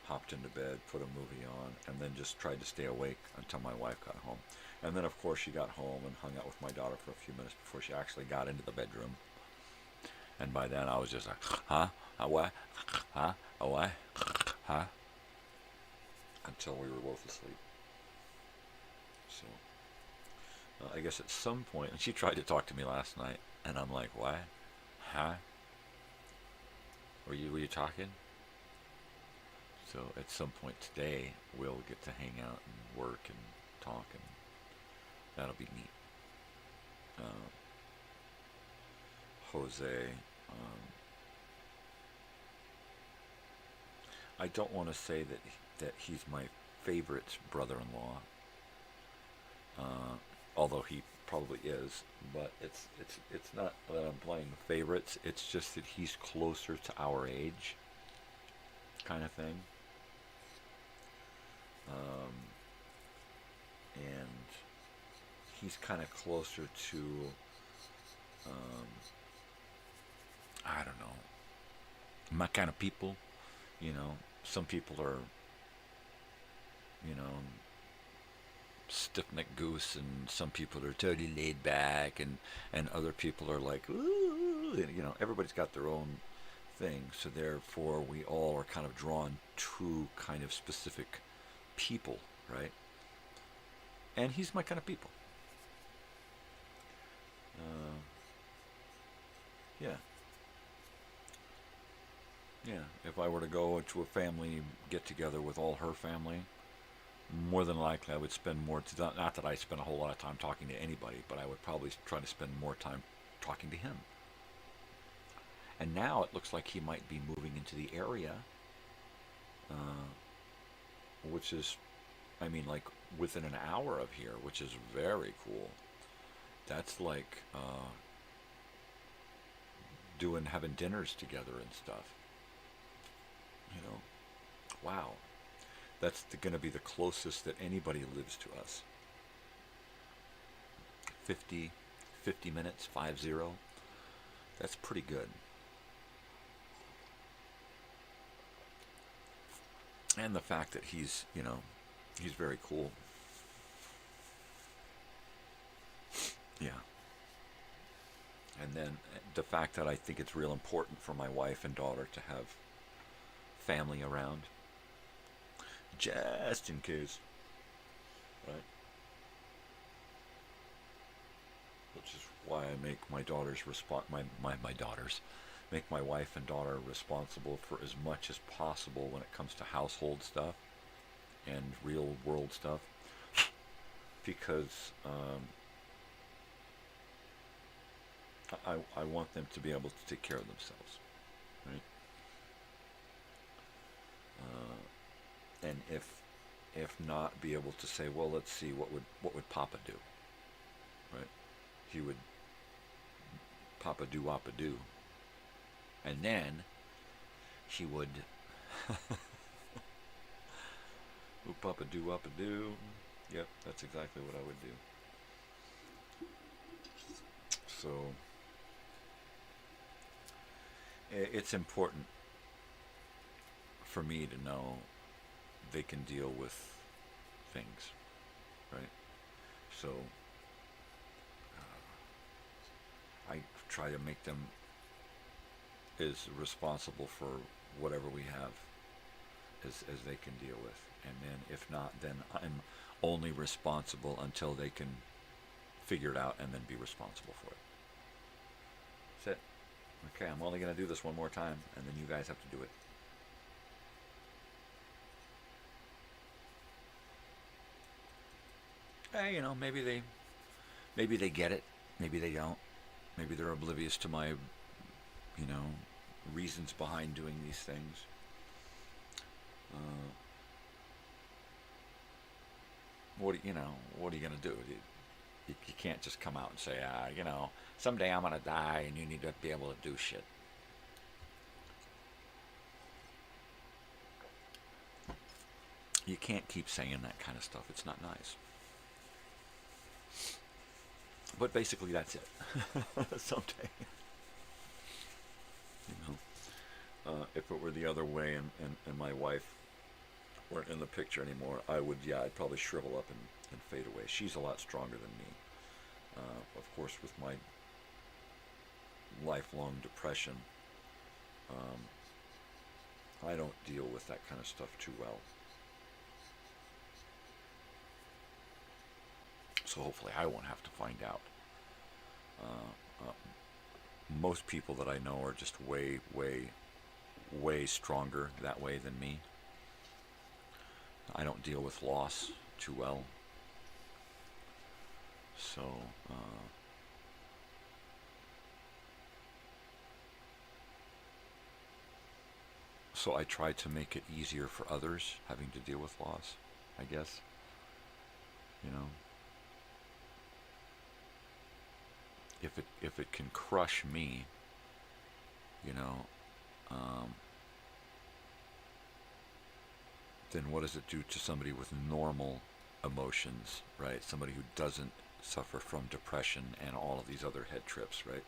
Hopped into bed, put a movie on, and then just tried to stay awake until my wife got home. And then, of course, she got home and hung out with my daughter for a few minutes before she actually got into the bedroom. And by then, I was just like, huh? What? Huh? What? Huh? Until we were both asleep. So, I guess at some point, and she tried to talk to me last night, and I'm like, what? Huh? Were you talking? So at some point today, we'll get to hang out and work and talk, and that'll be neat. Jose, I don't want to say that he's my favorite brother-in-law, although he probably is, but it's not that I'm playing favorites. It's just that he's closer to our age, kind of thing. And he's kind of closer to, I don't know, my kind of people. You know, some people are, you know, stiff-necked goose, and some people are totally laid back, and other people are like, ooh, you know, everybody's got their own thing. So therefore, we all are kind of drawn to kind of specific people, right? And he's my kind of people. Yeah, if I were to go to a family get-together with all her family, more than likely I would spend more, not that I spend a whole lot of time talking to anybody, but I would probably try to spend more time talking to him. And now it looks like he might be moving into the area, which is, I mean, like within an hour of here, which is very cool. That's like having dinners together and stuff. You know, wow. That's going to be the closest that anybody lives to us. 50 minutes, 50. That's pretty good. And the fact that he's, you know, he's very cool. Yeah. And then the fact that I think it's real important for my wife and daughter to have family around, just in case, right? Which is why I make my daughters my daughters, make my wife and daughter responsible for as much as possible when it comes to household stuff and real world stuff, because I want them to be able to take care of themselves, right? And if not, be able to say, well, let's see, what would Papa do, right? He would Papa do Wappa do, and then he would Papa do Wappa do. Yep, that's exactly what I would do. So it's important for me to know they can deal with things, right? So I try to make them as responsible for whatever we have as they can deal with. And then if not, then I'm only responsible until they can figure it out and then be responsible for it. That's it. Okay, I'm only going to do this one more time, and then you guys have to do it. hey, maybe they get it, maybe they don't, maybe they're oblivious to my, reasons behind doing these things. What are you gonna do? You can't just come out and say, someday I'm gonna die and you need to be able to do shit. You can't keep saying that kind of stuff. It's not nice. But basically that's it. Someday. If it were the other way and my wife weren't in the picture anymore, I'd probably shrivel up and fade away. She's a lot stronger than me. Of course, with my lifelong depression, I don't deal with that kind of stuff too well. So hopefully I won't have to find out. Most people that I know are just way, way, way stronger that way than me. I don't deal with loss too well. So I try to make it easier for others having to deal with loss, I guess. If it can crush me, then what does it do to somebody with normal emotions, right? Somebody who doesn't suffer from depression and all of these other head trips, right?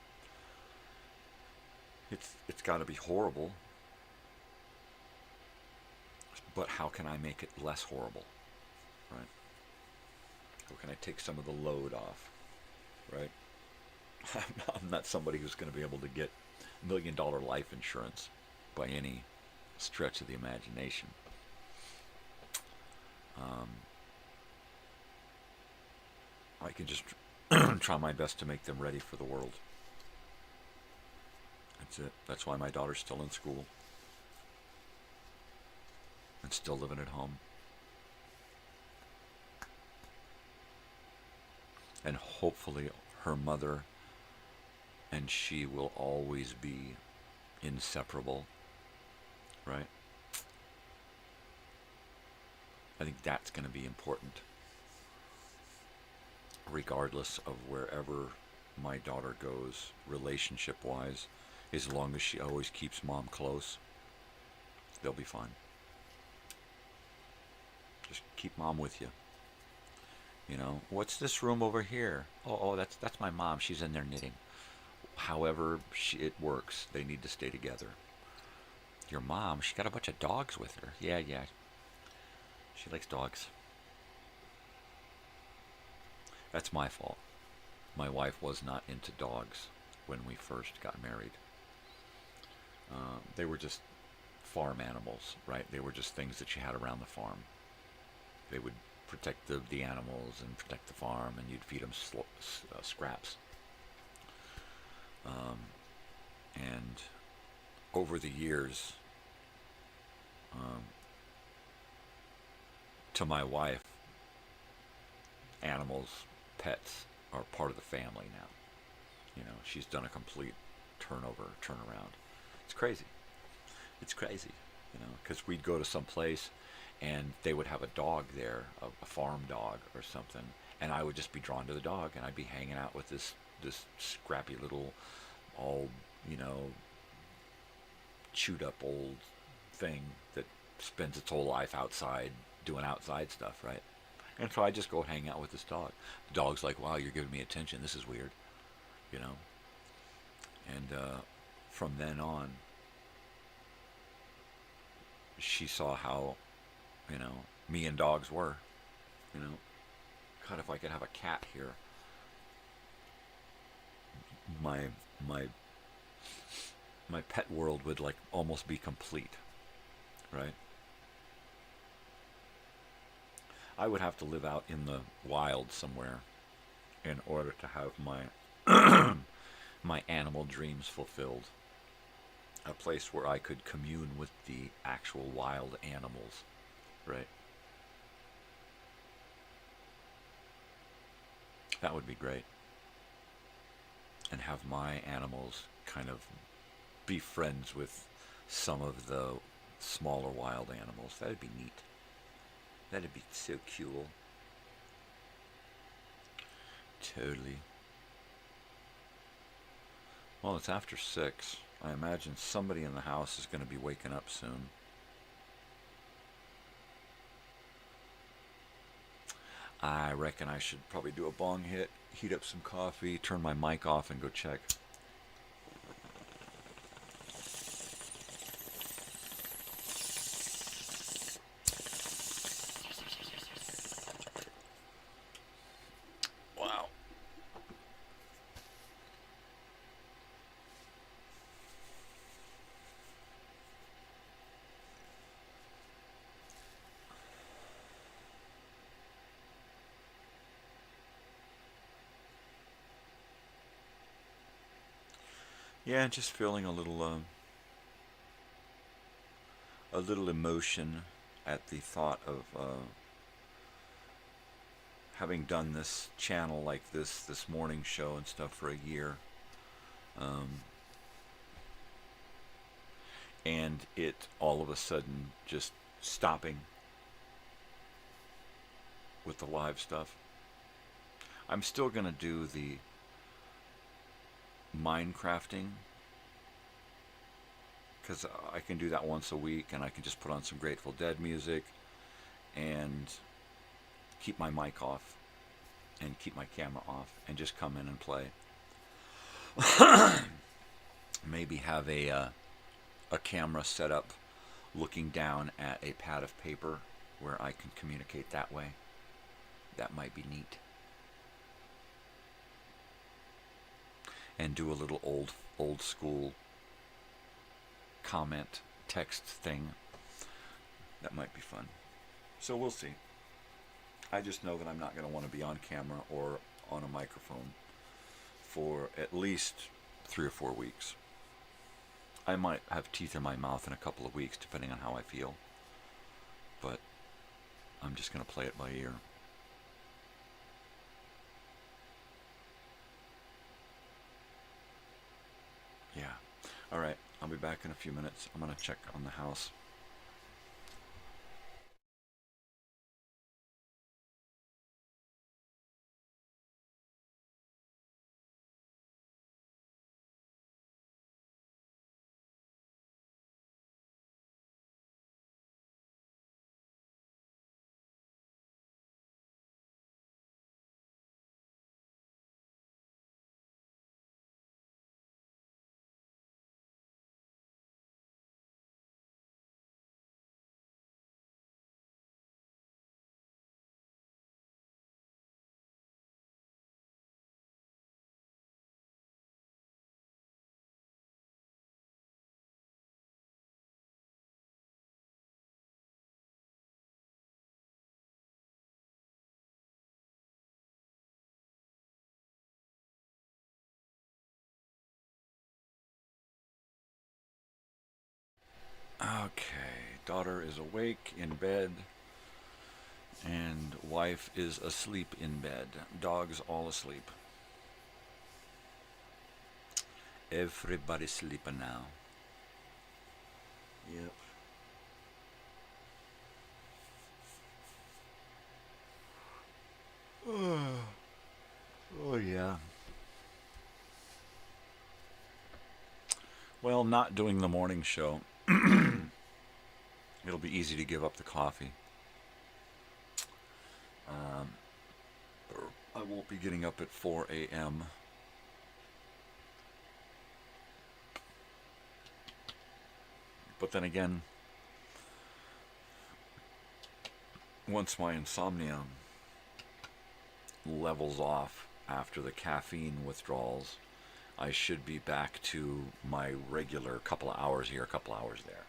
It's got to be horrible, but how can I make it less horrible, right? How can I take some of the load off, right? I'm not somebody who's going to be able to get $1 million life insurance by any stretch of the imagination. I can just try my best to make them ready for the world. That's it. That's why my daughter's still in school and still living at home. And hopefully her mother and she will always be inseparable, right? I think that's going to be important, regardless of wherever my daughter goes, relationship-wise. As long as she always keeps mom close, they'll be fine. Just keep mom with you. What's this room over here? Oh, that's my mom. She's in there knitting. However it works, they need to stay together. Your mom, she got a bunch of dogs with her. Yeah. She likes dogs. That's my fault. My wife was not into dogs when we first got married. They were just farm animals, right? They were just things that you had around the farm. They would protect the animals and protect the farm, and you'd feed them scraps. And over the years, to my wife, animals, pets are part of the family now. She's done a complete turnaround. It's crazy. Because we'd go to some place and they would have a dog there, a farm dog or something, and I would just be drawn to the dog, and I'd be hanging out with this scrappy little, all, chewed up old thing that spends its whole life outside doing outside stuff, right? And so I just go hang out with this dog. The dog's like, wow, you're giving me attention. This is weird, And from then on, she saw how, me and dogs were. God, if I could have a cat here, my pet world would almost be complete, right? I would have to live out in the wild somewhere in order to have my my animal dreams fulfilled. A place where I could commune with the actual wild animals, right? That would be great. And have my animals kind of be friends with some of the smaller wild animals. That'd be neat. That'd be so cool. Totally. Well, it's after 6. I imagine somebody in the house is going to be waking up soon. I reckon I should probably do a bong hit, heat up some coffee, turn my mic off, and go check. Wow. Yeah, just feeling a little emotion at the thought of having done this channel like this morning show and stuff for a year, and it all of a sudden just stopping with the live stuff. I'm still gonna do the Minecrafting, because I can do that once a week, and I can just put on some Grateful Dead music and keep my mic off and keep my camera off and just come in and play. Maybe have a camera set up looking down at a pad of paper where I can communicate that way. That might be neat. And do a little old school comment text thing. That might be fun. So we'll see. I just know that I'm not going to want to be on camera or on a microphone for at least 3 or 4 weeks. I might have teeth in my mouth in a couple of weeks, depending on how I feel. But I'm just going to play it by ear. Yeah. All right. I'll be back in a few minutes. I'm going to check on the house. Okay, daughter is awake in bed, and wife is asleep in bed. Dogs all asleep. Everybody's sleeping now. Yep. Oh yeah. Well, not doing the morning show. It'll be easy to give up the coffee. I won't be getting up at 4 a.m. But then again, once my insomnia levels off after the caffeine withdrawals, I should be back to my regular couple of hours here, a couple of hours there.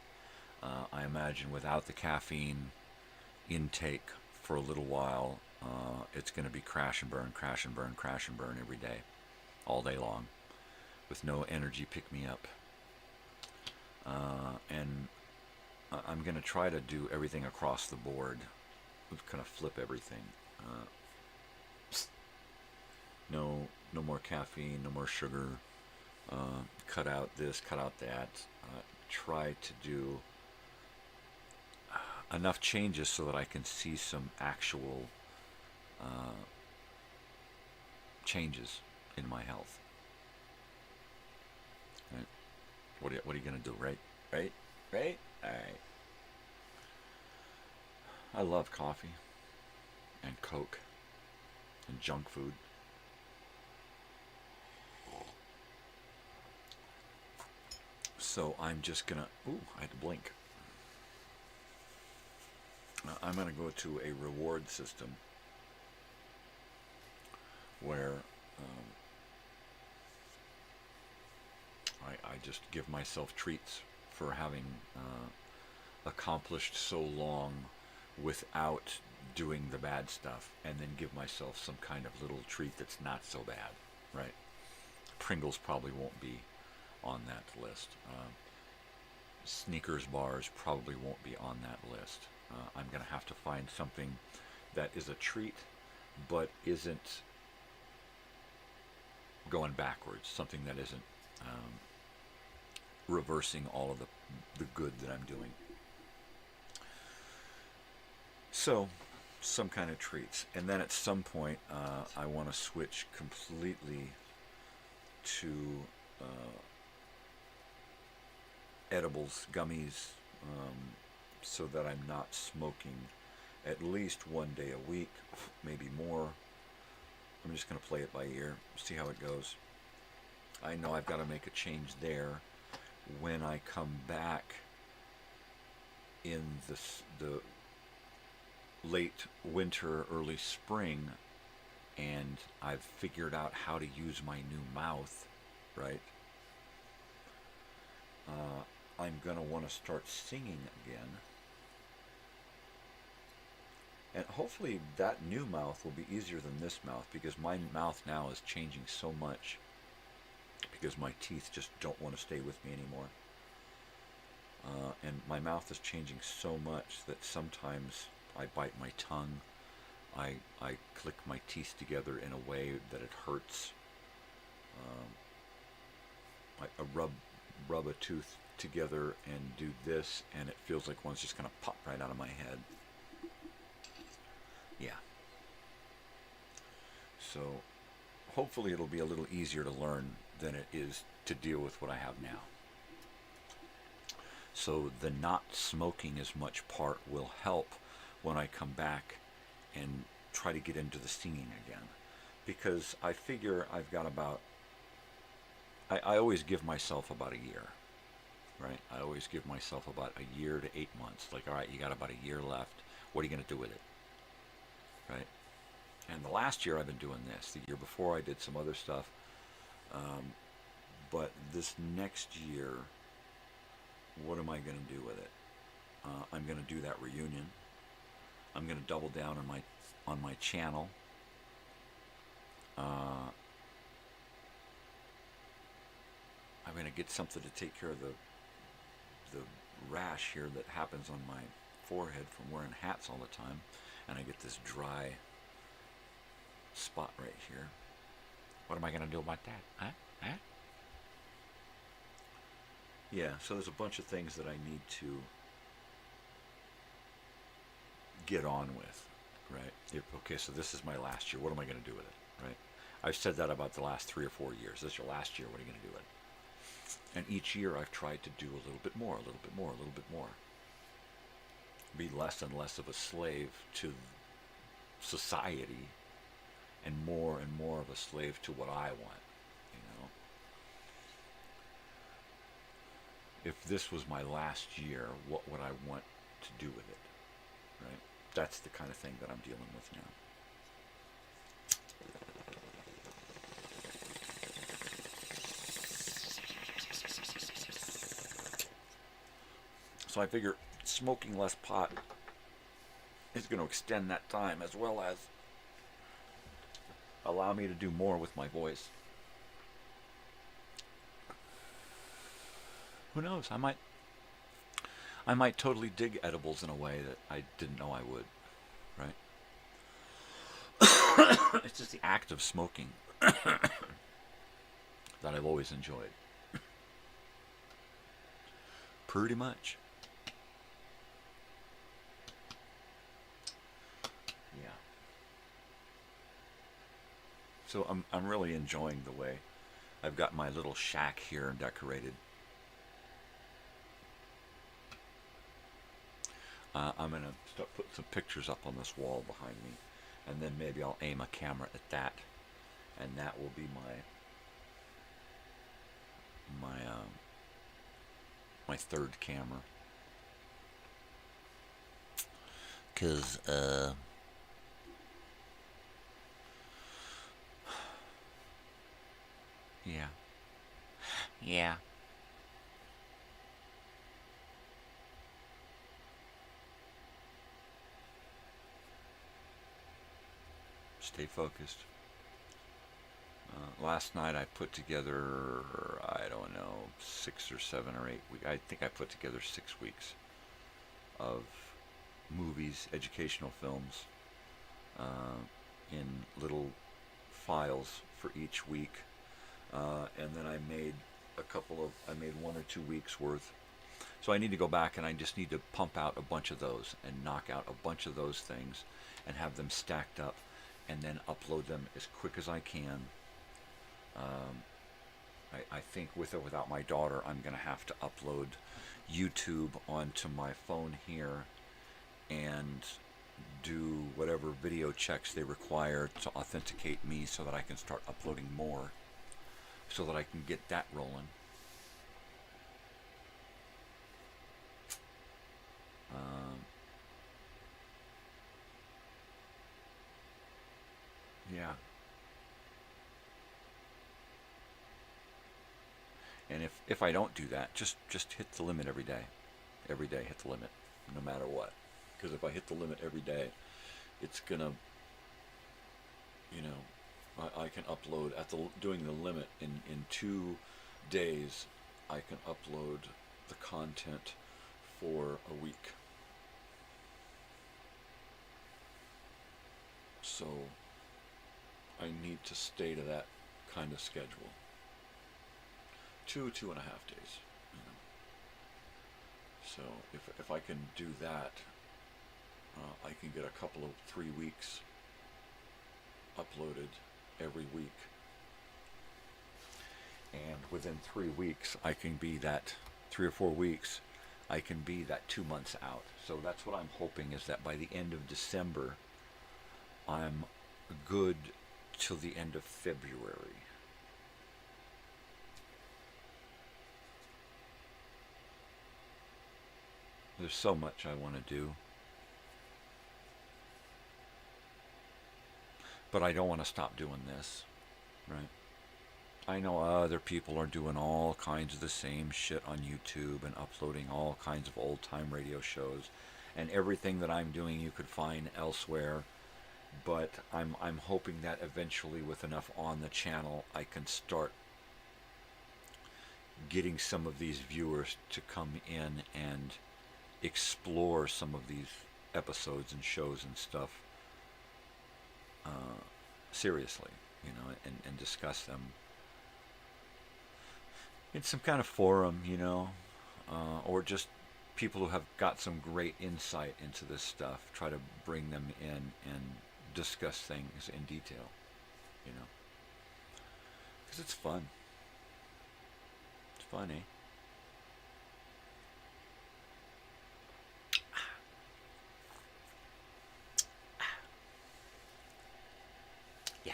I imagine without the caffeine intake for a little while, it's going to be crash and burn, crash and burn, crash and burn every day, all day long, with no energy pick-me-up. And I'm going to try to do everything across the board, kind of flip everything. No more caffeine, no more sugar. Cut out this, cut out that. Try to do enough changes so that I can see some actual changes in my health. Right? What are you gonna do? Right? All right. I love coffee and Coke and junk food. So I'm just gonna, I had to blink. I'm gonna go to a reward system where I just give myself treats for having accomplished so long without doing the bad stuff, and then give myself some kind of little treat that's not so bad, right? Pringles probably won't be on that list. Snickers bars probably won't be on that list. I'm going to have to find something that is a treat but isn't going backwards, something that isn't reversing all of the good that I'm doing. So some kind of treats, and then at some point I want to switch completely to edibles, gummies, so that I'm not smoking at least one day a week, maybe more. I'm just going to play it by ear, see how it goes. I know I've got to make a change there when I come back in the late winter, early spring, and I've figured out how to use my new mouth, right? I'm going to want to start singing again. And hopefully that new mouth will be easier than this mouth, because my mouth now is changing so much because my teeth just don't want to stay with me anymore. And my mouth is changing so much that sometimes I bite my tongue. I click my teeth together in a way that it hurts. I rub a tooth together and do this, and it feels like one's just going to pop right out of my head. Yeah. So hopefully it'll be a little easier to learn than it is to deal with what I have now. So the not smoking as much part will help when I come back and try to get into the singing again, because I figure I've got about, I always give myself about a year, right? I always give myself about a year to 8 months. Like, all right, you got about a year left. What are you going to do with it, right? And the last year I've been doing this. The year before I did some other stuff. But this next year, what am I going to do with it? I'm going to do that reunion. I'm going to double down on my channel. I'm going to get something to take care of the rash here that happens on my forehead from wearing hats all the time, and I get this dry spot right here. What am I going to do about that? Huh? Yeah, so there's a bunch of things that I need to get on with, right? Okay, so this is my last year. What am I going to do with it, right? I've said that about the last 3 or 4 years. This is your last year. What are you going to do with it? And each year I've tried to do a little bit more, a little bit more, a little bit more. Be less and less of a slave to society and more of a slave to what I want, you know? If this was my last year, what would I want to do with it, right? That's the kind of thing that I'm dealing with now. So I figure smoking less pot is going to extend that time, as well as allow me to do more with my voice. Who knows? I might totally dig edibles in a way that I didn't know I would, right? It's just the act of smoking that I've always enjoyed. Pretty much. Yeah. So I'm really enjoying the way I've got my little shack here decorated. I'm going to start putting some pictures up on this wall behind me, and then maybe I'll aim a camera at that, and that will be my third camera. 'Cause Yeah. Stay focused. Last night I put together, I don't know, 6 or 7 or 8 weeks. I think I put together 6 weeks of movies, educational films, in little files for each week. And then I made I made 1 or 2 weeks worth. So I need to go back and I just need to pump out a bunch of those and knock out a bunch of those things and have them stacked up and then upload them as quick as I can. I think with or without my daughter, I'm going to have to upload YouTube onto my phone here and do whatever video checks they require to authenticate me so that I can start uploading more, so that I can get that rolling. Yeah. And if I don't do that, just hit the limit every day. Every day hit the limit, no matter what. Because if I hit the limit every day, it's gonna, you know, I can upload doing the limit in 2 days. I can upload the content for a week. So I need to stay to that kind of schedule. 2.5 days. You know. So if I can do that, I can get a couple of 3 weeks uploaded every week. And within 3 weeks, I can be that 3 or 4 weeks, I can be that 2 months out. So that's what I'm hoping, is that by the end of December, I'm good till the end of February. There's so much I want to do. But I don't want to stop doing this, right? I know other people are doing all kinds of the same shit on YouTube and uploading all kinds of old-time radio shows, and everything that I'm doing you could find elsewhere. But I'm hoping that eventually, with enough on the channel, I can start getting some of these viewers to come in and explore some of these episodes and shows and stuff seriously, you know, and discuss them in some kind of forum, you know, or just people who have got some great insight into this stuff, try to bring them in and discuss things in detail, you know, because it's fun. It's fun, eh? Yeah.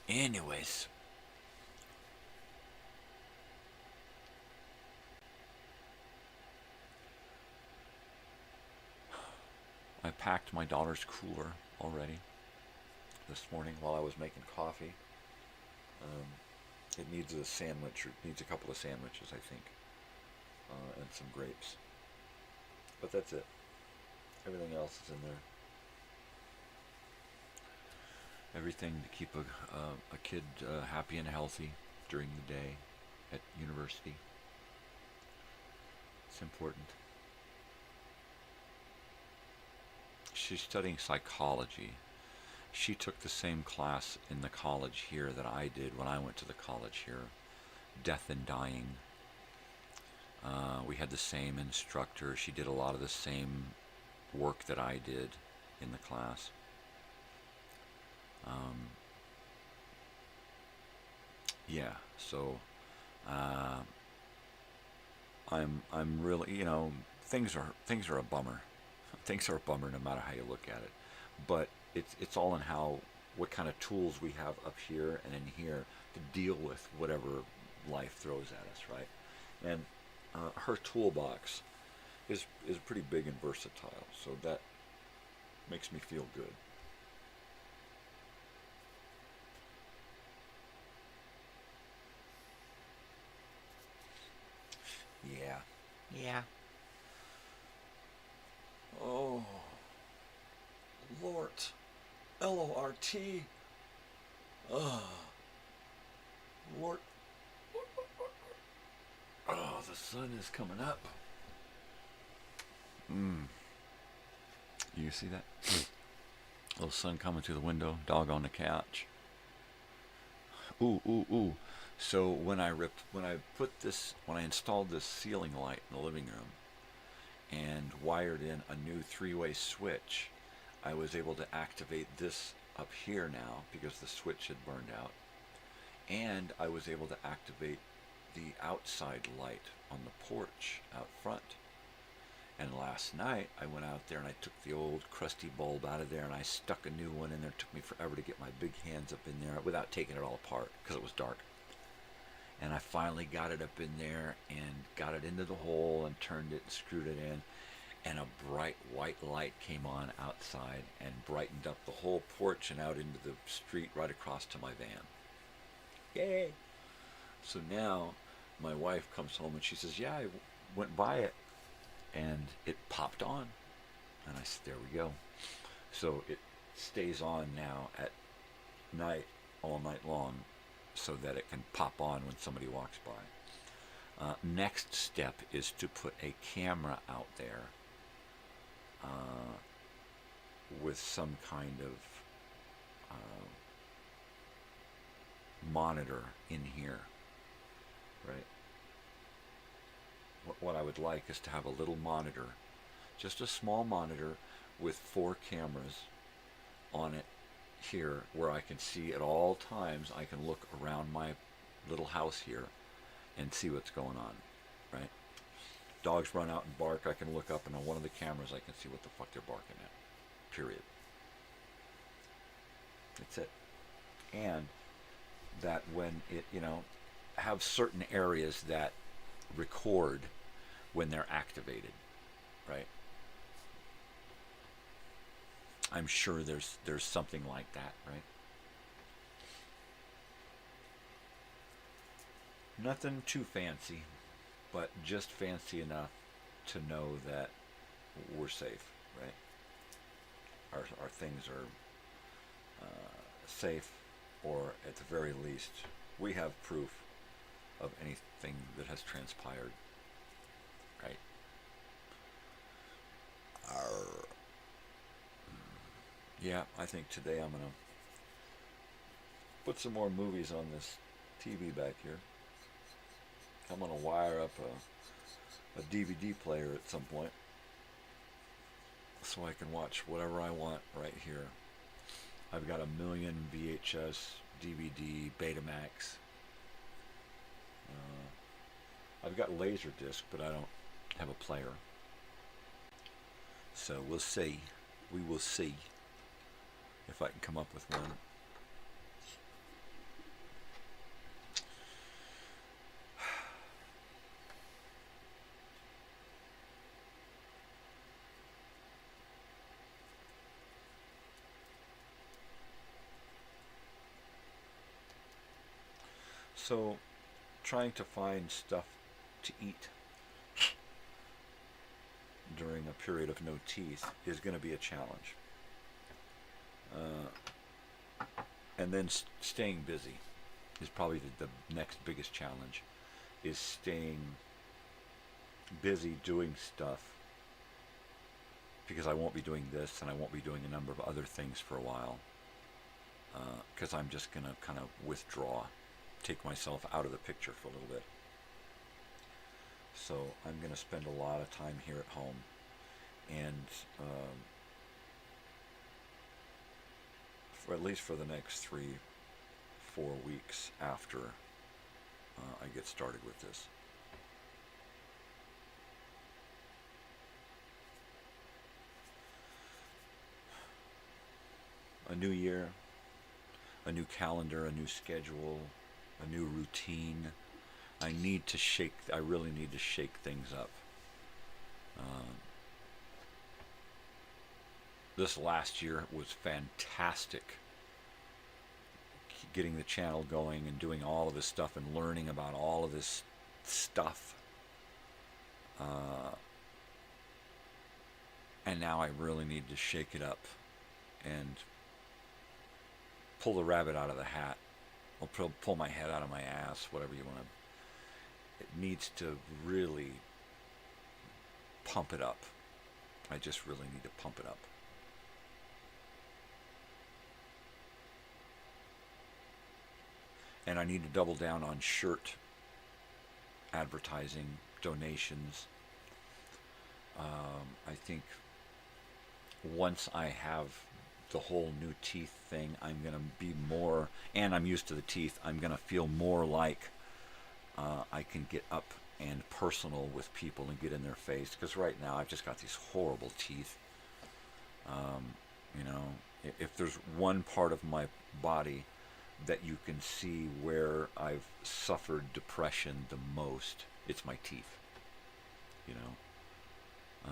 Anyways. I packed my daughter's cooler already this morning while I was making coffee. It needs a sandwich, or it needs a couple of sandwiches, I think, and some grapes. But that's it. Everything else is in there. Everything to keep a kid happy and healthy during the day at university. It's important. She's studying psychology. she took the same class in the college here that I did when I went to the college here, Death and Dying. We had the same instructor. She did a lot of the same work that I did in the class. Yeah, so I'm really, you know, things are a bummer. Things are a bummer no matter how you look at it. But it's all in what kind of tools we have up here and in here to deal with whatever life throws at us, right? And her toolbox is pretty big and versatile, so that makes me feel good. Yeah. Oh, Lort. L-O-R-T. Oh, Lort. Oh, the sun is coming up. You see that? Little sun coming through the window. Dog on the couch. Ooh. So when I installed this ceiling light in the living room and wired in a new 3-way switch, I was able to activate this up here now because the switch had burned out, and I was able to activate the outside light on the porch out front. And last night I went out there and I took the old crusty bulb out of there and I stuck a new one in there. It took me forever to get my big hands up in there without taking it all apart because it was dark. And I finally got it up in there and got it into the hole and turned it and screwed it in. And a bright white light came on outside and brightened up the whole porch and out into the street right across to my van. Yay! So now my wife comes home and she says, yeah, I went by it and it popped on. And I said, there we go. So it stays on now at night, all night long, so that it can pop on when somebody walks by. Next step is to put a camera out there with some kind of monitor in here, right? What I would like is to have a little monitor, just a small monitor with 4 cameras on it here where I can see at all times. I can look around my little house here and see what's going on, right? Dogs run out and bark, I can look up and on one of the cameras I can see what the fuck they're barking at, period. That's it. And that when it, have certain areas that record when they're activated, right? I'm sure there's something like that, right? Nothing too fancy, but just fancy enough to know that we're safe, right? Our things are safe, or at the very least, we have proof of anything that has transpired, right? Yeah, I think today I'm gonna put some more movies on this TV back here. I'm gonna wire up a DVD player at some point so I can watch whatever I want right here. I've got 1 million VHS, DVD, Betamax. I've got Laserdisc, but I don't have a player. So we'll see. We will see if I can come up with one. So, trying to find stuff to eat during a period of no teeth is going to be a challenge. And then staying busy is probably the next biggest challenge, is staying busy doing stuff, because I won't be doing this and I won't be doing a number of other things for a while. because I'm just going to kind of withdraw, take myself out of the picture for a little bit. So I'm going to spend a lot of time here at home, and for at least for the next 3-4 weeks after I get started with this. A new year, a new calendar, a new schedule, a new routine. I really need to shake things up. This last year was fantastic. Getting the channel going and doing all of this stuff and learning about all of this stuff. And now I really need to shake it up and pull the rabbit out of the hat, or pull my head out of my ass, whatever you want to. It needs to really pump it up. I just really need to pump it up. And I need to double down on shirt advertising, donations. I think once I have the whole new teeth thing, I'm going to be more, and I'm used to the teeth, I'm going to feel more like I can get up and personal with people and get in their face. Because right now I've just got these horrible teeth. You know, if there's one part of my body that you can see where I've suffered depression the most, it's my teeth. You know,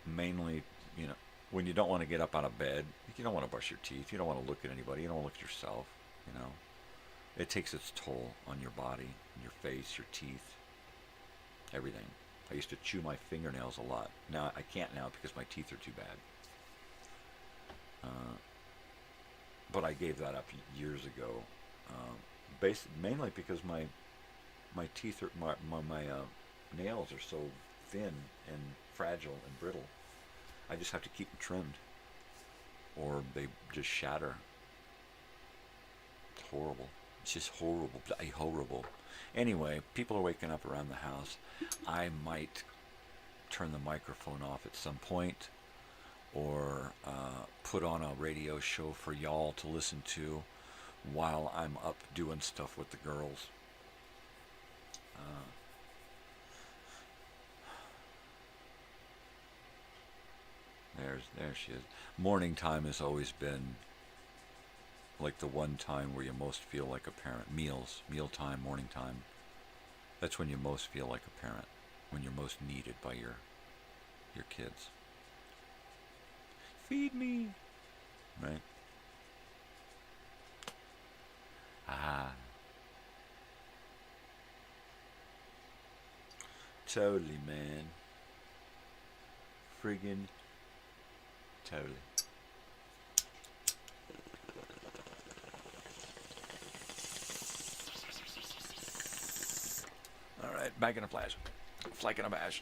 mainly, you know, when you don't want to get up out of bed, you don't want to brush your teeth, you don't want to look at anybody, you don't want to look at yourself, you know. It takes its toll on your body, your face, your teeth, everything. I used to chew my fingernails a lot. Now I can't now because my teeth are too bad. But I gave that up years ago, mainly because my teeth are my nails are so thin and fragile and brittle. I just have to keep them trimmed, or they just shatter. It's horrible. It's just horrible. Horrible. Anyway, people are waking up around the house. I might turn the microphone off at some point, or put on a radio show for y'all to listen to while I'm up doing stuff with the girls. There she is. Morning time has always been like the one time where you most feel like a parent. Meal time, morning time. That's when you most feel like a parent, when you're most needed by your kids. Feed me, right? Ah, totally, man. Friggin' totally. All right, back in a flash. Flack in a bash.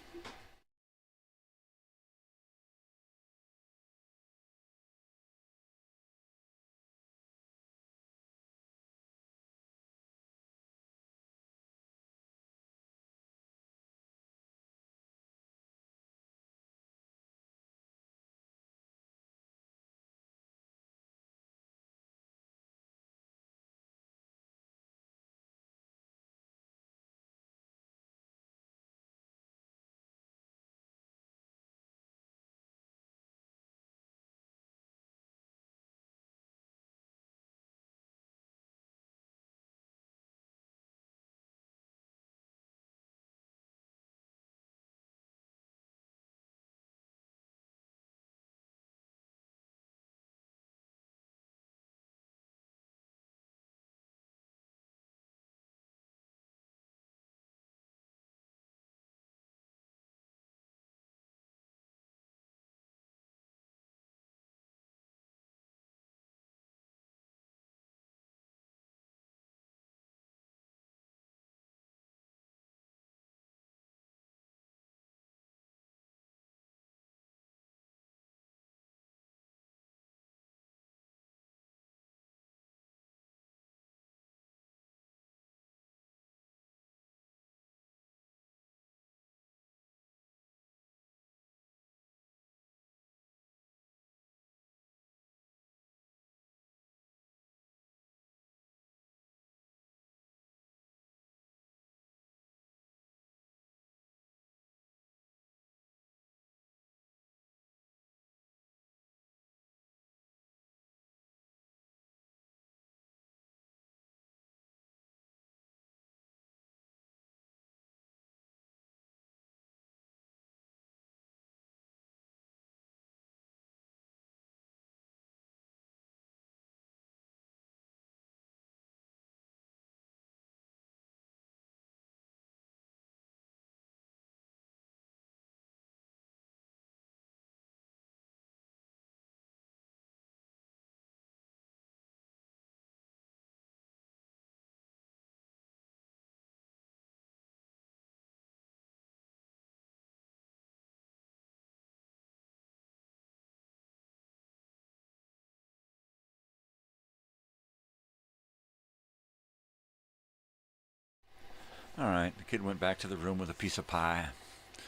right, the kid went back to the room with a piece of pie,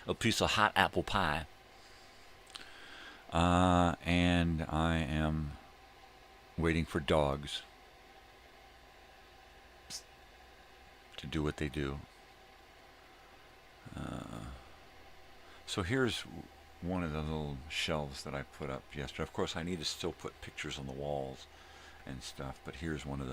a piece of hot apple pie. And I am waiting for dogs to do what they do. So here's one of the little shelves that I put up yesterday. Of course, I need to still put pictures on the walls and stuff, but here's one of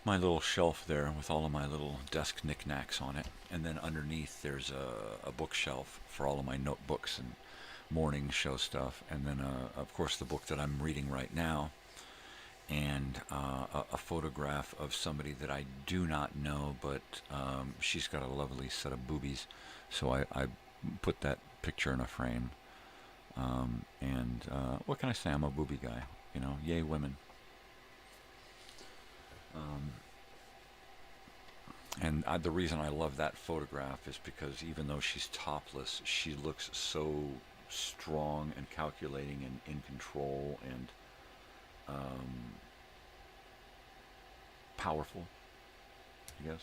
my little shelf there with all of my little desk knickknacks on it. And then underneath there's a bookshelf for all of my notebooks and morning show stuff. And then, of course, the book that I'm reading right now, and a photograph of somebody that I do not know, but she's got a lovely set of boobies, so I put that picture in a frame. And what can I say? I'm a booby guy, you know. Yay, women. And the reason I love that photograph is because even though she's topless, she looks so strong and calculating and in control and powerful, I guess.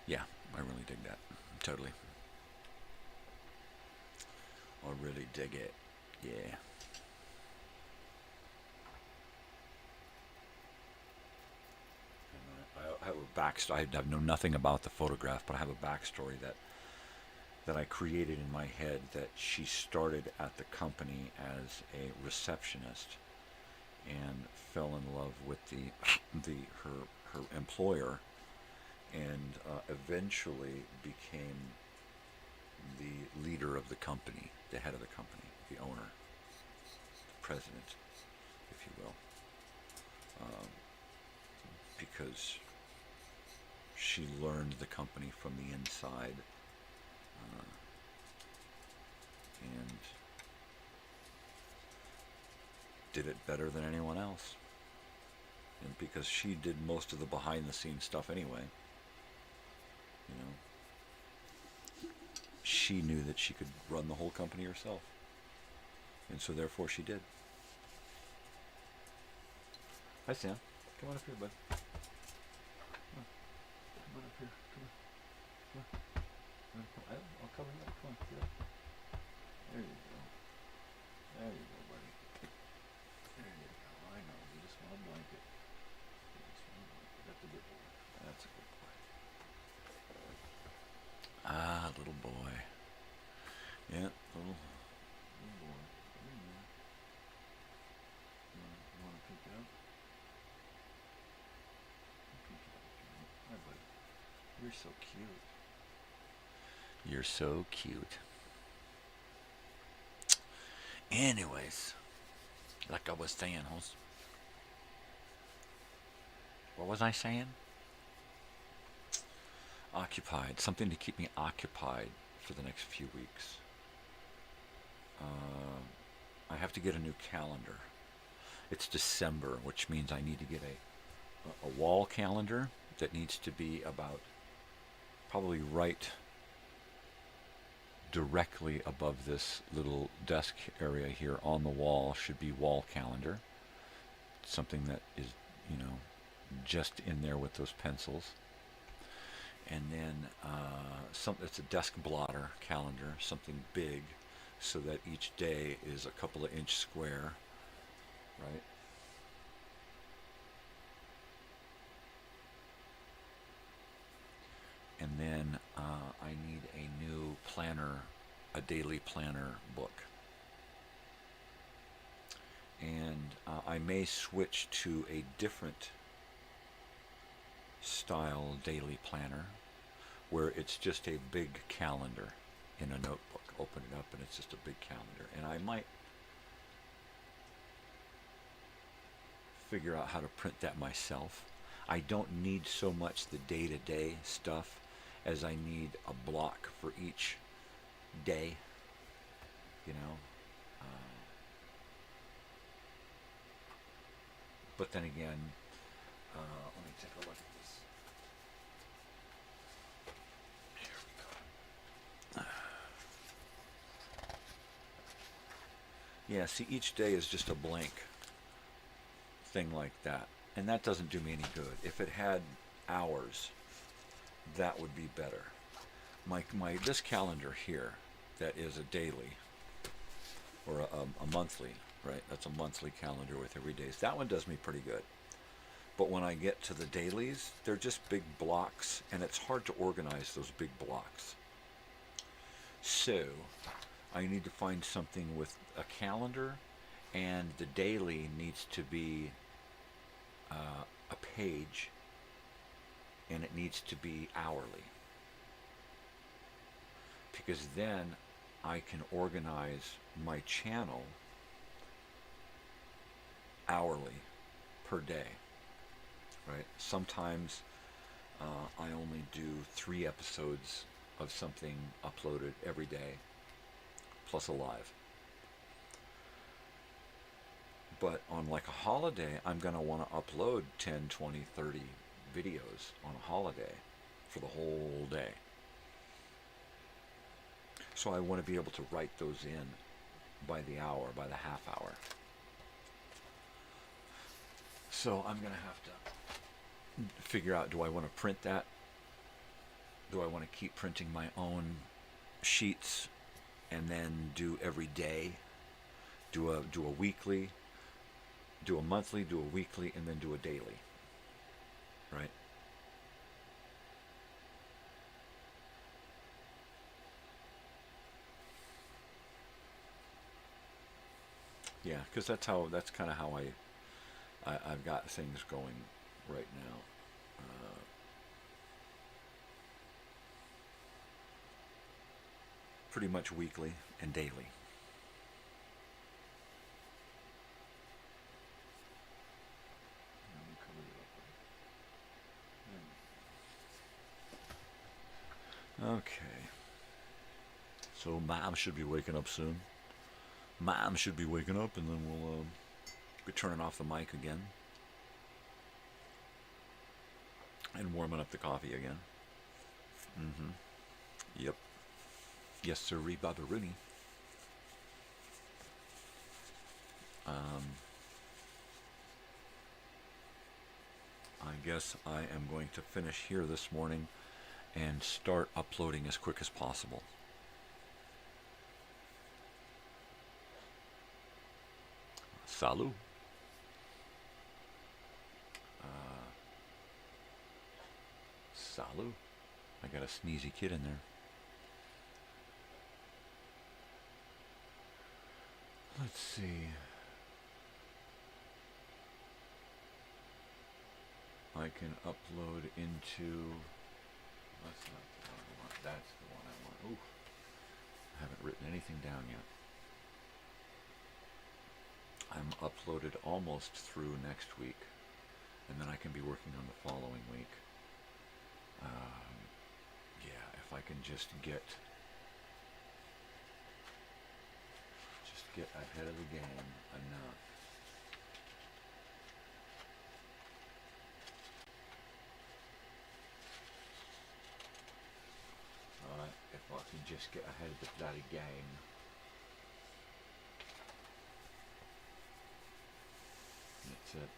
Yeah, I really dig that. Totally. I really dig it. Yeah. I have a backstory. I know nothing about the photograph, but I have a backstory that I created in my head, that she started at the company as a receptionist and fell in love with her employer, and eventually became the leader of the company, the head of the company, the owner, the president, if you will, because she learned the company from the inside, and did it better than anyone else. And because she did most of the behind-the-scenes stuff anyway, you know, she knew that she could run the whole company herself, and so therefore she did. Hi, Sam. Come on up here, bud. Come on up here. Come on. I'll cover you up. Come on. Get up. There you go. There you go, buddy. There you go. I know. You just want a blanket. That's a good boy. That's a good boy. Ah, little boy. Yeah, little boy. There you go. You want to pick it up? Hi, buddy. You're so cute. You're so cute. Anyways, like I was saying, host. What was I saying? Occupied. Something to keep me occupied for the next few weeks. I have to get a new calendar. It's December, which means I need to get a wall calendar that needs to be about probably right directly above this little desk area here on the wall. Should be wall calendar. Something that is, you know, just in there with those pencils. And then it's a desk blotter calendar, something big, so that each day is a couple of inch square, right? And then I need a new planner, a daily planner book. And I may switch to a different style daily planner, where it's just a big calendar in a notebook. Open it up and it's just a big calendar. And I might figure out how to print that myself. I don't need so much the day-to-day stuff as I need a block for each day, you know. But then again, let me take a look at this. Here we go. Yeah, see, each day is just a blank thing like that. And that doesn't do me any good. If it had hours, that would be better. This calendar here, that is a daily or a monthly, right? That's a monthly calendar with every day. That one does me pretty good. But when I get to the dailies, they're just big blocks, and it's hard to organize those big blocks. So I need to find something with a calendar, and the daily needs to be a page, and it needs to be hourly. Because then I can organize my channel hourly per day, right? Sometimes I only do 3 episodes of something uploaded every day, plus a live. But on like a holiday, I'm going to want to upload 10, 20, 30 videos on a holiday for the whole day. So I want to be able to write those in by the hour, by the half hour. So I'm going to have to figure out, do I want to print that? Do I want to keep printing my own sheets and then do every day? Do a weekly, do a monthly, do a weekly, and then do a daily, right? Yeah, because that's kind of how I've got things going right now. Pretty much weekly and daily. Okay. So Mom should be waking up soon. Mom should be waking up, and then we'll be turning off the mic again. And warming up the coffee again. Yep. Yes, sirree, Baba Rooney. I guess I am going to finish here this morning and start uploading as quick as possible. Salut. Salut. I got a sneezy kid in there. Let's see. I can upload into... That's not the one I want. That's the one I want. Ooh. I haven't written anything down yet. I'm uploaded almost through next week, and then I can be working on the following week. Yeah, if I can just get ahead of the game enough. Alright, if I can just get ahead of the bloody game. That's it.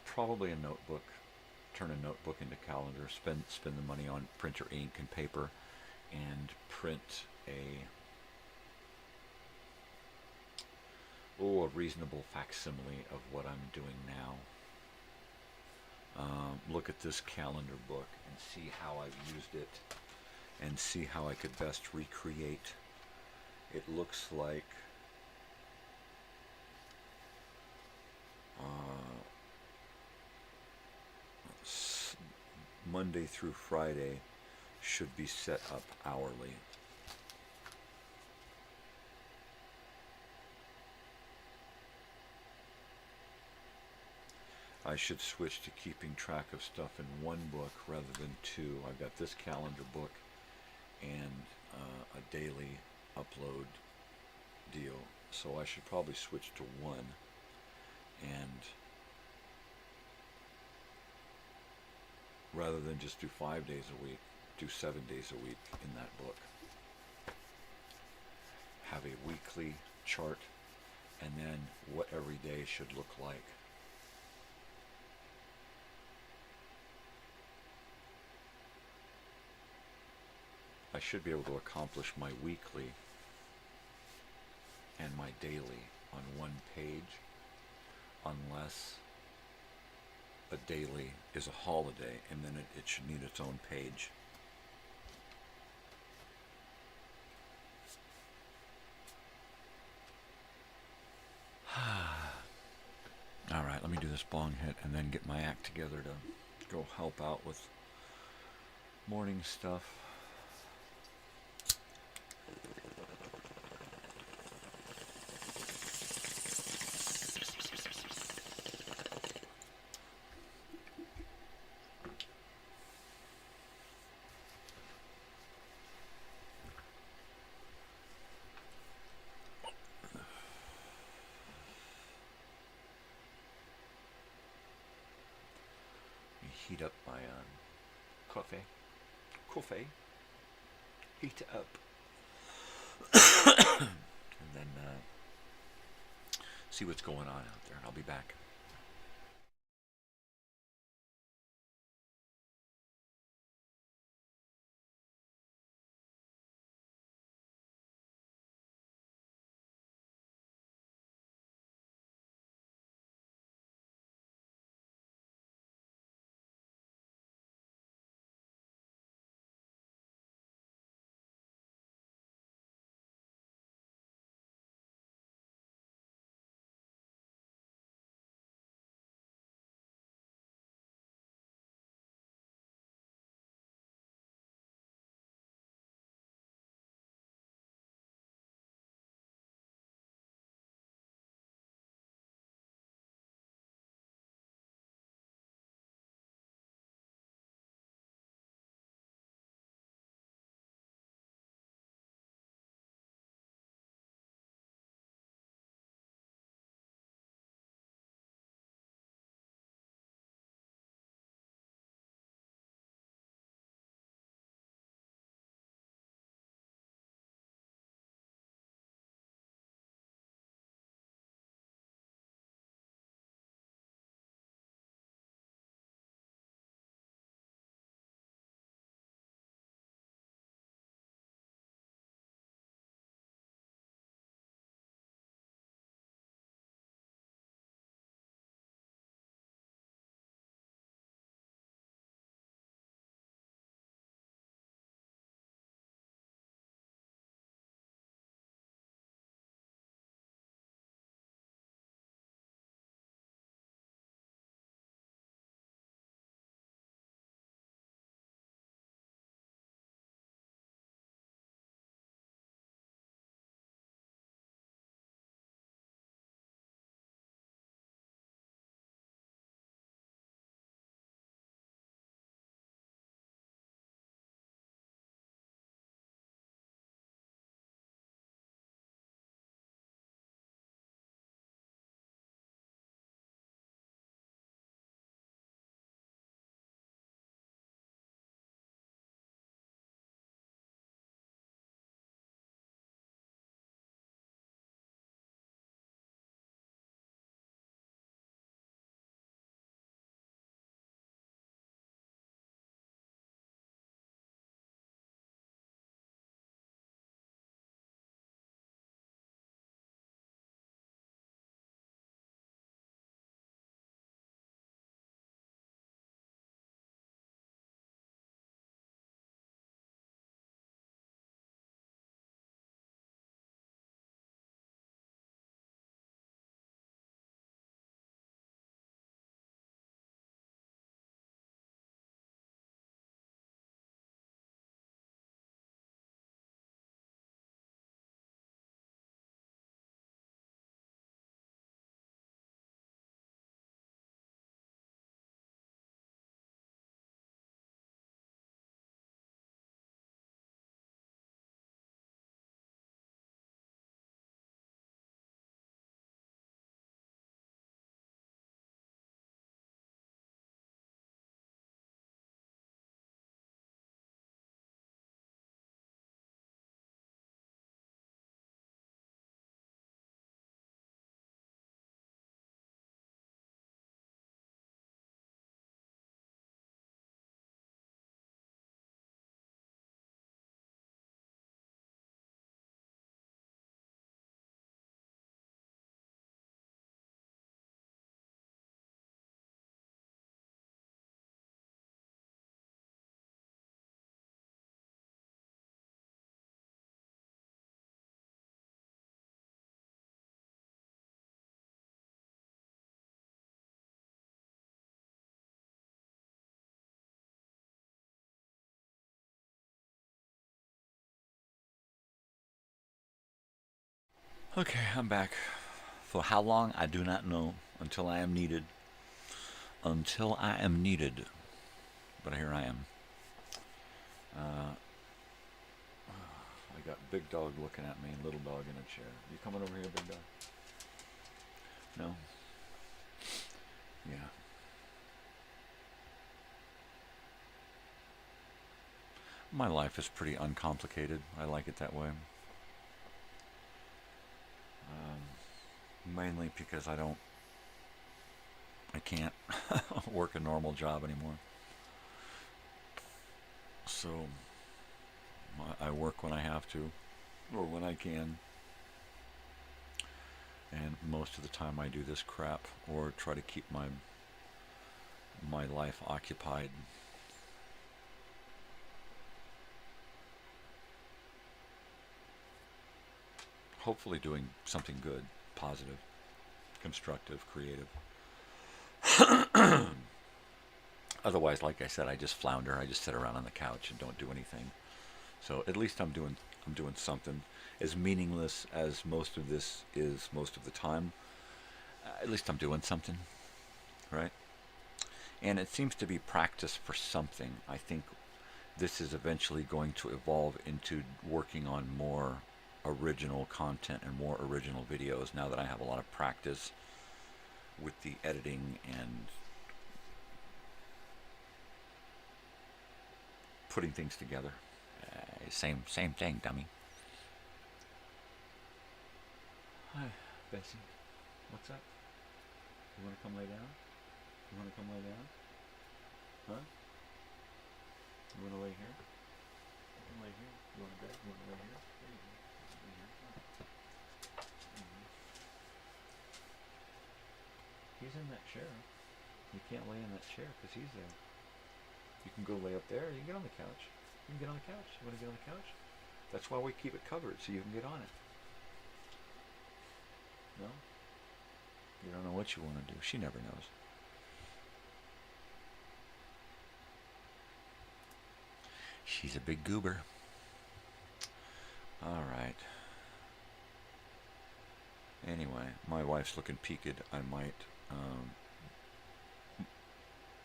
Probably a notebook. Turn a notebook into calendar. Spend the money on printer ink and paper, and print a reasonable facsimile of what I'm doing now. Look at this calendar book and see how I've used it, and see how I could best recreate. It looks like Monday through Friday should be set up hourly. I should switch to keeping track of stuff in one book rather than two. I've got this calendar book and a daily upload deal, so I should probably switch to one and rather than just do 5 days a week, do 7 days a week in that book. have a weekly chart, and then what every day should look like. I should be able to accomplish my weekly and my daily on one page, unless a daily is a holiday, and then it should need its own page. All right, let me do this bong hit and then get my act together to go help out with morning stuff. Heat up my coffee. Heat it up. And then see what's going on out there, and I'll be back. Okay, I'm back. For how long, I do not know. Until I am needed. Until I am needed. But here I am. I got big dog looking at me, little dog in a chair. You coming over here, big dog? No? Yeah. My life is pretty uncomplicated. I like it that way. Mainly because I can't work a normal job anymore. So I work when I have to, or when I can. And most of the time I do this crap, or try to keep my life occupied. Hopefully doing something good, positive, constructive, creative. Otherwise, like I said, I just flounder. I just sit around on the couch and don't do anything. So at least I'm doing something. As meaningless as most of this is most of the time, at least I'm doing something, right? And it seems to be practice for something. I think this is eventually going to evolve into working on more original content and more original videos now that I have a lot of practice with the editing and putting things together. Same thing, dummy. Hi, Bessie. What's up? You want to come lay down? You want to come lay down? Huh? You want to lay here? You can lay here. You want to bed? You want to lay here? There you go. Lay here. He's in that chair. You can't lay in that chair because he's there. You can go lay up there. You can get on the couch. You can get on the couch. You want to get on the couch? That's why we keep it covered, so you can get on it. No? You don't know what you want to do. She never knows. She's a big goober. All right. Anyway, my wife's looking peaked. I might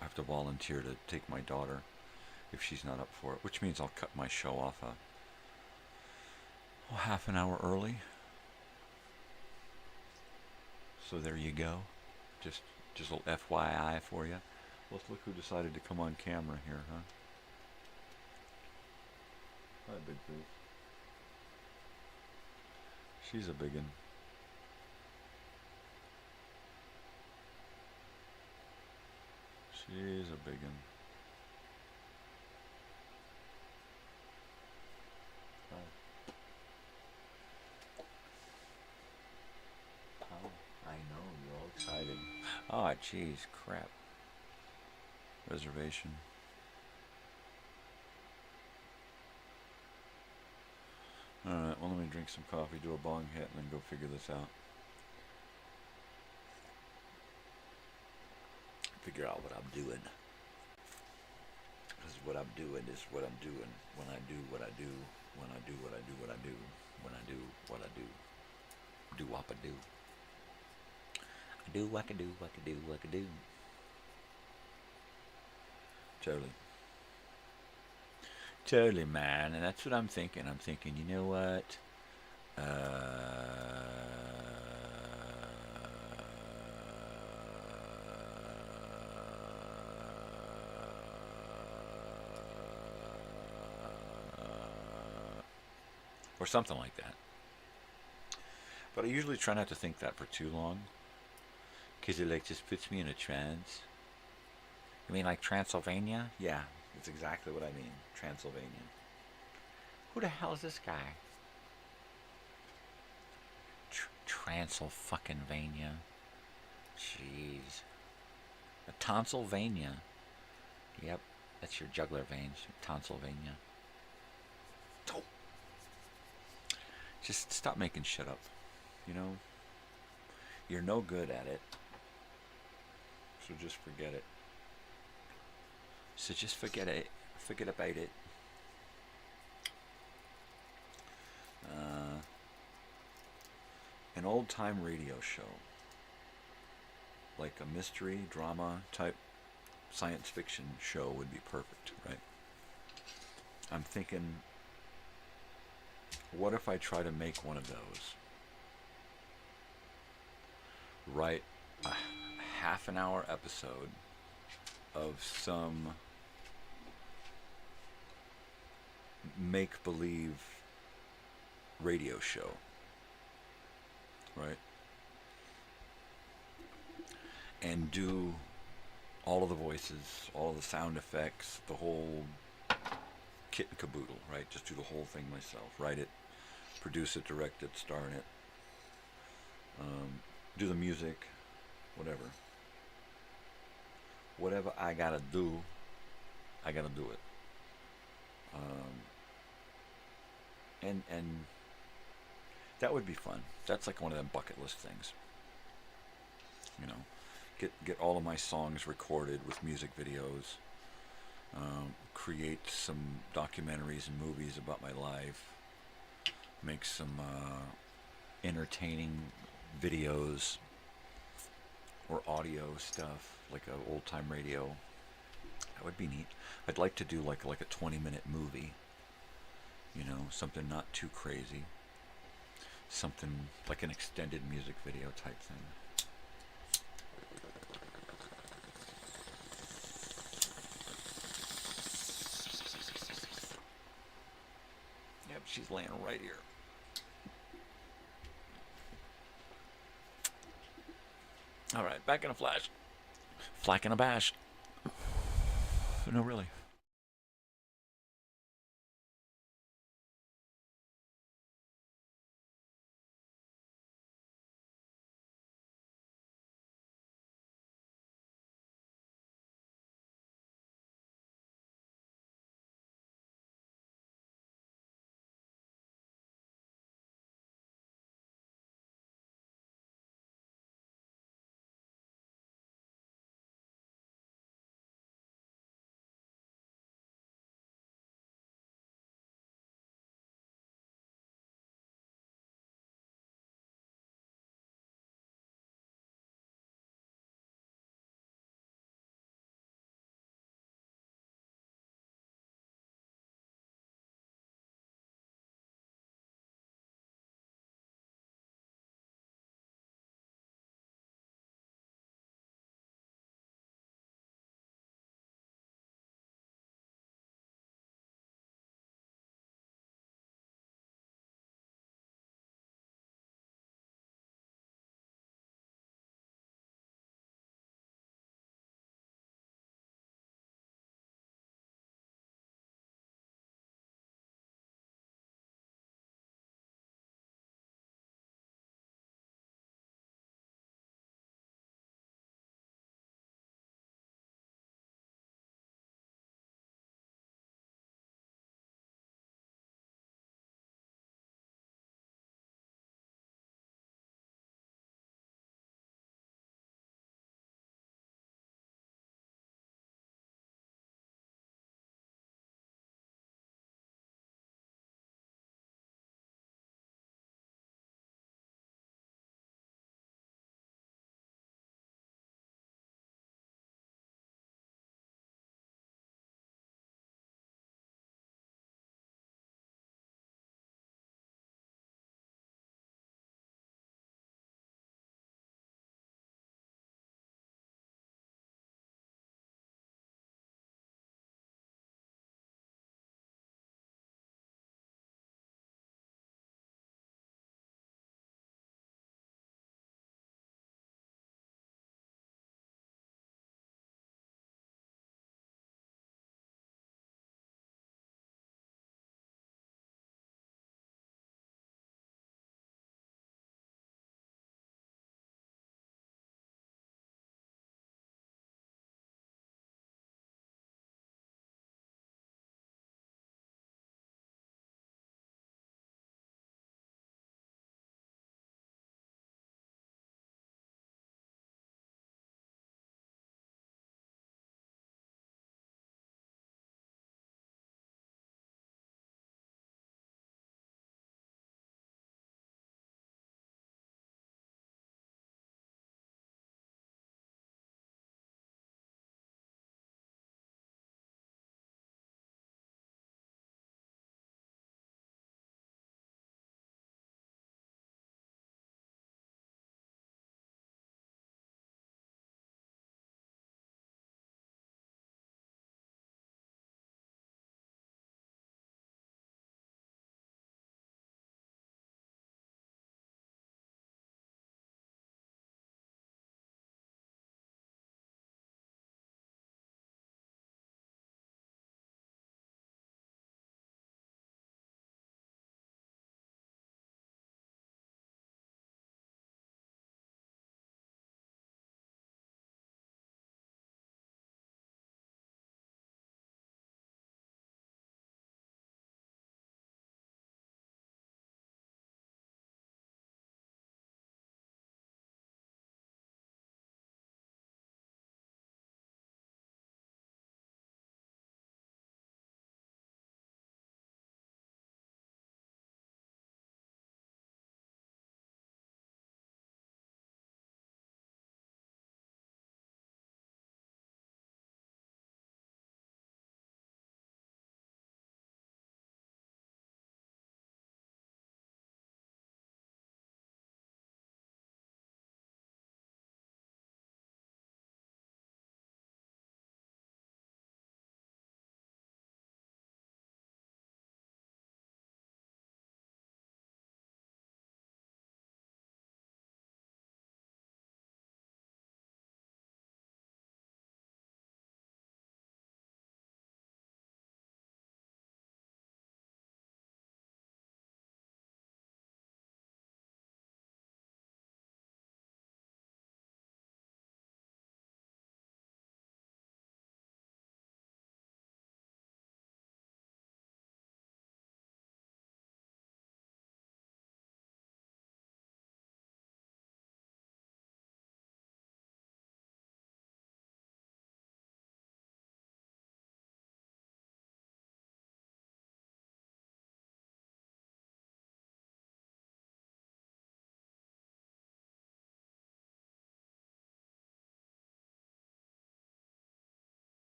have to volunteer to take my daughter if she's not up for it, which means I'll cut my show off half an hour early. So there you go. Just a little FYI for you. Let's look who decided to come on camera here, huh? Hi, Big Booth. She's a biggin. She's a biggin. Hi. Oh, I know, you're all excited. Oh, jeez, crap. Reservation. Alright, well, let me drink some coffee, do a bong hit, and then go figure this out. Figure out what I'm doing. Because what I'm doing is what I'm doing. When I do what I do. When I do what I do what I do. When I do what I do. Do what I do. I do what I do, what I do, what I do. Totally. Totally, man. And that's what I'm thinking. I'm thinking, you know what? Or something like that. But I usually try not to think that for too long, because it just puts me in a trance. You mean like Transylvania? Yeah, that's exactly what I mean. Transylvania. Who the hell is this guy? Transylvania. Jeez. Tonsylvania. Yep, that's your jugular veins. Tonsylvania. Oh. Just stop making shit up. You know? You're no good at it. So just forget it. So just forget it. Forget about it. an old-time radio show, like a mystery, drama type science fiction show would be perfect, right? I'm thinking, what if I try to make one of those? Write a half-an-hour episode of some make-believe radio show, right? And do all of the voices, all of the sound effects, the whole kit and caboodle, right? Just do the whole thing myself. Write it, produce it, direct it, star in it. Do the music, whatever. Whatever I gotta do, I gotta do it. And that would be fun. That's like one of them bucket list things. You know, get all of my songs recorded with music videos. Create some documentaries and movies about my life. Make some entertaining videos or audio stuff, like a old-time radio. That would be neat. I'd like to do like a 20-minute movie. You know, something not too crazy. Something like an extended music video type thing. Yep, she's laying right here. All right, back in a flash. Flack in a bash. No, really.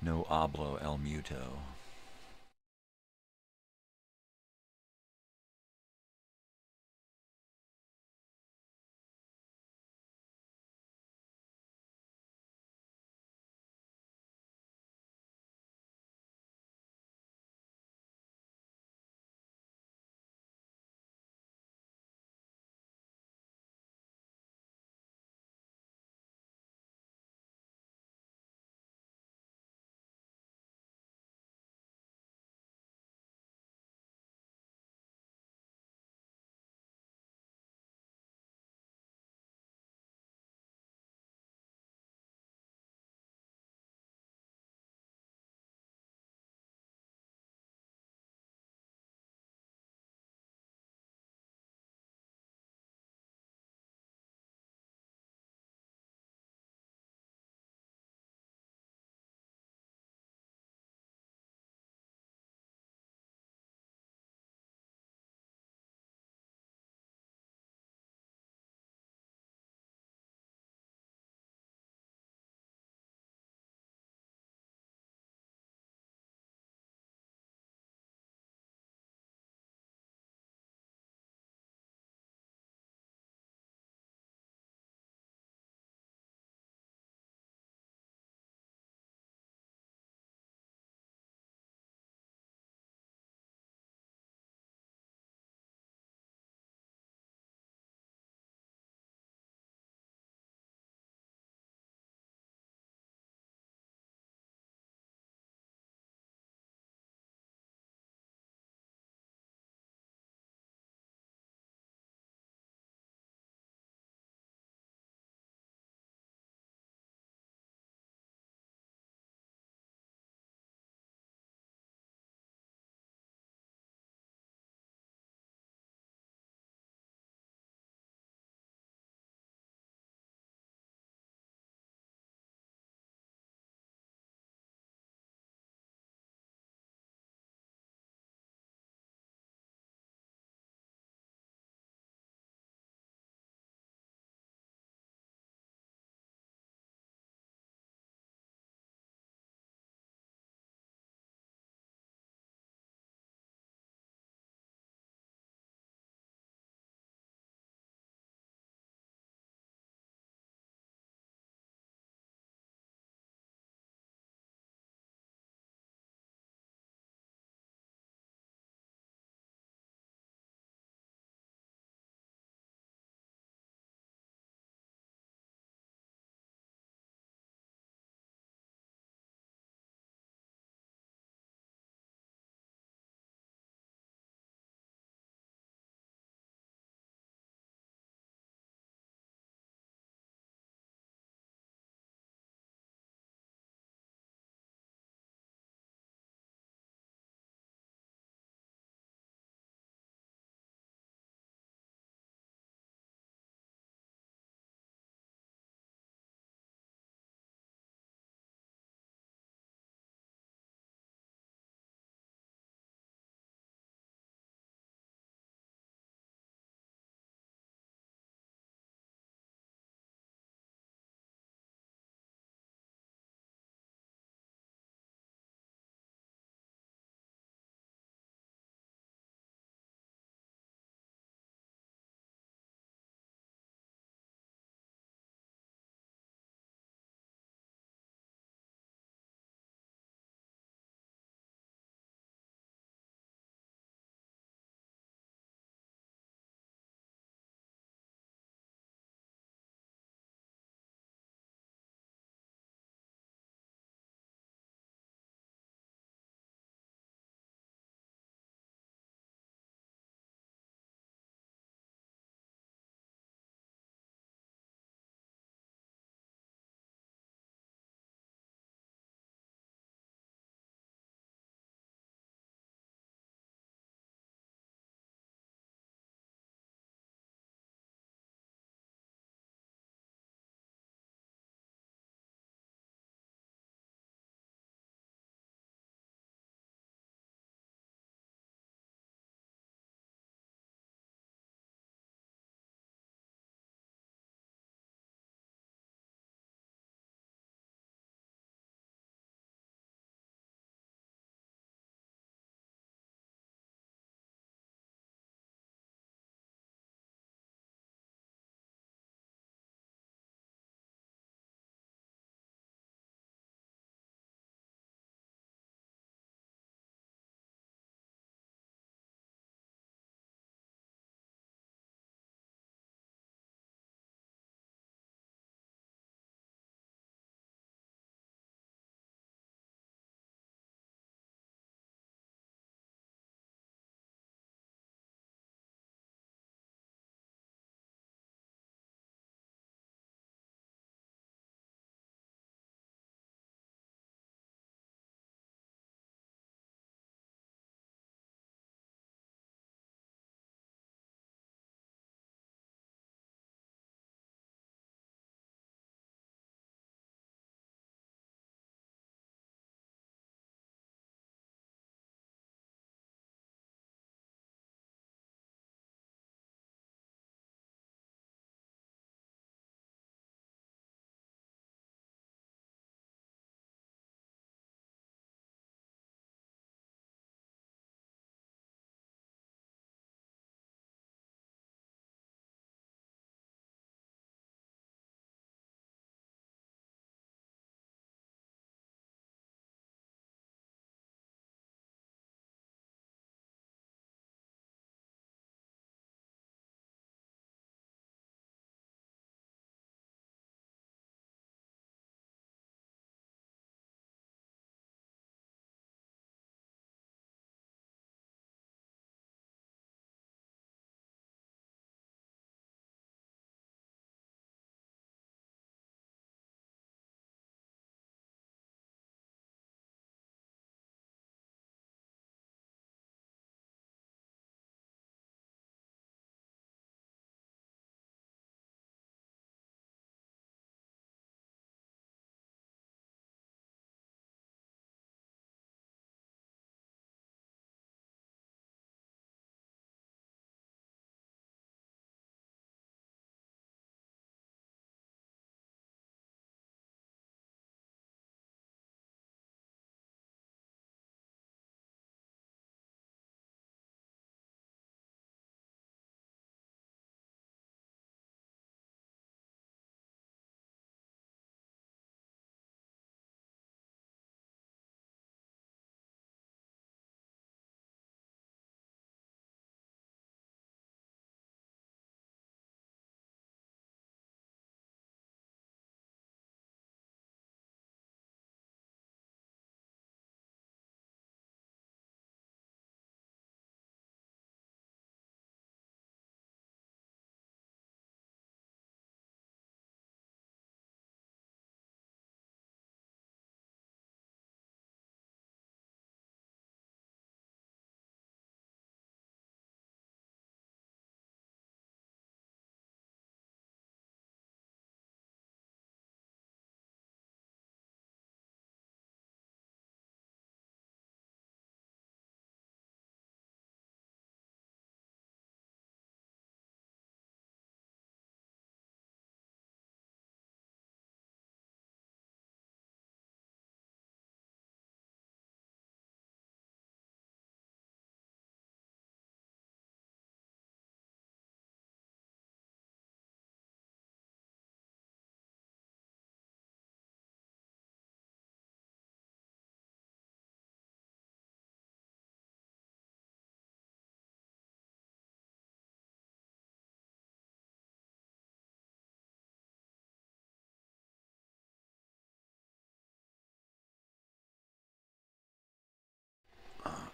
No hablo el muto.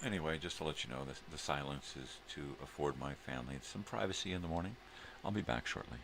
Anyway, just to let you know, the silence is to afford my family some privacy in the morning. I'll be back shortly.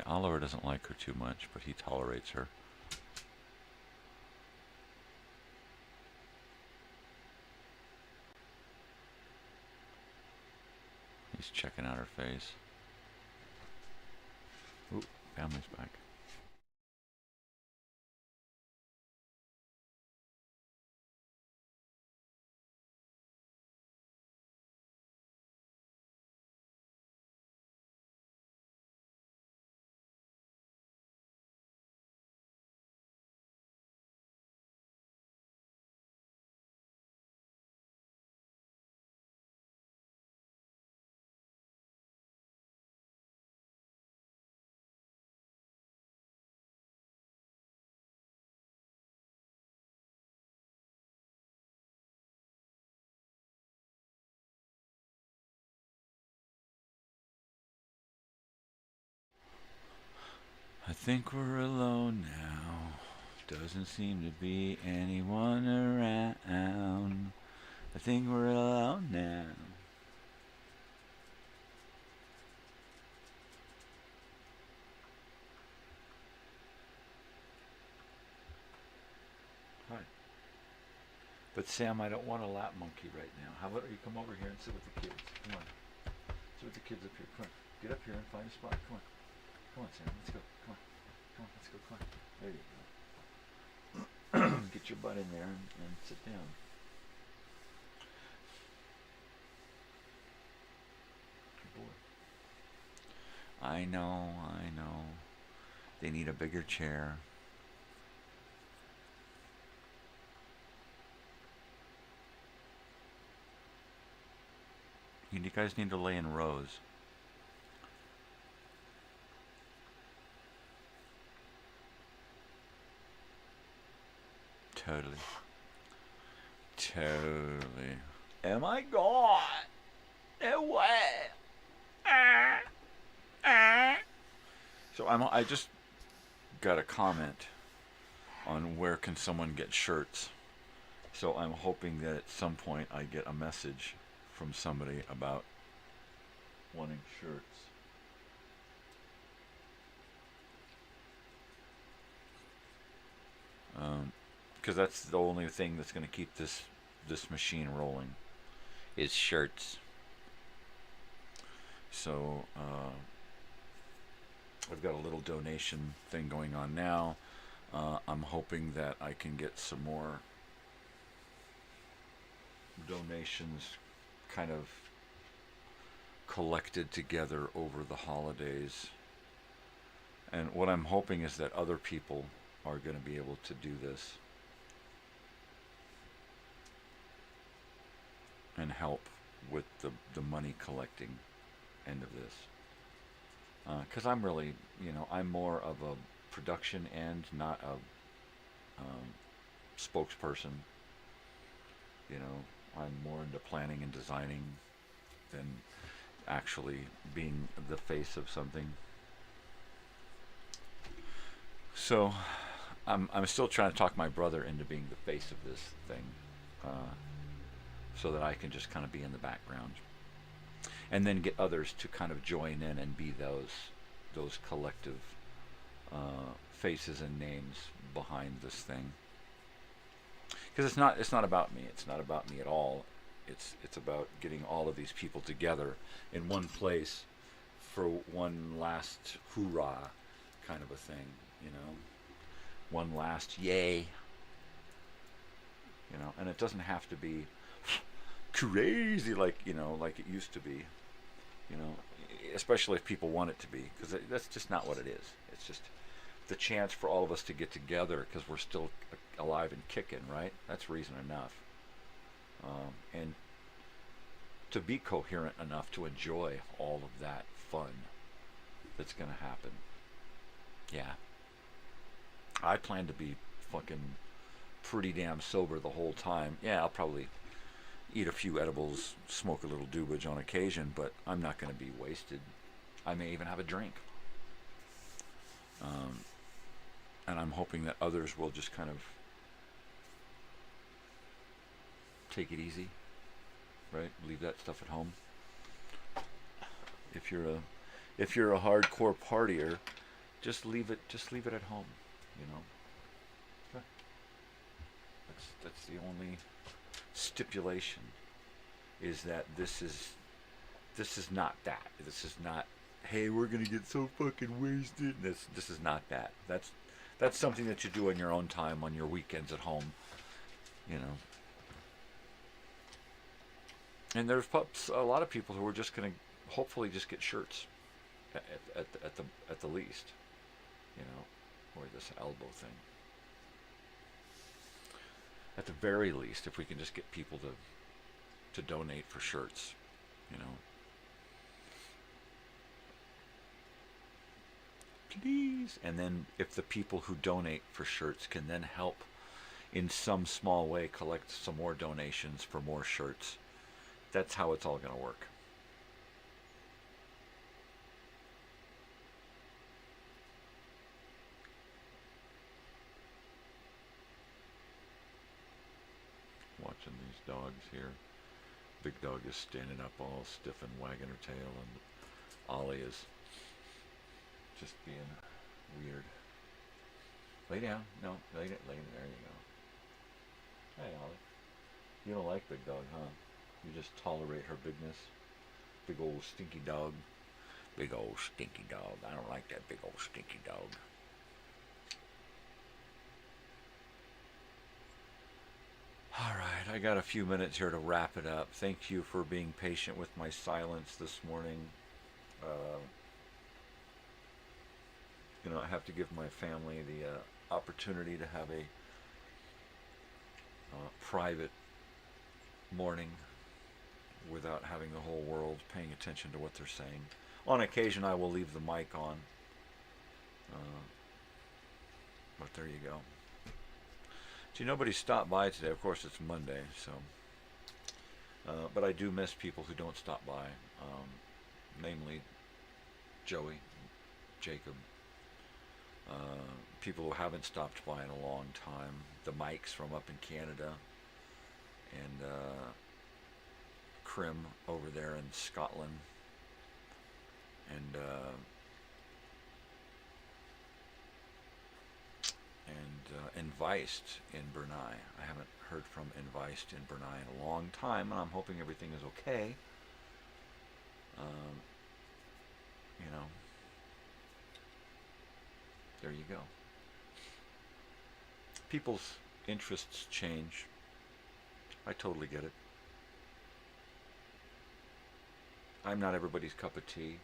Oliver doesn't like her too much, but he tolerates her. He's checking out her face. Ooh, family's back. I think we're alone now. Doesn't seem to be anyone around. I think we're alone now. Hi. But Sam, I don't want a lap monkey right now. How about you come over here and sit with the kids? Come on. Sit with the kids up here. Come on. Get up here and find a spot. Come on. Come on, Sam. Let's go. Come on. Come on. Let's go. Come on. There you go. Get your butt in there and sit down. Good boy. I know. They need a bigger chair. You guys need to lay in rows. Totally. Oh my God. No way. So I just got a comment on where can someone get shirts. So I'm hoping that at some point I get a message from somebody about wanting shirts. Because that's the only thing that's going to keep this machine rolling is shirts. So I've got a little donation thing going on now. I'm hoping that I can get some more donations kind of collected together over the holidays. And what I'm hoping is that other people are going to be able to do this and help with the money collecting end of this. Because I'm really, I'm more of a production end, not a spokesperson. I'm more into planning and designing than actually being the face of something. So I'm still trying to talk my brother into being the face of this thing, so that I can just kind of be in the background, and then get others to kind of join in and be those collective faces and names behind this thing. Because it's not about me. It's not about me at all. It's about getting all of these people together in one place for one last hoorah kind of a thing, one last yay, and it doesn't have to be crazy like it used to be, especially if people want it to be, because that's just not what it is. It's just the chance for all of us to get together because we're still alive and kicking, right? That's reason enough. And to be coherent enough to enjoy all of that fun that's going to happen. Yeah. I plan to be fucking pretty damn sober the whole time. Yeah, I'll probably eat a few edibles, smoke a little doobage on occasion, but I'm not going to be wasted. I may even have a drink. And I'm hoping that others will just kind of take it easy, right? Leave that stuff at home. If you're a hardcore partier, just leave it at home, you know. That's the only stipulation, is that this is not that. This is not, hey, we're gonna get so fucking wasted. This is not that. That's something that you do on your own time, on your weekends at home, you know. And there's a lot of people who are just gonna hopefully just get shirts at the least, you know, or this elbow thing. At the very least, if we can just get people to donate for shirts, you know. Please. And then if the people who donate for shirts can then help in some small way collect some more donations for more shirts, that's how it's all going to work. Watching these dogs here. Big dog is standing up all stiff and wagging her tail, and Ollie is just being weird. Lay down. No, lay down. There you go. Hey, Ollie. You don't like Big Dog, huh? You just tolerate her bigness. Big old stinky dog. Big old stinky dog. I don't like that big old stinky dog. All right, I got a few minutes here to wrap it up. Thank you for being patient with my silence this morning. You know, I have to give my family the opportunity to have a private morning without having the whole world paying attention to what they're saying. On occasion, I will leave the mic on. But there you go. See, nobody stopped by today. Of course, it's Monday, so. But I do miss people who don't stop by, namely Joey, Jacob, people who haven't stopped by in a long time, the Mikes from up in Canada, and Krim over there in Scotland, and Enviced in Bernay. I haven't heard from Enviced in Bernay in a long time, and I'm hoping everything is okay. You know, there you go. People's interests change. I totally get it. I'm not everybody's cup of tea.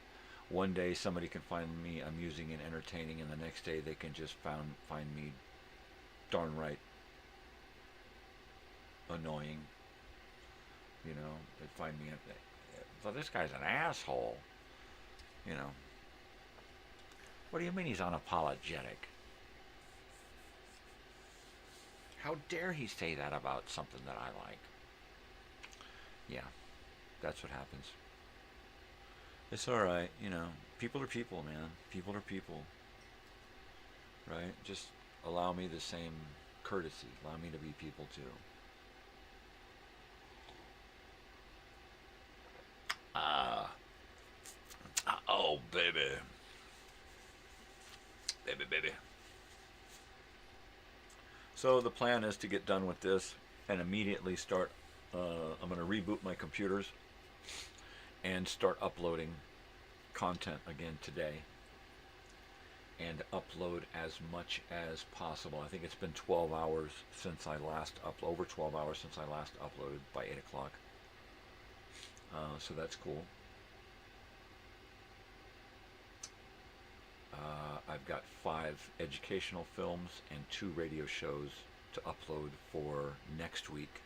One day somebody can find me amusing and entertaining, and the next day they can just find me darn right annoying. You know, they find me, well, this guy's an asshole. You know, what do you mean he's unapologetic? How dare he say that about something that I like? Yeah, that's what happens. It's all right, you know. People are people, man. People are people. Right? Just allow me the same courtesy. Allow me to be people too. Oh, baby. Baby. So the plan is to get done with this and immediately start, I'm going to reboot my computers and start uploading content again today, and upload as much as possible. I think it's been 12 hours since I last over 12 hours since I last uploaded by 8 o'clock. So that's cool. I've got 5 educational films and 2 radio shows to upload for next week.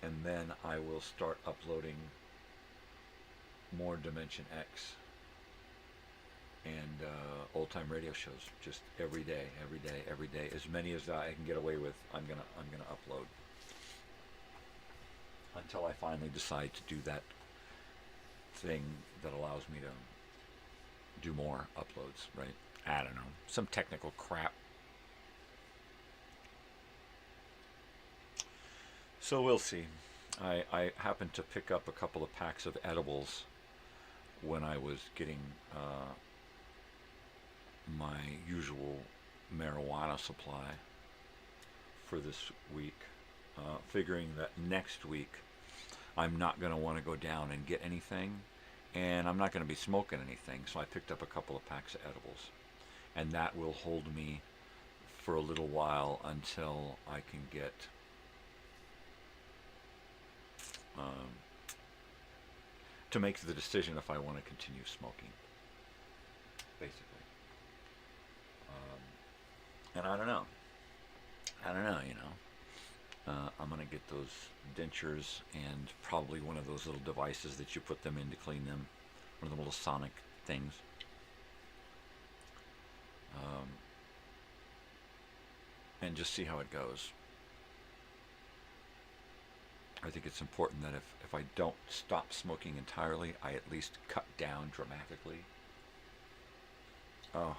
And then I will start uploading more Dimension X and old time radio shows, just every day, as many as I can get away with. I'm gonna upload until I finally decide to do that thing that allows me to do more uploads, right? I don't know, some technical crap. So we'll see. I happened to pick up a couple of packs of edibles when I was getting my usual marijuana supply for this week, figuring that next week I'm not going to want to go down and get anything, and I'm not going to be smoking anything, so I picked up a couple of packs of edibles, and that will hold me for a little while until I can get to make the decision if I want to continue smoking, basically. And I don't know, you know. I'm going to get those dentures and probably one of those little devices that you put them in to clean them, one of the little sonic things. And just see how it goes. I think it's important that if I don't stop smoking entirely, I at least cut down dramatically. Oh,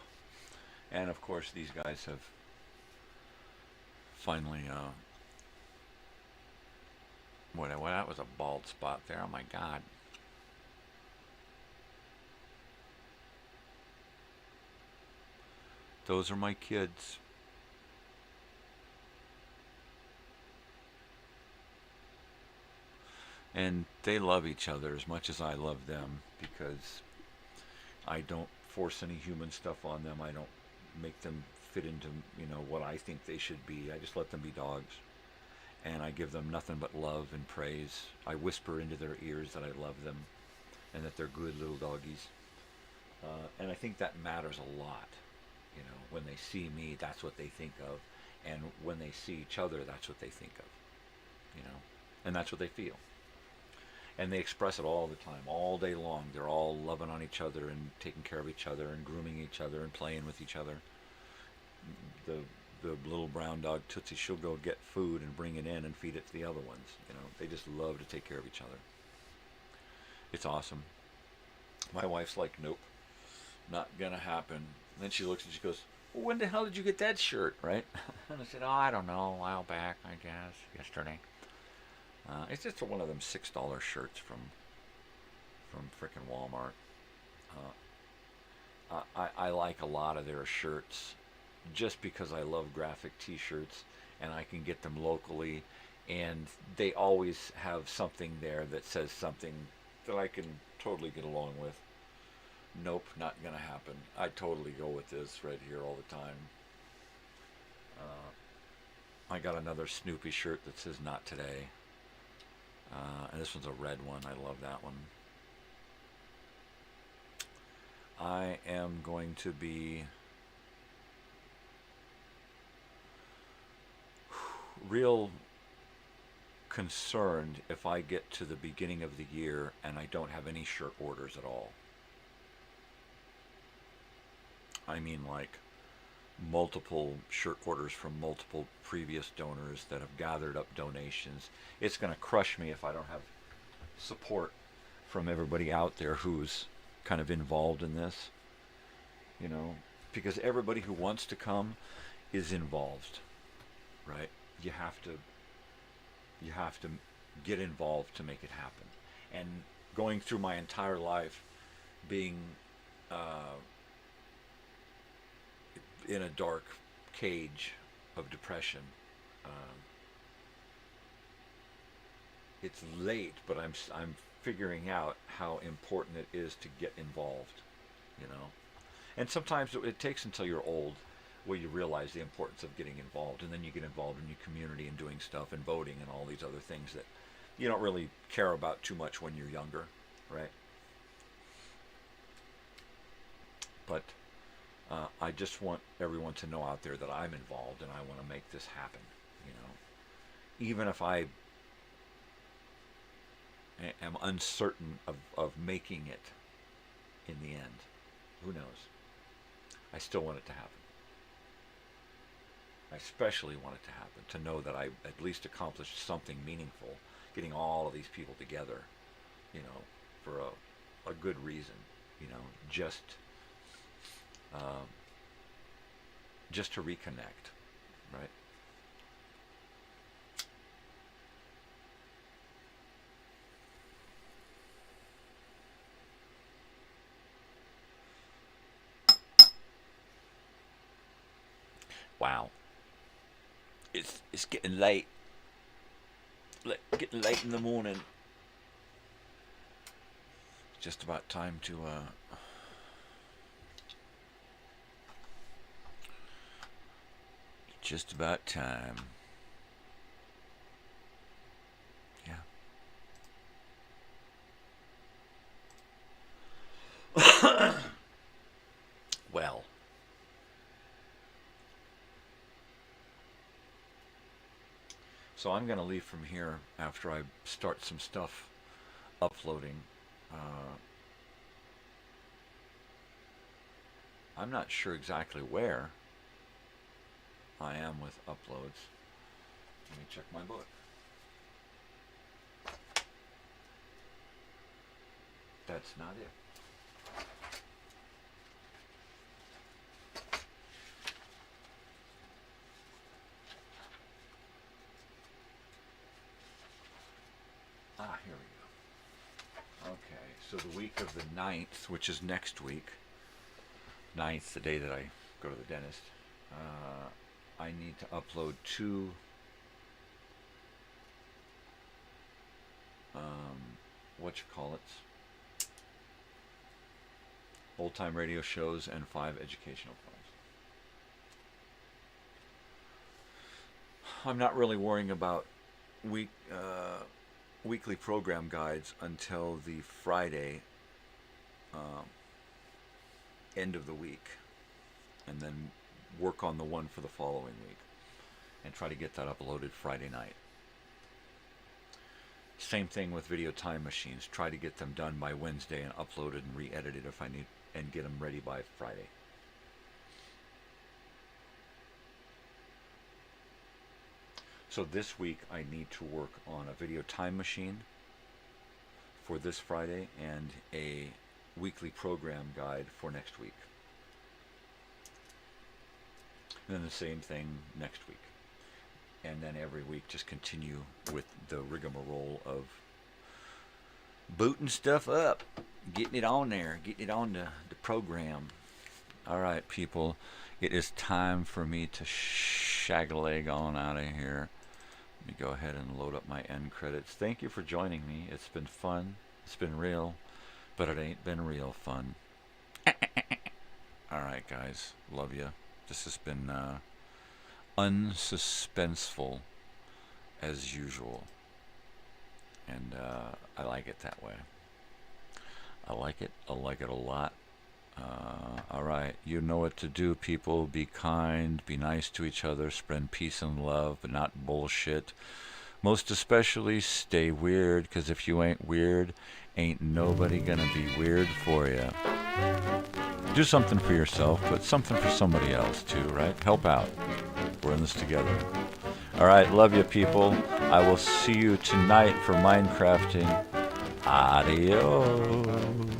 and of course these guys have finally, that was a bald spot there, oh my God. Those are my kids. And they love each other as much as I love them, because I don't force any human stuff on them. I don't make them fit into, you know, what I think they should be. I just let them be dogs. And I give them nothing but love and praise. I whisper into their ears that I love them and that they're good little doggies. And I think that matters a lot. You know, when they see me, that's what they think of. And when they see each other, that's what they think of. You know, and that's what they feel. And they express it all the time, all day long. They're all loving on each other and taking care of each other and grooming each other and playing with each other. The little brown dog Tootsie, she'll go get food and bring it in and feed it to the other ones. You know, they just love to take care of each other. It's awesome. My wife's like, nope, not gonna happen. And then she looks and she goes, well, when the hell did you get that shirt, right? And I said, oh, I don't know, a while back, I guess, yesterday. It's just one of them $6 shirts from frickin' Walmart. I like a lot of their shirts just because I love graphic t-shirts and I can get them locally, and they always have something there that says something that I can totally get along with. Nope, not gonna happen. I totally go with this right here all the time. I got another Snoopy shirt that says not today. And this one's a red one. I love that one. I am going to be real concerned if I get to the beginning of the year and I don't have any shirt orders at all. I mean, like, multiple shirt orders from multiple previous donors that have gathered up donations. It's going to crush me if I don't have support from everybody out there who's kind of involved in this, you know, because everybody who wants to come is involved, right? You have to get involved to make it happen. And going through my entire life being in a dark cage of depression. It's late, but I'm figuring out how important it is to get involved, you know. And sometimes it takes until you're old where you realize the importance of getting involved, and then you get involved in your community and doing stuff and voting and all these other things that you don't really care about too much when you're younger, right? But I just want everyone to know out there that I'm involved and I want to make this happen, you know. Even if I am uncertain of making it in the end, who knows? I still want it to happen. I especially want it to happen, to know that I at least accomplished something meaningful, getting all of these people together, you know, for a good reason, you know, just to reconnect, right? Wow. It's getting late. Getting late in the morning. Just about time to just about time. Yeah. Well. So I'm going to leave from here after I start some stuff uploading. I'm not sure exactly where I am with uploads. Let me check my book. That's not it. Here we go. Okay, so the week of the 9th, which is next week, 9th, the day that I go to the dentist, I need to upload 2 old-time radio shows and 5 educational films. I'm not really worrying about weekly program guides until the Friday end of the week, and then work on the one for the following week and try to get that uploaded Friday night. Same thing with video time machines. Try to get them done by Wednesday and uploaded and re-edited if I need, and get them ready by Friday. So this week I need to work on a video time machine for this Friday and a weekly program guide for next week. And then the same thing next week. And then every week just continue with the rigmarole of booting stuff up, getting it on there, getting it on the program. All right, people, it is time for me to shag a leg on out of here. Let me go ahead and load up my end credits. Thank you for joining me. It's been fun. It's been real, but it ain't been real fun. All right, guys. Love you. This has been unsuspenseful as usual, and I like it that way. I like it a lot. Alright, you know what to do, people. Be kind, be nice to each other, spread peace and love, but not bullshit. Most especially stay weird, because if you ain't weird, ain't nobody gonna be weird for you. Do something for yourself, but something for somebody else too, right? Help out. We're in this together. Alright, love you, people. I will see you tonight for Minecrafting. Adios.